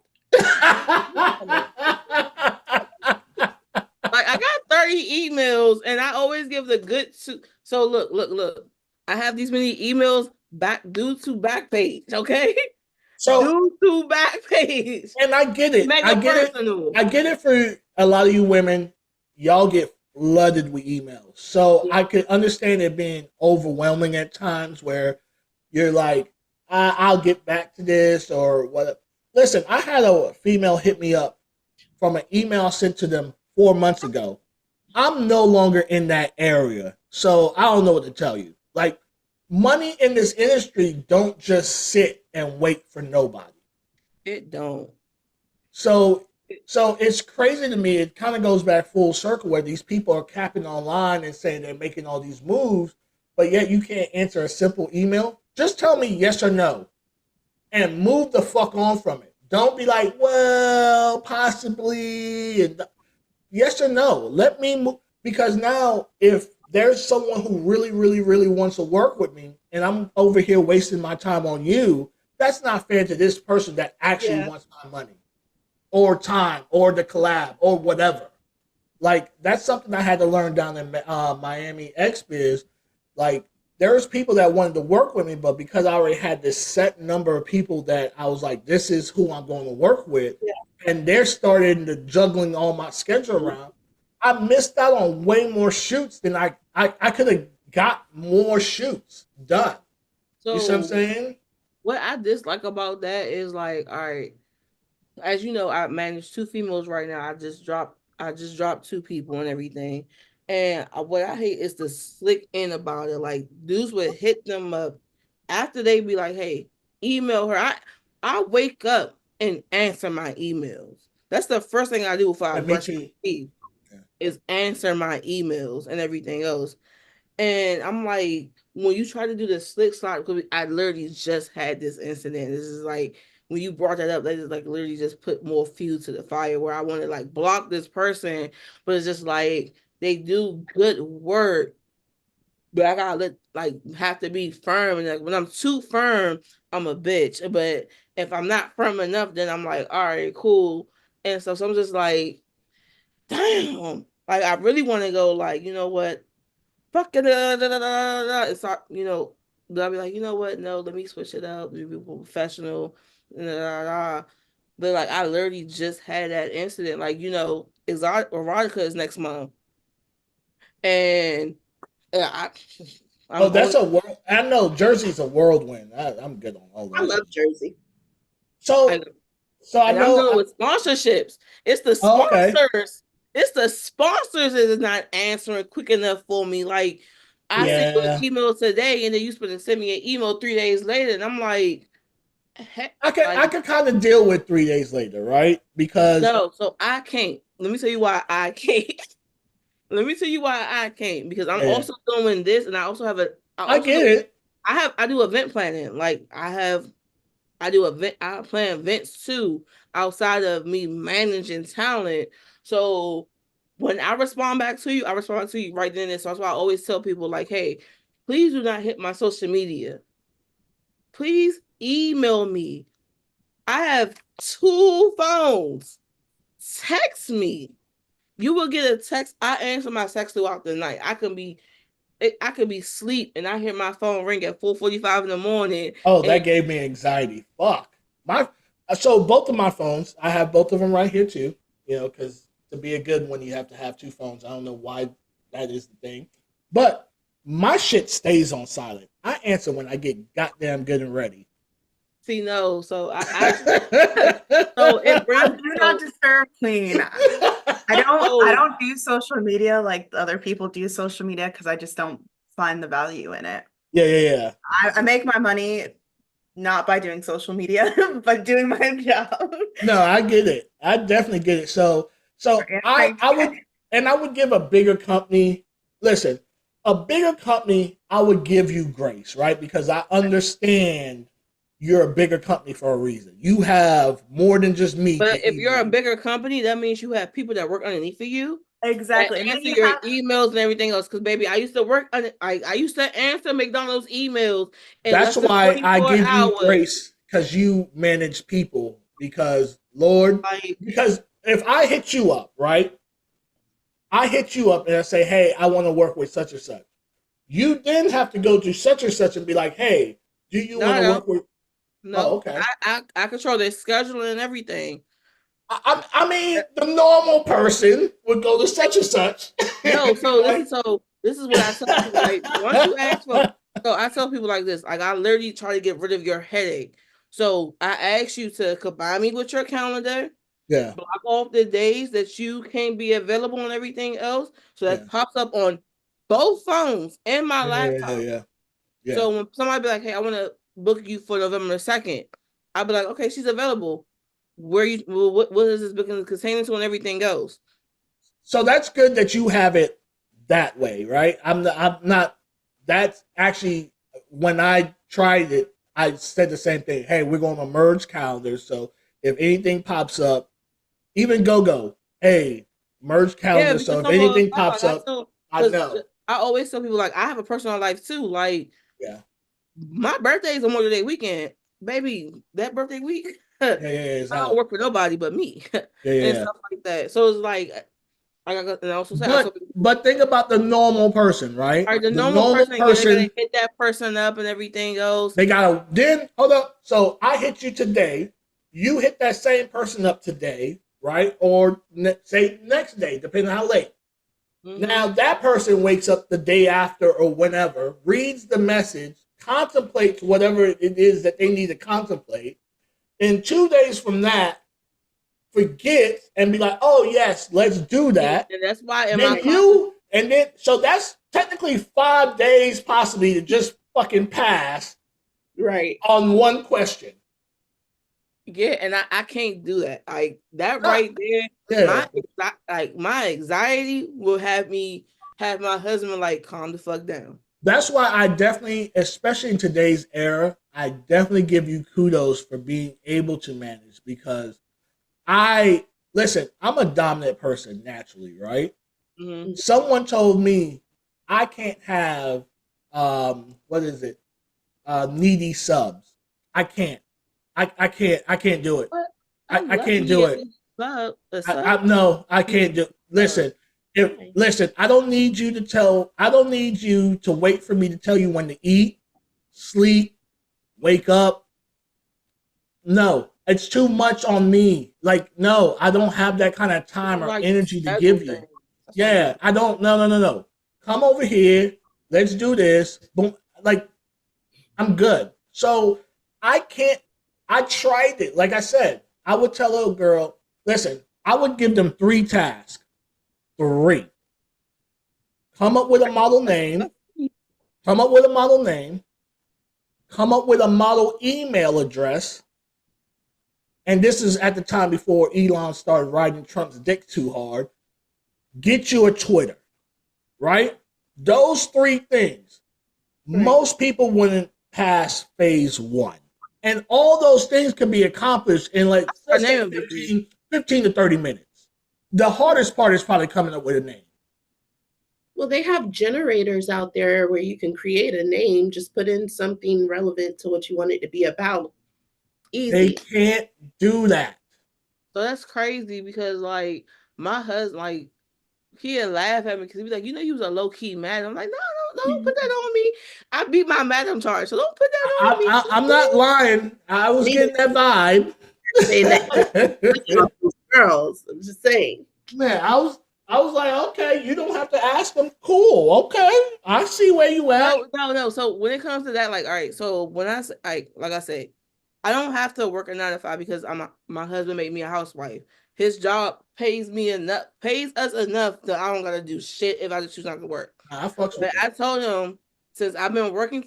[SPEAKER 5] Like I got 30 emails, and I always give the good. So look. I have these many emails back due to back page. Okay,
[SPEAKER 2] So
[SPEAKER 5] due to back page.
[SPEAKER 2] and I get it.
[SPEAKER 5] Make
[SPEAKER 2] I
[SPEAKER 5] it
[SPEAKER 2] get
[SPEAKER 5] personal.
[SPEAKER 2] it. I get it for a lot of you women. Y'all get flooded with emails. So I could understand it being overwhelming at times where you're like, I'll get back to this or what. Listen, I had a female hit me up from an email sent to them 4 months ago. I'm no longer in that area. So I don't know what to tell you. Like, money in this industry don't just sit and wait for nobody.
[SPEAKER 5] It don't.
[SPEAKER 2] So it's crazy to me. It kind of goes back full circle where these people are capping online and saying they're making all these moves, but yet you can't answer a simple email. Just tell me yes or no and move the fuck on from it. Don't be like, well, possibly. And yes or no. Let me move. Because now, if there's someone who really, really, really wants to work with me and I'm over here wasting my time on you, that's not fair to this person that actually wants my money or time or the collab or whatever. Like, that's something I had to learn down in Miami X-Biz. Like, there's people that wanted to work with me, but because I already had this set number of people that I was like, this is who I'm going to work with, and they're starting to juggling all my schedule around, I missed out on way more shoots than I could have got more shoots done.
[SPEAKER 5] So
[SPEAKER 2] you see what I'm saying?
[SPEAKER 5] What I dislike about that is like, all right, as you know, I manage 2 females right now. I just dropped 2 people and everything. And what I hate is the slick in about it. Like dudes would hit them up after they be like, hey, email her. I wake up and answer my emails. That's the first thing I do before I brush my teeth is answer my emails and everything else. And I'm like, when you try to do the slick slide, because I literally just had this incident. This is like when you brought that up, that is like literally just put more fuel to the fire where I want to like block this person, but it's just like they do good work, but I gotta have to be firm. And like when I'm too firm, I'm a bitch. But if I'm not firm enough, then I'm like, all right, cool. And so I'm just like, damn. Like I really want to go like, you know what? Fuck it, it's not, but I'll be like, you know what? No, let me switch it up. Be professional. But like, I literally just had that incident. Like, erotica is next month, and
[SPEAKER 2] that's a world. I know Jersey's a whirlwind. I'm good on all that.
[SPEAKER 4] I love Jersey.
[SPEAKER 2] So I know
[SPEAKER 5] with sponsorships. It's the sponsors. Okay. It's the sponsors that is not answering quick enough for me. Like, I sent you an email today, and then you supposed to send me an email 3 days later, and I'm like, heck,
[SPEAKER 2] I can kind of deal with 3 days later, right? Because
[SPEAKER 5] so I can't. Let me tell you why I can't. Because I'm also doing this, and I also have
[SPEAKER 2] I get it.
[SPEAKER 5] I do event planning. Like I plan events too outside of me managing talent. So when I respond back to you, I respond to you right then and so that's why I always tell people like, hey, please do not hit my social media. Please email me. I have 2 phones. Text me. You will get a text. I answer my text throughout the night. I could be asleep and I hear my phone ring at 4:45 in the morning.
[SPEAKER 2] Oh, that gave me anxiety. Fuck. So both of my phones, I have both of them right here too. Because to be a good one, you have to have 2 phones. I don't know why that is the thing, but my shit stays on silent. I answer when I get goddamn good and ready.
[SPEAKER 5] See, no, so I so it brings
[SPEAKER 3] do not disturb queen. I don't do social media like other people do social media because I just don't find the value in it.
[SPEAKER 2] Yeah.
[SPEAKER 3] I make my money not by doing social media, but doing my job.
[SPEAKER 2] No, I get it. I definitely get it. So I would give a bigger company. Listen, a bigger company, I would give you grace, right? Because I understand you're a bigger company for a reason. You have more than just me.
[SPEAKER 5] But if you're a bigger company, that means you have people that work underneath of you.
[SPEAKER 3] Exactly.
[SPEAKER 5] And answer your emails and everything else. Because baby, I used to work on it. I used to answer McDonald's emails in
[SPEAKER 2] That's
[SPEAKER 5] less than
[SPEAKER 2] why I
[SPEAKER 5] 24
[SPEAKER 2] give you
[SPEAKER 5] hours.
[SPEAKER 2] grace, because you manage people. Because Lord, because if I hit you up, right? I hit you up and I say, hey, I want to work with such and such. You then have to go to such and such and be like, hey, do you want to work with?
[SPEAKER 5] No,
[SPEAKER 2] oh, okay.
[SPEAKER 5] I control their scheduling and everything.
[SPEAKER 2] I mean, the normal person would go to such and such.
[SPEAKER 5] No, this is what I tell people. Like, once you ask for, so I tell people like this. Like, I literally try to get rid of your headache. So I ask you to combine me with your calendar.
[SPEAKER 2] Yeah.
[SPEAKER 5] Block off the days that you can't be available and everything else. So that pops up on both phones and my laptop.
[SPEAKER 2] Yeah.
[SPEAKER 5] So when somebody be like, hey, I want to book you for November 2nd, I'll be like, okay, she's available. What is this booking containing to and everything goes.
[SPEAKER 2] So that's good that you have it that way, right? I'm not that's actually, when I tried it, I said the same thing. Hey, we're going to merge calendars. So if anything pops up, even go, hey, merge calendars. So if anything pops up, I know.
[SPEAKER 5] I always tell people, like, I have a personal life too. Like, my birthday is a Memorial Day weekend, baby. That birthday week, I don't work for nobody but me, and stuff like that. So it's like, and I also say,
[SPEAKER 2] but think about the normal person, right?
[SPEAKER 5] All right, the normal person, they gotta hit that person up and everything else.
[SPEAKER 2] They gotta hold up. So I hit you today. You hit that same person up today, right? Or say next day, depending on how late. Mm-hmm. Now that person wakes up the day after or whenever, reads the message, contemplates whatever it is that they need to contemplate. And 2 days from that, forget and be like, oh yes, let's do that.
[SPEAKER 5] And that's why
[SPEAKER 2] so that's technically 5 days possibly to just fucking pass on one question.
[SPEAKER 5] Yeah, and I can't do that. Like that right there, my anxiety will have my husband like calm the fuck down.
[SPEAKER 2] That's why I definitely, especially in today's era, I definitely give you kudos for being able to manage, because I'm a dominant person naturally, right? Mm-hmm. Someone told me I can't have needy subs. I can't. I can't do it. I can't do it. No, I can't do it. Listen, I don't need you to wait for me to tell you when to eat, sleep, wake up. No, it's too much on me. Like, no, I don't have that kind of time or energy to give you. Yeah, I don't. No. Come over here. Let's do this. Boom. Like, I'm good. So I can't. I tried it. Like I said, I would tell a girl, listen, I would give them 3 tasks. 3. Come up with a model name. Come up with a model name. Come up with a model email address. And this is at the time before Elon started riding Trump's dick too hard. Get you a Twitter, right? Those 3 things. Right. Most people wouldn't pass phase 1. And all those things can be accomplished in like 15 to 30 minutes. The hardest part is probably coming up with a name.
[SPEAKER 4] Well, they have generators out there where you can create a name, just put in something relevant to what you want it to be about. Easy.
[SPEAKER 2] They can't do that.
[SPEAKER 5] So that's crazy, because like my husband, like, he'd laugh at me because he'd be like, you was a low-key madam. I'm like, no, don't put that on me. I beat my madam charge, so don't put that on me.
[SPEAKER 2] I'm not lying. I was getting that vibe.
[SPEAKER 4] Girls, I'm just saying.
[SPEAKER 2] Man, I was like, okay, you don't have to ask them. Cool, okay, I see where you at.
[SPEAKER 5] No. So when it comes to that, like, all right. So when I say, like I said, I don't have to work a 9 to 5 because my husband made me a housewife. His job pays us enough that I don't gotta do shit if I just choose not to work.
[SPEAKER 2] I told him
[SPEAKER 5] since I've been working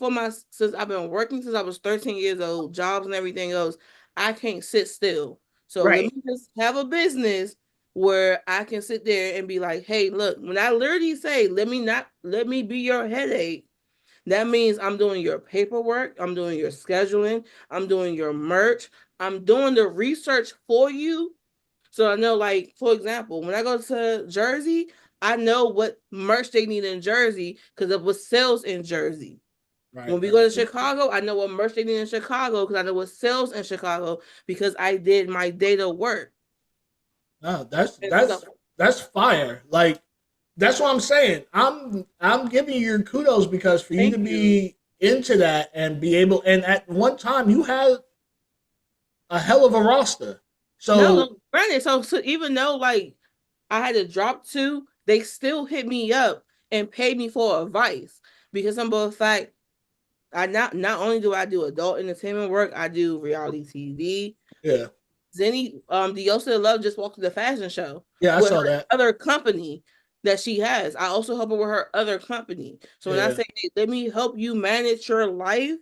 [SPEAKER 5] since I was 13 years old, jobs and everything else, I can't sit still. So let
[SPEAKER 4] Right.
[SPEAKER 5] me just have a business where I can sit there and be like, hey, look, when I literally say, let me be your headache, that means I'm doing your paperwork, I'm doing your scheduling, I'm doing your merch, I'm doing the research for you. So I know, like, for example, when I go to Jersey, I know what merch they need in Jersey because of what sells in Jersey.
[SPEAKER 2] Right.
[SPEAKER 5] When we go to Chicago, I know what merch they need in Chicago because I know what sells in Chicago because I did my data work.
[SPEAKER 2] No,
[SPEAKER 5] And stuff.
[SPEAKER 2] that's fire. Like that's what I'm saying. I'm giving you kudos because for you to
[SPEAKER 5] Thank you.
[SPEAKER 2] be into that and be able, and at one time you had a hell of a roster. So
[SPEAKER 5] No, granted, so even though like I had to drop 2, they still hit me up and paid me for advice because some of the fact I not only do I do adult entertainment work, I do reality TV.
[SPEAKER 2] yeah,
[SPEAKER 5] Zenny, the Yosa Love just walked to the fashion show
[SPEAKER 2] yeah, I
[SPEAKER 5] with
[SPEAKER 2] saw
[SPEAKER 5] her
[SPEAKER 2] that.
[SPEAKER 5] other company that she has. I also help her with her other company. So when I
[SPEAKER 2] Yeah,
[SPEAKER 5] say, hey, let me help you manage your life,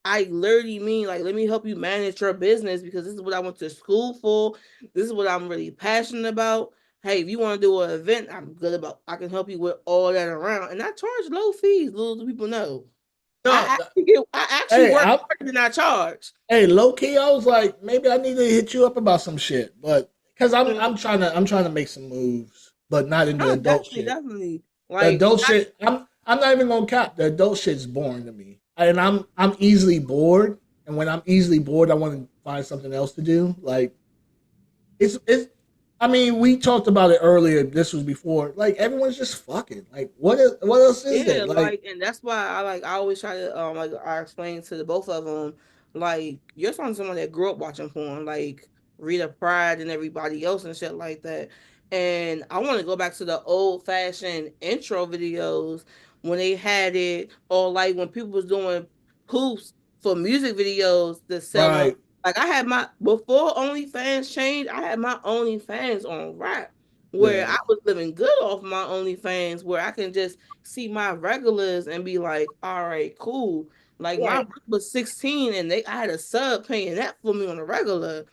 [SPEAKER 5] I literally mean like, let me help you manage your business because this is what I went to school for. This is what I'm really passionate about. Hey, if you want to do an event, I'm good about. I can help you with all that around, and I charge low fees. Little do people know.
[SPEAKER 2] no,
[SPEAKER 5] I actually
[SPEAKER 2] hey,
[SPEAKER 5] work harder than I charge.
[SPEAKER 2] hey, low key, I was like, maybe I need to hit you up about some shit, but because I'm trying to make some moves, but not in the
[SPEAKER 5] Oh,
[SPEAKER 2] adult
[SPEAKER 5] definitely,
[SPEAKER 2] shit.
[SPEAKER 5] definitely.
[SPEAKER 2] The
[SPEAKER 5] Like
[SPEAKER 2] adult shit, I'm not even gonna cap. The adult shit's boring to me, and I'm easily bored. And when I'm easily bored, I want to find something else to do. Like it's. I mean, we talked about it earlier. This was before. Like everyone's just fucking. Like what else is there?
[SPEAKER 5] yeah,
[SPEAKER 2] Like
[SPEAKER 5] and that's why I always try to like I explain to the both of them, like you're someone that grew up watching porn, like Rita Pride and everybody else and shit like that. And I want to go back to the old fashioned intro videos when they had it, or like when people was doing hoops for music videos to sell on.
[SPEAKER 2] right,
[SPEAKER 5] Like I had my before OnlyFans changed, I had my OnlyFans on rap where
[SPEAKER 2] yeah.
[SPEAKER 5] I was living good off my OnlyFans, where I can just see my regulars and be like, all right, cool. Like my
[SPEAKER 4] Right.
[SPEAKER 5] brother was 16 and I had a sub paying that for me on a regular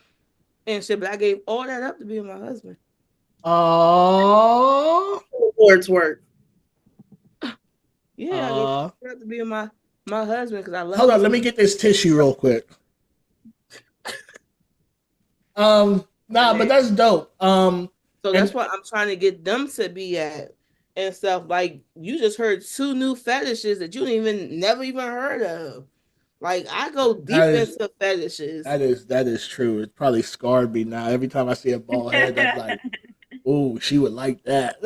[SPEAKER 5] and shit, but I gave all that up to be my husband.
[SPEAKER 2] Oh,
[SPEAKER 4] Awards work.
[SPEAKER 5] Yeah, I gave all that up to be my husband because I love
[SPEAKER 2] hold
[SPEAKER 5] him
[SPEAKER 2] on.
[SPEAKER 5] so
[SPEAKER 2] Let me get this tissue real quick. Nah, but
[SPEAKER 5] much.
[SPEAKER 2] that's dope.
[SPEAKER 5] So that's
[SPEAKER 2] And
[SPEAKER 5] what I'm trying to get them to be at and stuff. Like you just heard 2 new fetishes that you never even heard of. Like I go deep
[SPEAKER 2] that is
[SPEAKER 5] into fetishes.
[SPEAKER 2] that is true. It probably scarred me now. Every time I see a bald head, I'm like, "Oh, she would like that."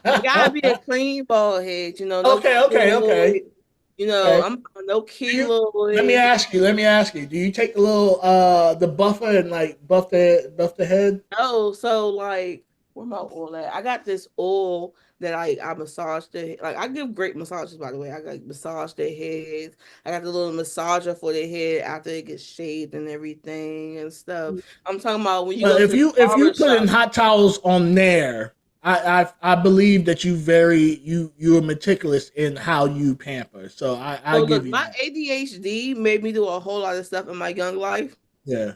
[SPEAKER 5] It gotta be a clean bald head, no
[SPEAKER 2] Okay, okay, okay,
[SPEAKER 5] keloid.
[SPEAKER 2] okay.
[SPEAKER 5] I'm no
[SPEAKER 2] Do you? Let me
[SPEAKER 5] keloid.
[SPEAKER 2] ask you. Let me ask you. Do you take the little the buffer and like buff the head?
[SPEAKER 5] No, so like where my oil at? I got this oil that I massage like I give great massages by the way. I got massage their heads. I got the little massager for their head after it gets shaved and everything and stuff. I'm talking about when you
[SPEAKER 2] Well,
[SPEAKER 5] go to the
[SPEAKER 2] if you
[SPEAKER 5] barber
[SPEAKER 2] put in
[SPEAKER 5] shop.
[SPEAKER 2] hot towels on there, I believe that you're meticulous in how you pamper. So I
[SPEAKER 5] So
[SPEAKER 2] give
[SPEAKER 5] look,
[SPEAKER 2] you
[SPEAKER 5] my
[SPEAKER 2] that.
[SPEAKER 5] ADHD made me do a whole lot of stuff in my young life.
[SPEAKER 2] Yeah.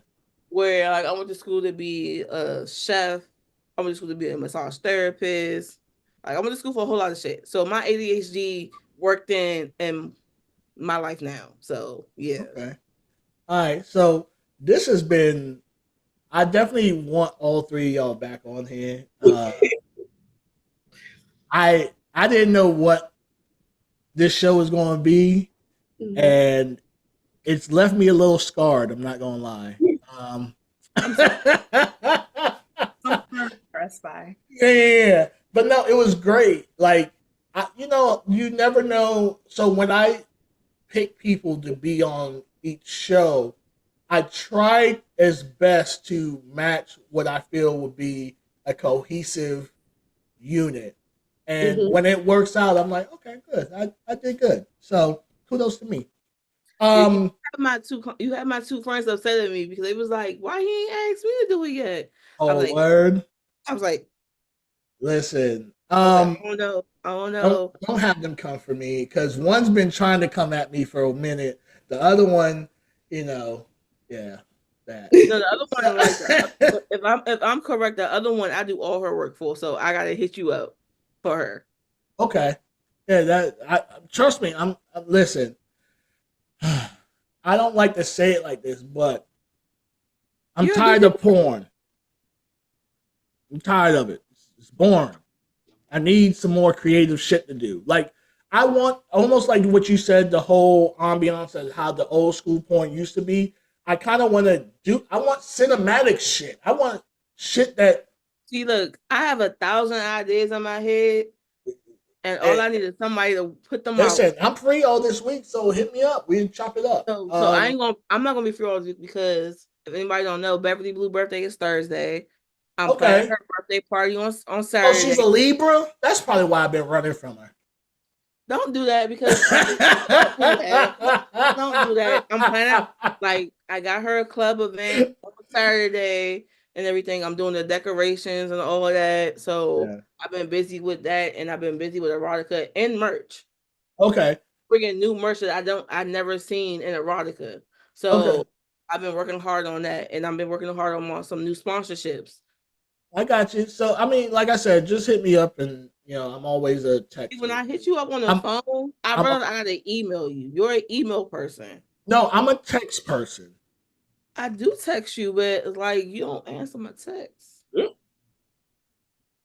[SPEAKER 5] Where like I went to school to be a chef. I went to school to be a massage therapist. Like I went to school for a whole lot of shit. So my ADHD worked in my life now. So yeah.
[SPEAKER 2] Okay. All right. So this has been. I definitely want all three of y'all back on here. I didn't know what this show was going to be,
[SPEAKER 4] Mhm.
[SPEAKER 2] and it's left me a little scarred. I'm not gonna lie.
[SPEAKER 3] I'm so
[SPEAKER 2] Yeah,
[SPEAKER 3] impressed by.
[SPEAKER 2] yeah, yeah. But no, it was great. Like, you never know. So when I pick people to be on each show, I try as best to match what I feel would be a cohesive unit. And
[SPEAKER 4] Mhm.
[SPEAKER 2] when it works out, I'm like, okay, good. I did good. So kudos to me.
[SPEAKER 5] Yeah,
[SPEAKER 2] Um,
[SPEAKER 5] you had my 2 friends upset at me because they was like, why he ain't asked me to do it yet? I was
[SPEAKER 2] oh
[SPEAKER 5] like,
[SPEAKER 2] word.
[SPEAKER 5] I was like,
[SPEAKER 2] Listen.
[SPEAKER 5] I don't know. I don't know.
[SPEAKER 2] Don't have them come for me because one's been trying to come at me for a minute. The other one, yeah, that.
[SPEAKER 5] No, the other one, like if I'm correct, the other one I do all her work for, so I gotta hit you up for her.
[SPEAKER 2] Okay, yeah, trust me. Listen. I don't like to say it like this, but I'm tired of porn. I'm tired of it. It's boring. I need some more creative shit to do. Like I want almost like what you said, the whole ambiance of how the old school porn used to be. I kind of want to do. I want cinematic shit. I want shit that.
[SPEAKER 5] See, look, I have 1,000 ideas in my head, and all I need is somebody to put them out.
[SPEAKER 2] Listen, I'm free all this week, so hit me up. We can chop it up.
[SPEAKER 5] So I'm not gonna be free all this week because if anybody don't know, Beverly Blue birthday is Thursday. I'm planning her birthday party on Saturday.
[SPEAKER 2] Oh, she's a Libra? That's probably why I've been running from her.
[SPEAKER 5] Don't do that because don't do that. I'm planning, like, I got her a club event on Saturday and everything. I'm doing the decorations and all of that. So I've been busy with that, and I've been busy with erotica and merch.
[SPEAKER 2] Okay.
[SPEAKER 5] Bringing new merch that I've never seen in erotica. So I've been working hard on that, and I've been working hard on some new sponsorships.
[SPEAKER 2] I got you. So I mean, like I said, just hit me up, and I'm always a text.
[SPEAKER 5] When I hit you up on the phone, I gotta email you. You're an email person.
[SPEAKER 2] No, I'm a text person.
[SPEAKER 5] I do text you, but it's like you don't answer my text.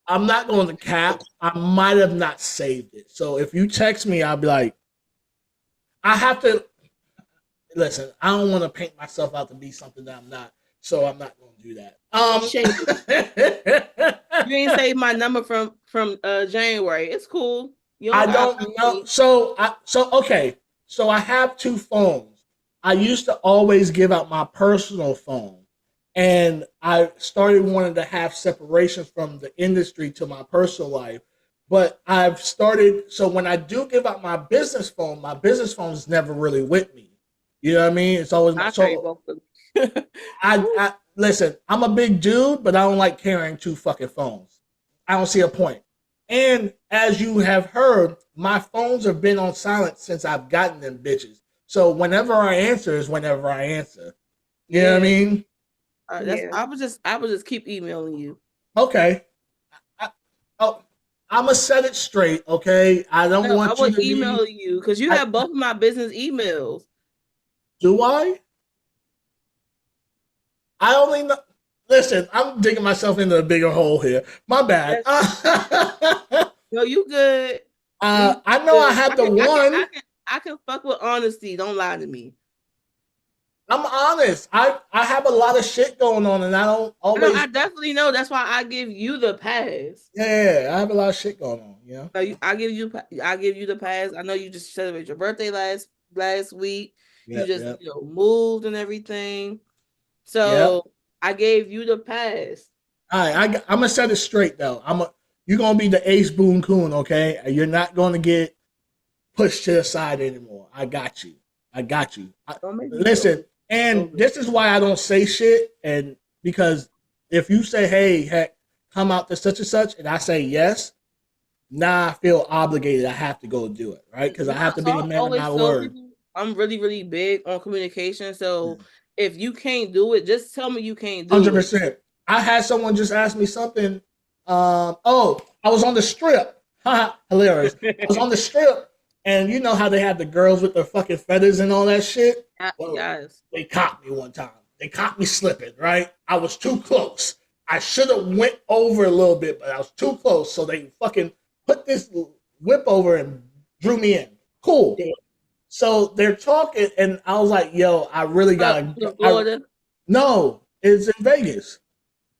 [SPEAKER 2] I'm not going to cap. I might have not saved it. So if you text me, I'll be like, I have to listen. I don't want to paint myself out to be something that I'm not. So I'm not going to do that.
[SPEAKER 5] You ain't saved my number from January. It's cool.
[SPEAKER 2] I don't know. So okay. So I have two phones. I used to always give out my personal phone, and I started wanting to have separation from the industry to my personal life. But I've started. So when I do give out my business phone is never really with me. You know what I mean? It's always I listen, I'm a big dude, but I don't like carrying two fucking phones. I don't see a point. And as you have heard, my phones have been on silent since I've gotten them bitches. So whenever I answer is whenever I answer. You know what I mean?
[SPEAKER 5] I would just keep emailing you.
[SPEAKER 2] Okay. I'm gonna set it straight, okay? I don't want you to
[SPEAKER 5] email you because you have both of my business emails.
[SPEAKER 2] Do I? I only know. Listen, I'm digging myself into a bigger hole here. My bad.
[SPEAKER 5] No, you good.
[SPEAKER 2] I know I have the one.
[SPEAKER 5] I can fuck with honesty. Don't lie to me.
[SPEAKER 2] I'm honest. I have a lot of shit going on, and I don't always.
[SPEAKER 5] No, I definitely know. That's why I give you the pass.
[SPEAKER 2] Yeah, I have a lot of shit going on. You know.
[SPEAKER 5] So I give you the pass. I know you just celebrated your birthday last week. You just moved and everything. So I gave you the pass.
[SPEAKER 2] All right, I'm gonna set it straight though. You're gonna be the ace boon coon, okay? You're not gonna get pushed to the side anymore. I got you. Listen, and this is why I don't say shit, and because if you say, "Hey, heck, come out to such and such," and I say yes, now I feel obligated. I have to go do it, right? Because I have to be the man of my word.
[SPEAKER 5] I'm really, really big on communication, so if you can't do it, just tell me you can't do
[SPEAKER 2] 100%.
[SPEAKER 5] it.
[SPEAKER 2] I had someone just ask me something. I was on the strip. Hilarious. I was on the strip, and you know how they have the girls with their fucking feathers and all that shit? Well,
[SPEAKER 5] yes.
[SPEAKER 2] They caught me one time. They caught me slipping, right? I was too close. I should have went over a little bit, but I was too close. So they fucking put this whip over and drew me in. Cool. Damn. So they're talking, and I was like, yo, I really got to. No, it's in Vegas.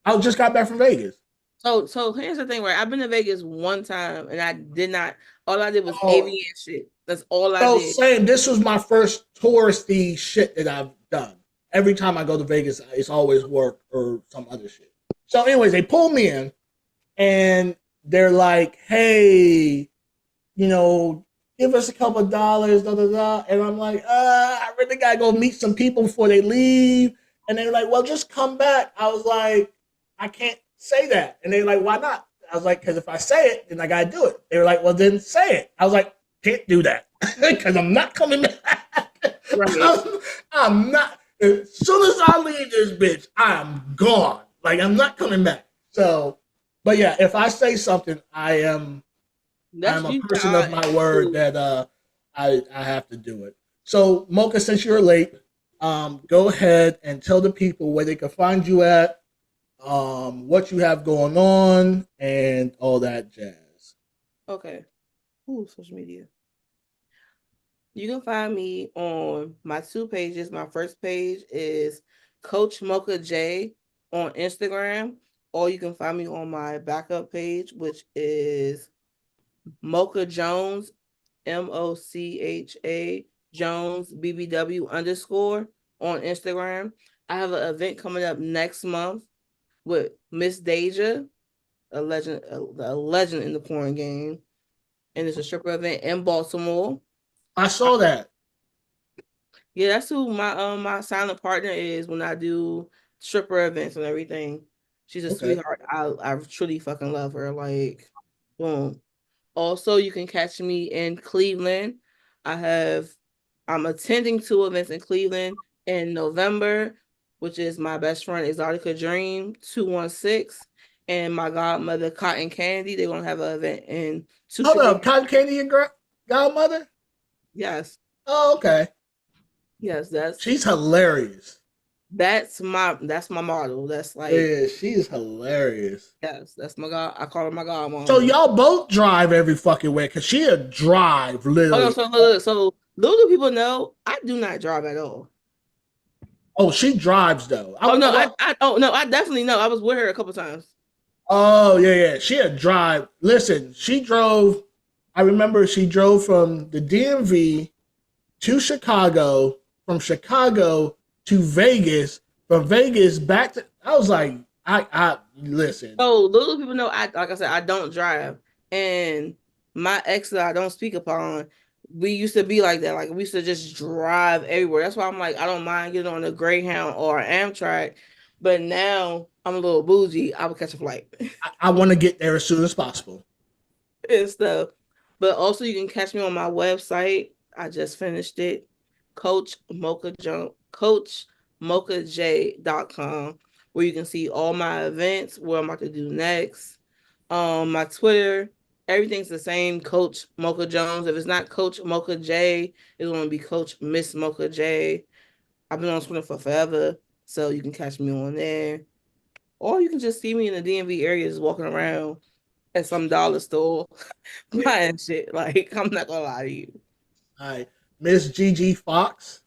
[SPEAKER 2] I just got back from Vegas.
[SPEAKER 5] So here's the thing, right? I've been to Vegas one time, and I did not. All I did was avian shit. That's all I did.
[SPEAKER 2] Saying this was my first touristy shit that I've done. Every time I go to Vegas, it's always work or some other shit. So, anyways, they pull me in, and they're like, "Hey, give us a couple of dollars, da da da." And I'm like, I really gotta go meet some people before they leave. And they're like, "Well, just come back." I was like, I can't say that. And they're like, "Why not?" I was like, because if I say it, then I gotta do it. They were like, well, then say it. I was like, can't do that because I'm not coming back.
[SPEAKER 4] Right.
[SPEAKER 2] I'm not. As soon as I leave this bitch, I'm gone. Like I'm not coming back. So, but yeah, if I say something, I'm a person of my word that I have to do it. So, Mocha, since you're late, go ahead and tell the people where they can find you at, what you have going on, and all that jazz.
[SPEAKER 5] Okay. Ooh, social media. You can find me on my 2 pages. My first page is Coach Mocha J on Instagram, or you can find me on my backup page, which is Mocha Jones, MOCHA Jones BBW _ on Instagram. I have an event coming up next month with Miss Deja, a legend in the porn game, and it's a stripper event in Baltimore.
[SPEAKER 2] I saw that.
[SPEAKER 5] Yeah, that's who my silent partner is when I do stripper events and everything. She's a sweetheart. I truly fucking love her. Like, boom. Also, you can catch me in Cleveland. I'm attending 2 events in Cleveland in November, which is my best friend Exotica Dream 216 and my godmother Cotton Candy. They're gonna have an event in
[SPEAKER 2] Hold up, Cotton Candy and godmother?
[SPEAKER 5] Yes.
[SPEAKER 2] Oh, okay.
[SPEAKER 5] Yes,
[SPEAKER 2] she's hilarious.
[SPEAKER 5] That's my model. That's like,
[SPEAKER 2] yeah, she's hilarious.
[SPEAKER 5] Yes, that's my god. I call her my godmom.
[SPEAKER 2] So y'all both drive every fucking way because she'll drive literally.
[SPEAKER 5] So little people know I do not drive at all.
[SPEAKER 2] Oh, she drives though.
[SPEAKER 5] I definitely know. I was with her a couple times.
[SPEAKER 2] Oh yeah. She'll drive. Listen, she drove. I remember she drove from the DMV to Chicago, from Chicago to Vegas, from Vegas back to. I was like, I listen.
[SPEAKER 5] Oh, little people know. Like I said, I don't drive, and my ex that I don't speak upon. We used to be like that. Like we used to just drive everywhere. That's why I'm like, I don't mind getting on a Greyhound or Amtrak, but now I'm a little bougie. I would catch a flight.
[SPEAKER 2] I want to get there as soon as possible.
[SPEAKER 5] And stuff. But also you can catch me on my website. I just finished it. CoachMochaJ.com, where you can see all my events, what I'm about to do next. My Twitter, everything's the same, Coach Mocha Jones. If it's not Coach Mocha J, it's going to be Coach Miss Mocha J. I've been on Twitter for forever, so you can catch me on there. Or you can just see me in the DMV area just walking around at some dollar store buying shit. Like, I'm not gonna lie to you.
[SPEAKER 2] All right, Miss Gigi Fox.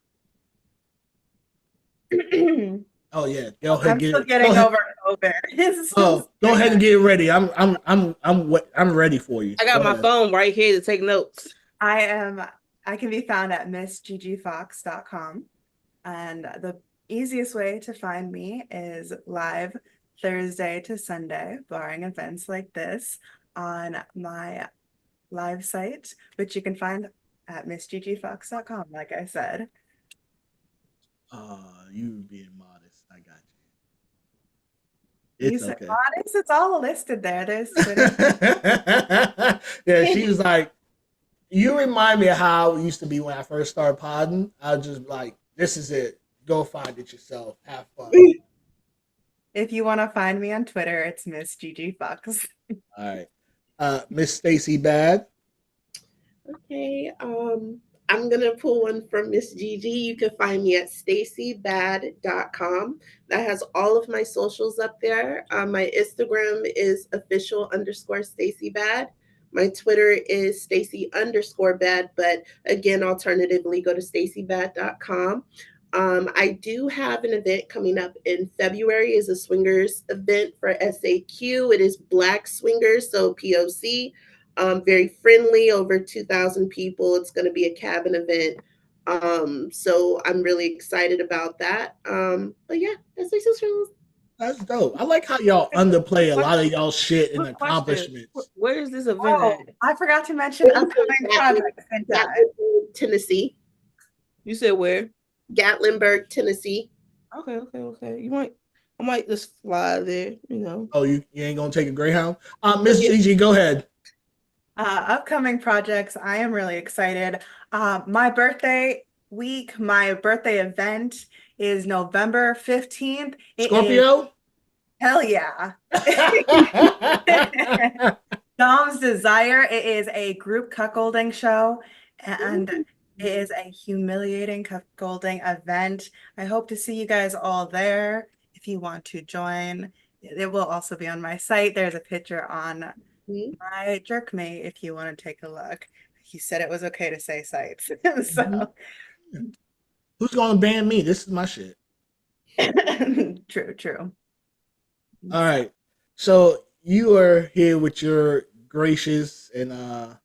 [SPEAKER 2] Oh yeah, go ahead.
[SPEAKER 3] I'm still getting over COVID.
[SPEAKER 2] Oh, go ahead and get ready. I'm ready for you.
[SPEAKER 5] I got my phone right here to take notes.
[SPEAKER 3] I can be found at missgigifox.com, and the easiest way to find me is live Thursday to Sunday, barring events like this, on my live site, which you can find at missgigifox.com, like I said.
[SPEAKER 2] You being modest. I got you. It's okay.
[SPEAKER 3] Modest, it's all listed there. There's
[SPEAKER 2] yeah, she was like, you remind me of how it used to be when I first started podding. I was just like, this is it. Go find it yourself. Have fun.
[SPEAKER 3] If you want to find me on Twitter, it's Miss Gigi Fox.
[SPEAKER 2] All right. Miss Stacie Bad.
[SPEAKER 4] Okay. I'm going to pull one from Miss Gigi. You can find me at staciebad.com. That has all of my socials up there. My Instagram is official_staciebad. My Twitter is Stacie_bad. But again, alternatively, go to staciebad.com. I do have an event coming up in February. It's a swingers event for SAQ. It is Black swingers, so POC. Very friendly, over 2,000 people. It's going to be a cabin event. So I'm really excited about that. But yeah, that's my socials.
[SPEAKER 2] That's dope. I like how y'all underplay a lot of y'all shit and accomplishments.
[SPEAKER 5] Where is this event at?
[SPEAKER 3] I forgot to mention upcoming projects in
[SPEAKER 4] Tennessee.
[SPEAKER 5] You said where?
[SPEAKER 4] Gatlinburg, Tennessee.
[SPEAKER 5] Okay. You might I might just fly there, you know.
[SPEAKER 2] Oh, you ain't gonna take a Greyhound? Miss Gigi, go ahead.
[SPEAKER 3] Upcoming projects, I am really excited. My birthday week, my birthday event is November 15th. It is,
[SPEAKER 2] Scorpio?
[SPEAKER 3] hell yeah. Dom's Desire. It is a group cuckolding show, and it is a humiliating cuckolding event. I hope to see you guys all there if you want to join. It will also be on my site. There's a picture on my Jerkmate if you want to take a look. He said it was okay to say sites. So
[SPEAKER 2] Who's gonna ban me? This is my shit.
[SPEAKER 3] true.
[SPEAKER 2] All right. So you are here with your gracious and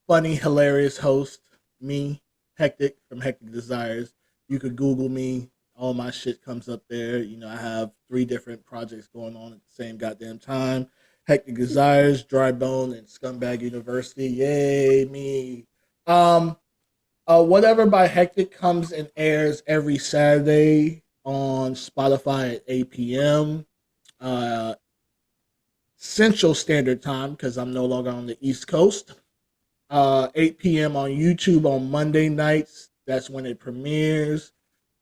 [SPEAKER 2] funny, hilarious host, me, Hektek from Hektek Desires. You could Google me. All my shit comes up there. You know, I have 3 different projects going on at the same goddamn time. Hektek Desires, Dry Bone, and Scumbag University. Yay, me. Um, Whatever by Hektek comes and airs every Saturday on Spotify at 8 p.m. Uh, Central Standard Time because I'm no longer on the East Coast. 8 p.m. on YouTube on Monday nights. That's when it premieres.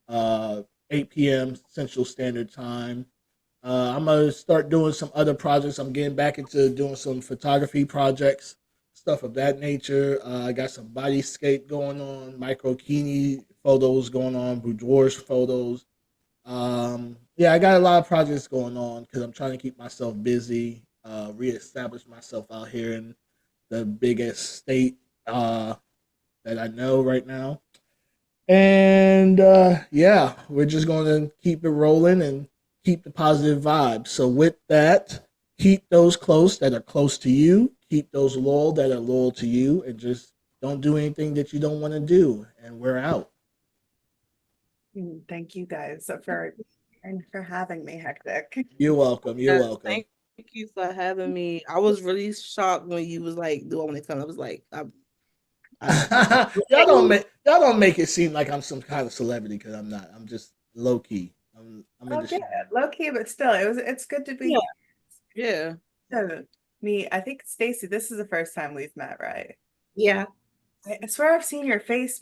[SPEAKER 2] 8 p.m. Central Standard Time. I'm gonna start doing some other projects. I'm getting back into doing some photography projects, stuff of that nature. I got some body skate going on, micro kini photos going on, boudoir photos. Yeah, I got a lot of projects going on because I'm trying to keep myself busy, reestablish myself out here in the biggest state that I know right now. And yeah, we're just going to keep it rolling and keep the positive vibes. So with that, keep those close that are close to you. Keep those loyal that are loyal to you, and just don't do anything that you don't want to do. And we're out.
[SPEAKER 3] Thank you guys for having me, Hektek.
[SPEAKER 2] You're welcome. You're welcome.
[SPEAKER 5] Thank you for having me. I was really shocked when you was like, "Do I want to come?" I was like,
[SPEAKER 2] Y'all don't make it seem like I'm some kind of celebrity because I'm not. I'm just low key. I'm in
[SPEAKER 3] Oh
[SPEAKER 2] the
[SPEAKER 3] yeah,
[SPEAKER 2] shit.
[SPEAKER 3] low key, but still, it's good to be
[SPEAKER 5] yeah.
[SPEAKER 3] to me. I think Stacie, this is the first time we've met, right?
[SPEAKER 4] Yeah.
[SPEAKER 3] I swear I've seen your face